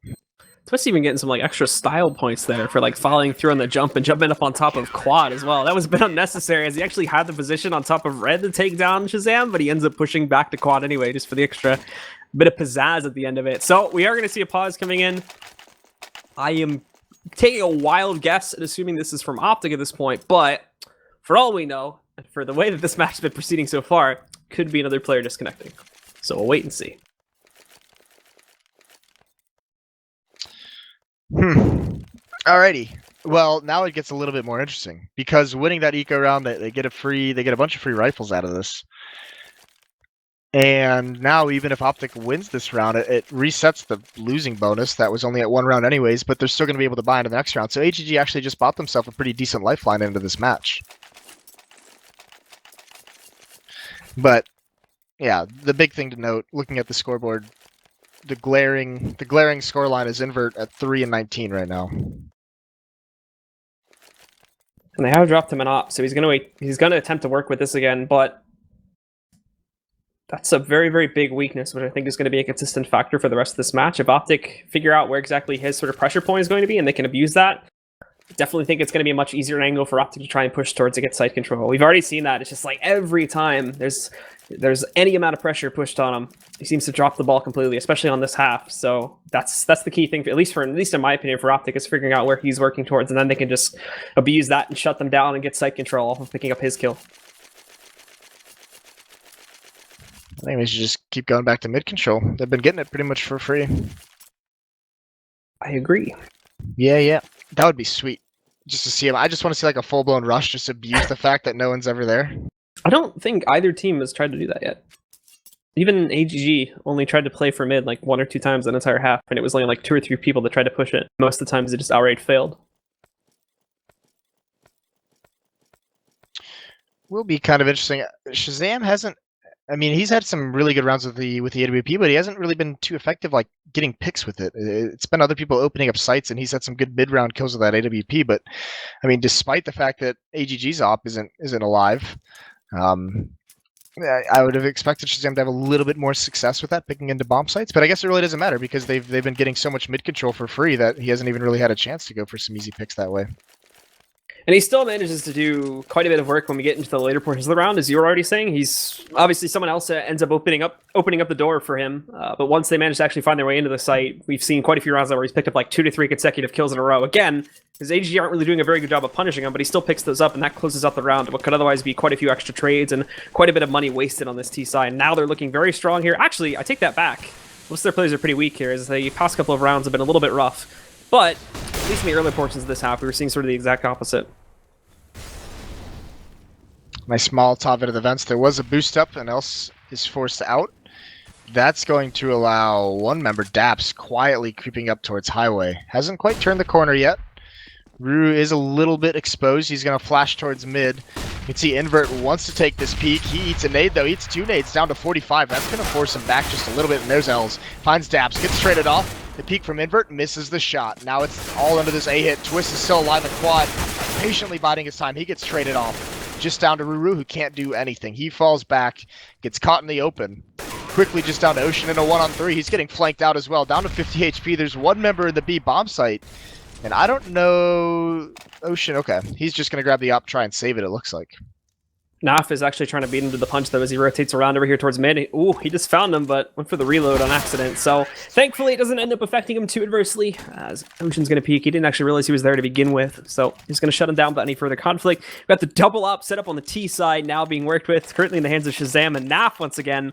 Twist even getting some like extra style points there for like following through on the jump and jumping up on top of Quad as well. That was a bit unnecessary as he actually had the position on top of Red to take down Shazam, but he ends up pushing back to Quad anyway, just for the extra bit of pizzazz at the end of it. So we are going to see a pause coming in. I am taking a wild guess and assuming this is from OpTiC at this point, but for all we know, and for the way that this match has been proceeding so far, could be another player disconnecting. So we'll wait and see. Alrighty. Well, now it gets a little bit more interesting because winning that eco round, they get a bunch of free rifles out of this. And now, even if OpTiC wins this round, it resets the losing bonus that was only at 1 round anyways, but they're still going to be able to buy into the next round. So AGG actually just bought themselves a pretty decent lifeline into this match. But yeah, the big thing to note, looking at the scoreboard, the glaring scoreline is invert at 3 and 19 right now. And they have dropped him an op, so he's gonna attempt to work with this again, but that's a very, very big weakness, which I think is going to be a consistent factor for the rest of this match. If OpTiC figure out where exactly his sort of pressure point is going to be and they can abuse that, I definitely think it's going to be a much easier angle for OpTiC to try and push towards to get site control. We've already seen that. It's just like every time there's any amount of pressure pushed on him, he seems to drop the ball completely, especially on this half. So that's the key thing, at least in my opinion, for OpTiC, is figuring out where he's working towards, and then they can just abuse that and shut them down and get site control off of picking up his kill. I think we should just keep going back to mid control. They've been getting it pretty much for free. I agree. Yeah. That would be sweet. Just to see him. I just want to see like a full-blown rush, just abuse the fact that no one's ever there. I don't think either team has tried to do that yet. Even AGG only tried to play for mid like 1 or 2 times an entire half, and it was only like 2 or 3 people that tried to push it. Most of the times it just outright failed. Will be kind of interesting. Shazam hasn't. I mean, he's had some really good rounds with the AWP, but he hasn't really been too effective, like getting picks with it. It's been other people opening up sites, and he's had some good mid-round kills with that AWP. But I mean, despite the fact that AGG's op isn't alive, I would have expected Shazam to have a little bit more success with that, picking into bomb sites. But I guess it really doesn't matter because they've been getting so much mid control for free that he hasn't even really had a chance to go for some easy picks that way. And he still manages to do quite a bit of work when we get into the later portions of the round, as you were already saying. He's obviously someone else ends up opening up the door for him. But once they manage to actually find their way into the site, we've seen quite a few rounds where he's picked up like 2 to 3 consecutive kills in a row. Again, his AGG aren't really doing a very good job of punishing him, but he still picks those up, and that closes out the round. What could otherwise be quite a few extra trades and quite a bit of money wasted on this T side. Now they're looking very strong here. Actually, I take that back. Most of their players are pretty weak here, as the past couple of rounds have been a little bit rough. But at least in the early portions of this half, we were seeing sort of the exact opposite. Nice Molotov into the vents. There was a boost up, and Else is forced out. That's going to allow one member, Daps, quietly creeping up towards Highway. Hasn't quite turned the corner yet. Ruru is a little bit exposed. He's going to flash towards mid. You can see Invert wants to take this peek. He eats a nade, though. He eats 2 nades down to 45. That's going to force him back just a little bit, and there's Els. Finds Daps, gets traded off. The peek from Invert misses the shot. Now it's all under this A-hit. Twist is still alive in quad, patiently biding his time. He gets traded off. Just down to Ruru, who can't do anything. He falls back, gets caught in the open. Quickly just down to Ocean in a 1-on-3. He's getting flanked out as well. Down to 50 HP. There's one member in the B bomb site. And I don't know... Ocean, okay. He's just going to grab the op, try and save it, it looks like. Naf is actually trying to beat him to the punch, though, as he rotates around over here towards mid. Ooh, he just found him, but went for the reload on accident. So, thankfully, it doesn't end up affecting him too adversely, as Ocean's going to peek. He didn't actually realize he was there to begin with, so he's going to shut him down without any further conflict. We've got the double op set up on the T side, now being worked with, currently in the hands of Shazam and Naf once again.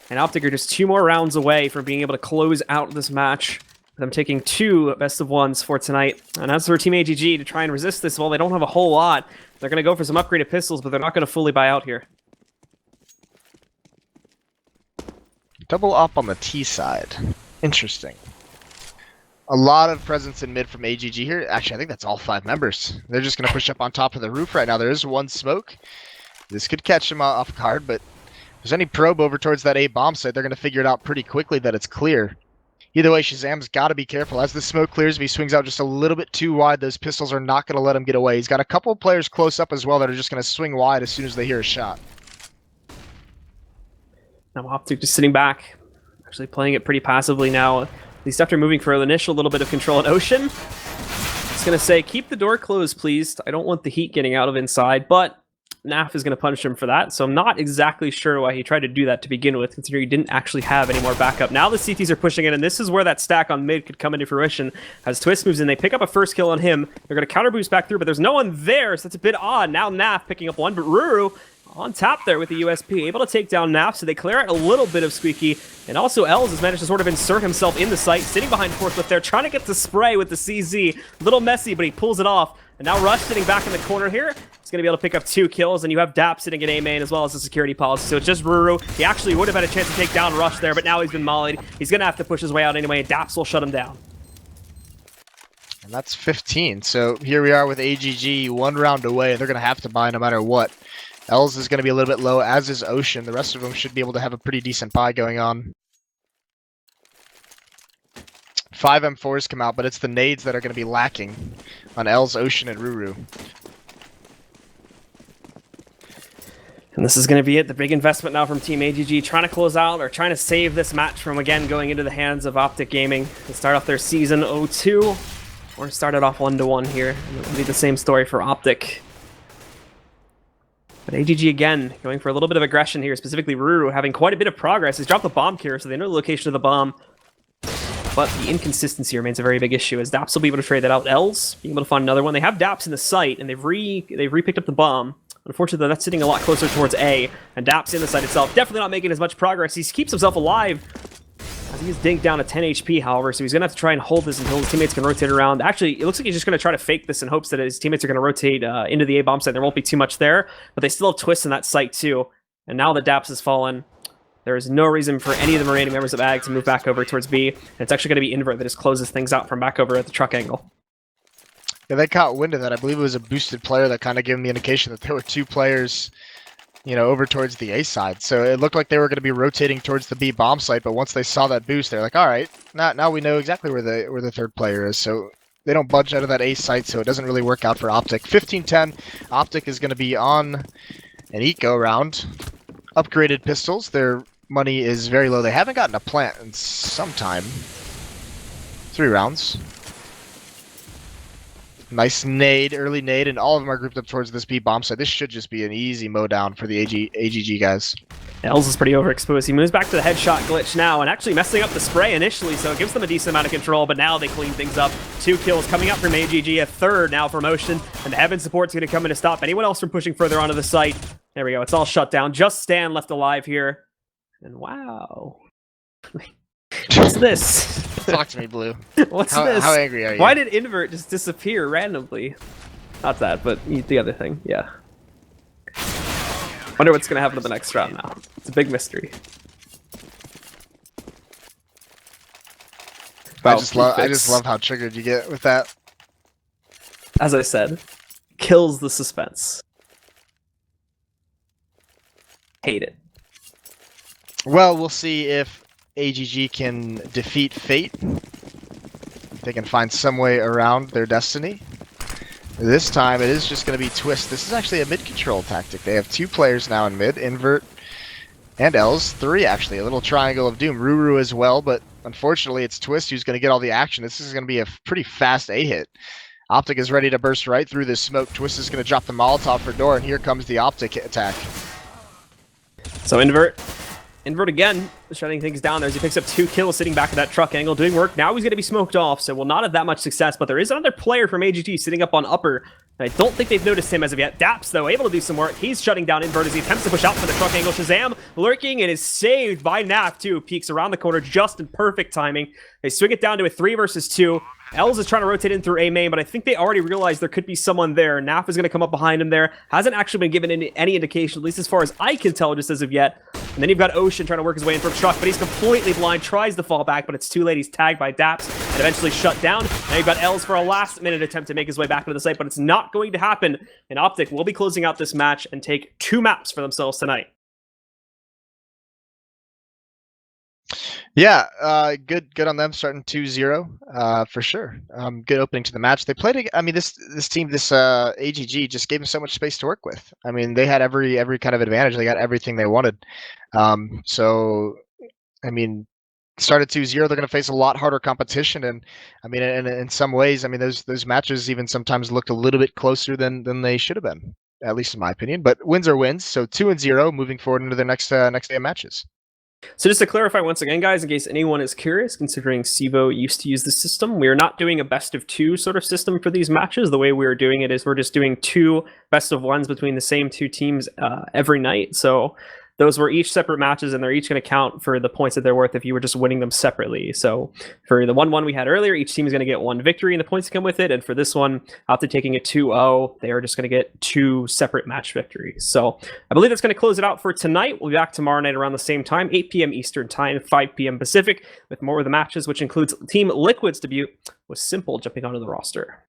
And OpTiC are just 2 more rounds away from being able to close out this match. I'm taking 2 best of 1s for tonight. And as for Team AGG, to try and resist this, well, they don't have a whole lot. They're going to go for some upgraded pistols, but they're not going to fully buy out here. Double up on the T side. Interesting. A lot of presence in mid from AGG here. Actually, I think that's all 5 members. They're just going to push up on top of the roof right now. There is one smoke. This could catch them off guard, but if there's any probe over towards that A bomb site, they're going to figure it out pretty quickly that it's clear. Either way, Shazam's got to be careful. As the smoke clears, if he swings out just a little bit too wide, those pistols are not going to let him get away. He's got a couple of players close up as well that are just going to swing wide as soon as they hear a shot. Now OpTiC just sitting back, actually playing it pretty passively now. At least after moving for an initial little bit of control at Ocean. It's going to say, keep the door closed, please. I don't want the heat getting out of inside, but Naf is going to punish him for that, so I'm not exactly sure why he tried to do that to begin with, considering he didn't actually have any more backup. Now the CTs are pushing in, and this is where that stack on mid could come into fruition. As Twist moves in, they pick up a first kill on him. They're going to counter boost back through, but there's no one there, so that's a bit odd. Now Naf picking up one, but Ruru on top there with the USP, able to take down Naf, so they clear out a little bit of Squeaky, and also Els has managed to sort of insert himself in the site, sitting behind Forklift there, trying to get the spray with the CZ. A little messy, but he pulls it off. And now Rush sitting back in the corner here. He's going to be able to pick up 2 kills, and you have Dap sitting in A main as well as the security policy. So it's just Ruru. He actually would have had a chance to take down Rush there, but now he's been mollied. He's going to have to push his way out anyway, and Daps will shut him down. And that's 15. So here we are with AGG, 1 round away. They're going to have to buy no matter what. Els is going to be a little bit low, as is Ocean. The rest of them should be able to have a pretty decent buy going on. 5 M4s come out, but it's the nades that are going to be lacking on Els, Ocean, and Ruru. And this is going to be it. The big investment now from Team AGG, trying to close out or trying to save this match from, again, going into the hands of OpTiC Gaming to start off their season 0-2, or start it off 1-1 here. And it'll be the same story for OpTiC. But AGG, again, going for a little bit of aggression here, specifically Ruru, having quite a bit of progress. He's dropped the bomb carrier, so they know the location of the bomb. But the inconsistency remains a very big issue, as Daps will be able to trade that out. Els being able to find another one. They have Daps in the site, and they've re-picked up the bomb. Unfortunately, that's sitting a lot closer towards A, and Daps in the site itself. Definitely not making as much progress. He keeps himself alive, as he's dinked down to 10 HP, however, so he's going to have to try and hold this until his teammates can rotate around. Actually, it looks like he's just going to try to fake this in hopes that his teammates are going to rotate into the A-bomb site. There won't be too much there, but they still have twists in that site, too. And now that Daps has fallen, there is no reason for any of the remaining members of AGG to move back over towards B. And it's actually going to be Invert that just closes things out from back over at the truck angle. Yeah, they caught wind of that. I believe it was a boosted player that kind of gave them the indication that there were 2 players, you know, over towards the A side. So it looked like they were going to be rotating towards the B bomb site, but once they saw that boost, they're like, all right, now we know exactly where the 3rd player is. So they don't budge out of that A site, so it doesn't really work out for OpTiC. 15-10, OpTiC is going to be on an eco round. Upgraded pistols. Their money is very low. They haven't gotten a plant in some time. 3 rounds. Nice nade, early nade, and all of them are grouped up towards this B bomb site. This should just be an easy mow down for the AGG guys. Els is pretty overexposed. He moves back to the headshot glitch now, and actually messing up the spray initially, so it gives them a decent amount of control, but now they clean things up. 2 kills coming up from AGG, a 3rd now from Ocean, and the Heaven support's going to come in to stop anyone else from pushing further onto the site. There we go, it's all shut down. Just Stan left alive here. And wow. What's this? Talk to me, Blue. What's this? How angry are you? Why did Invert just disappear randomly? Not that, but the other thing, yeah. Wonder what's going to happen to the next round now. It's a big mystery. I Wow, just love how triggered you get with that. As I said, kills the suspense. Hate it. Well, we'll see if AGG can defeat fate. They can find some way around their destiny. This time it is just going to be Twist. This is actually a mid-control tactic. They have 2 players now in mid, Invert and Els. 3 actually, a little triangle of doom. Ruru as well, but unfortunately it's Twist who's going to get all the action. This is going to be a pretty fast A-hit. OpTiC is ready to burst right through this smoke. Twist is going to drop the Molotov for door, and here comes the OpTiC attack. So Invert again, shutting things down there as he picks up 2 kills sitting back at that truck angle, doing work. Now he's going to be smoked off, so will not have that much success, but there is another player from AGG sitting up on upper. And I don't think they've noticed him as of yet. Daps, though, able to do some work. He's shutting down Invert as he attempts to push out for the truck angle. Shazam lurking and is saved by Naf, too. Peeks around the corner just in perfect timing. They swing it down to a 3 versus 2. Els is trying to rotate in through A main, but I think they already realized there could be someone there. Naf is going to come up behind him there. Hasn't actually been given any indication, at least as far as I can tell, just as of yet. And then you've got Ocean trying to work his way in from truck, but he's completely blind. Tries to fall back, but it's too late. He's tagged by Daps and eventually shut down. Now you've got Els for a last-minute attempt to make his way back into the site, but it's not going to happen. And OpTiC will be closing out this match and take 2 maps for themselves tonight. Yeah, good on them starting 2-0 for sure. Good opening to the match. They played. I mean, this team, this AGG, just gave them so much space to work with. I mean, they had every kind of advantage. They got everything they wanted. So, I mean, started 2-0. They're going to face a lot harder competition, and I mean, in some ways, I mean, those matches even sometimes looked a little bit closer than they should have been, at least in my opinion. But wins are wins. So 2-0, moving forward into the next day of matches. So just to clarify once again, guys, in case anyone is curious, considering Sivo used to use this system, we are not doing a best-of-2 sort of system for these matches. The way we are doing it is we're just doing 2 best-of-1s between the same 2 teams every night. So those were each separate matches, and they're each going to count for the points that they're worth if you were just winning them separately. So for the 1-1 we had earlier, each team is going to get 1 victory and the points that come with it. And for this one, after taking a 2-0, they are just going to get 2 separate match victories. So I believe that's going to close it out for tonight. We'll be back tomorrow night around the same time, 8 p.m. Eastern Time, 5 p.m. Pacific, with more of the matches, which includes Team Liquid's debut with Simple jumping onto the roster.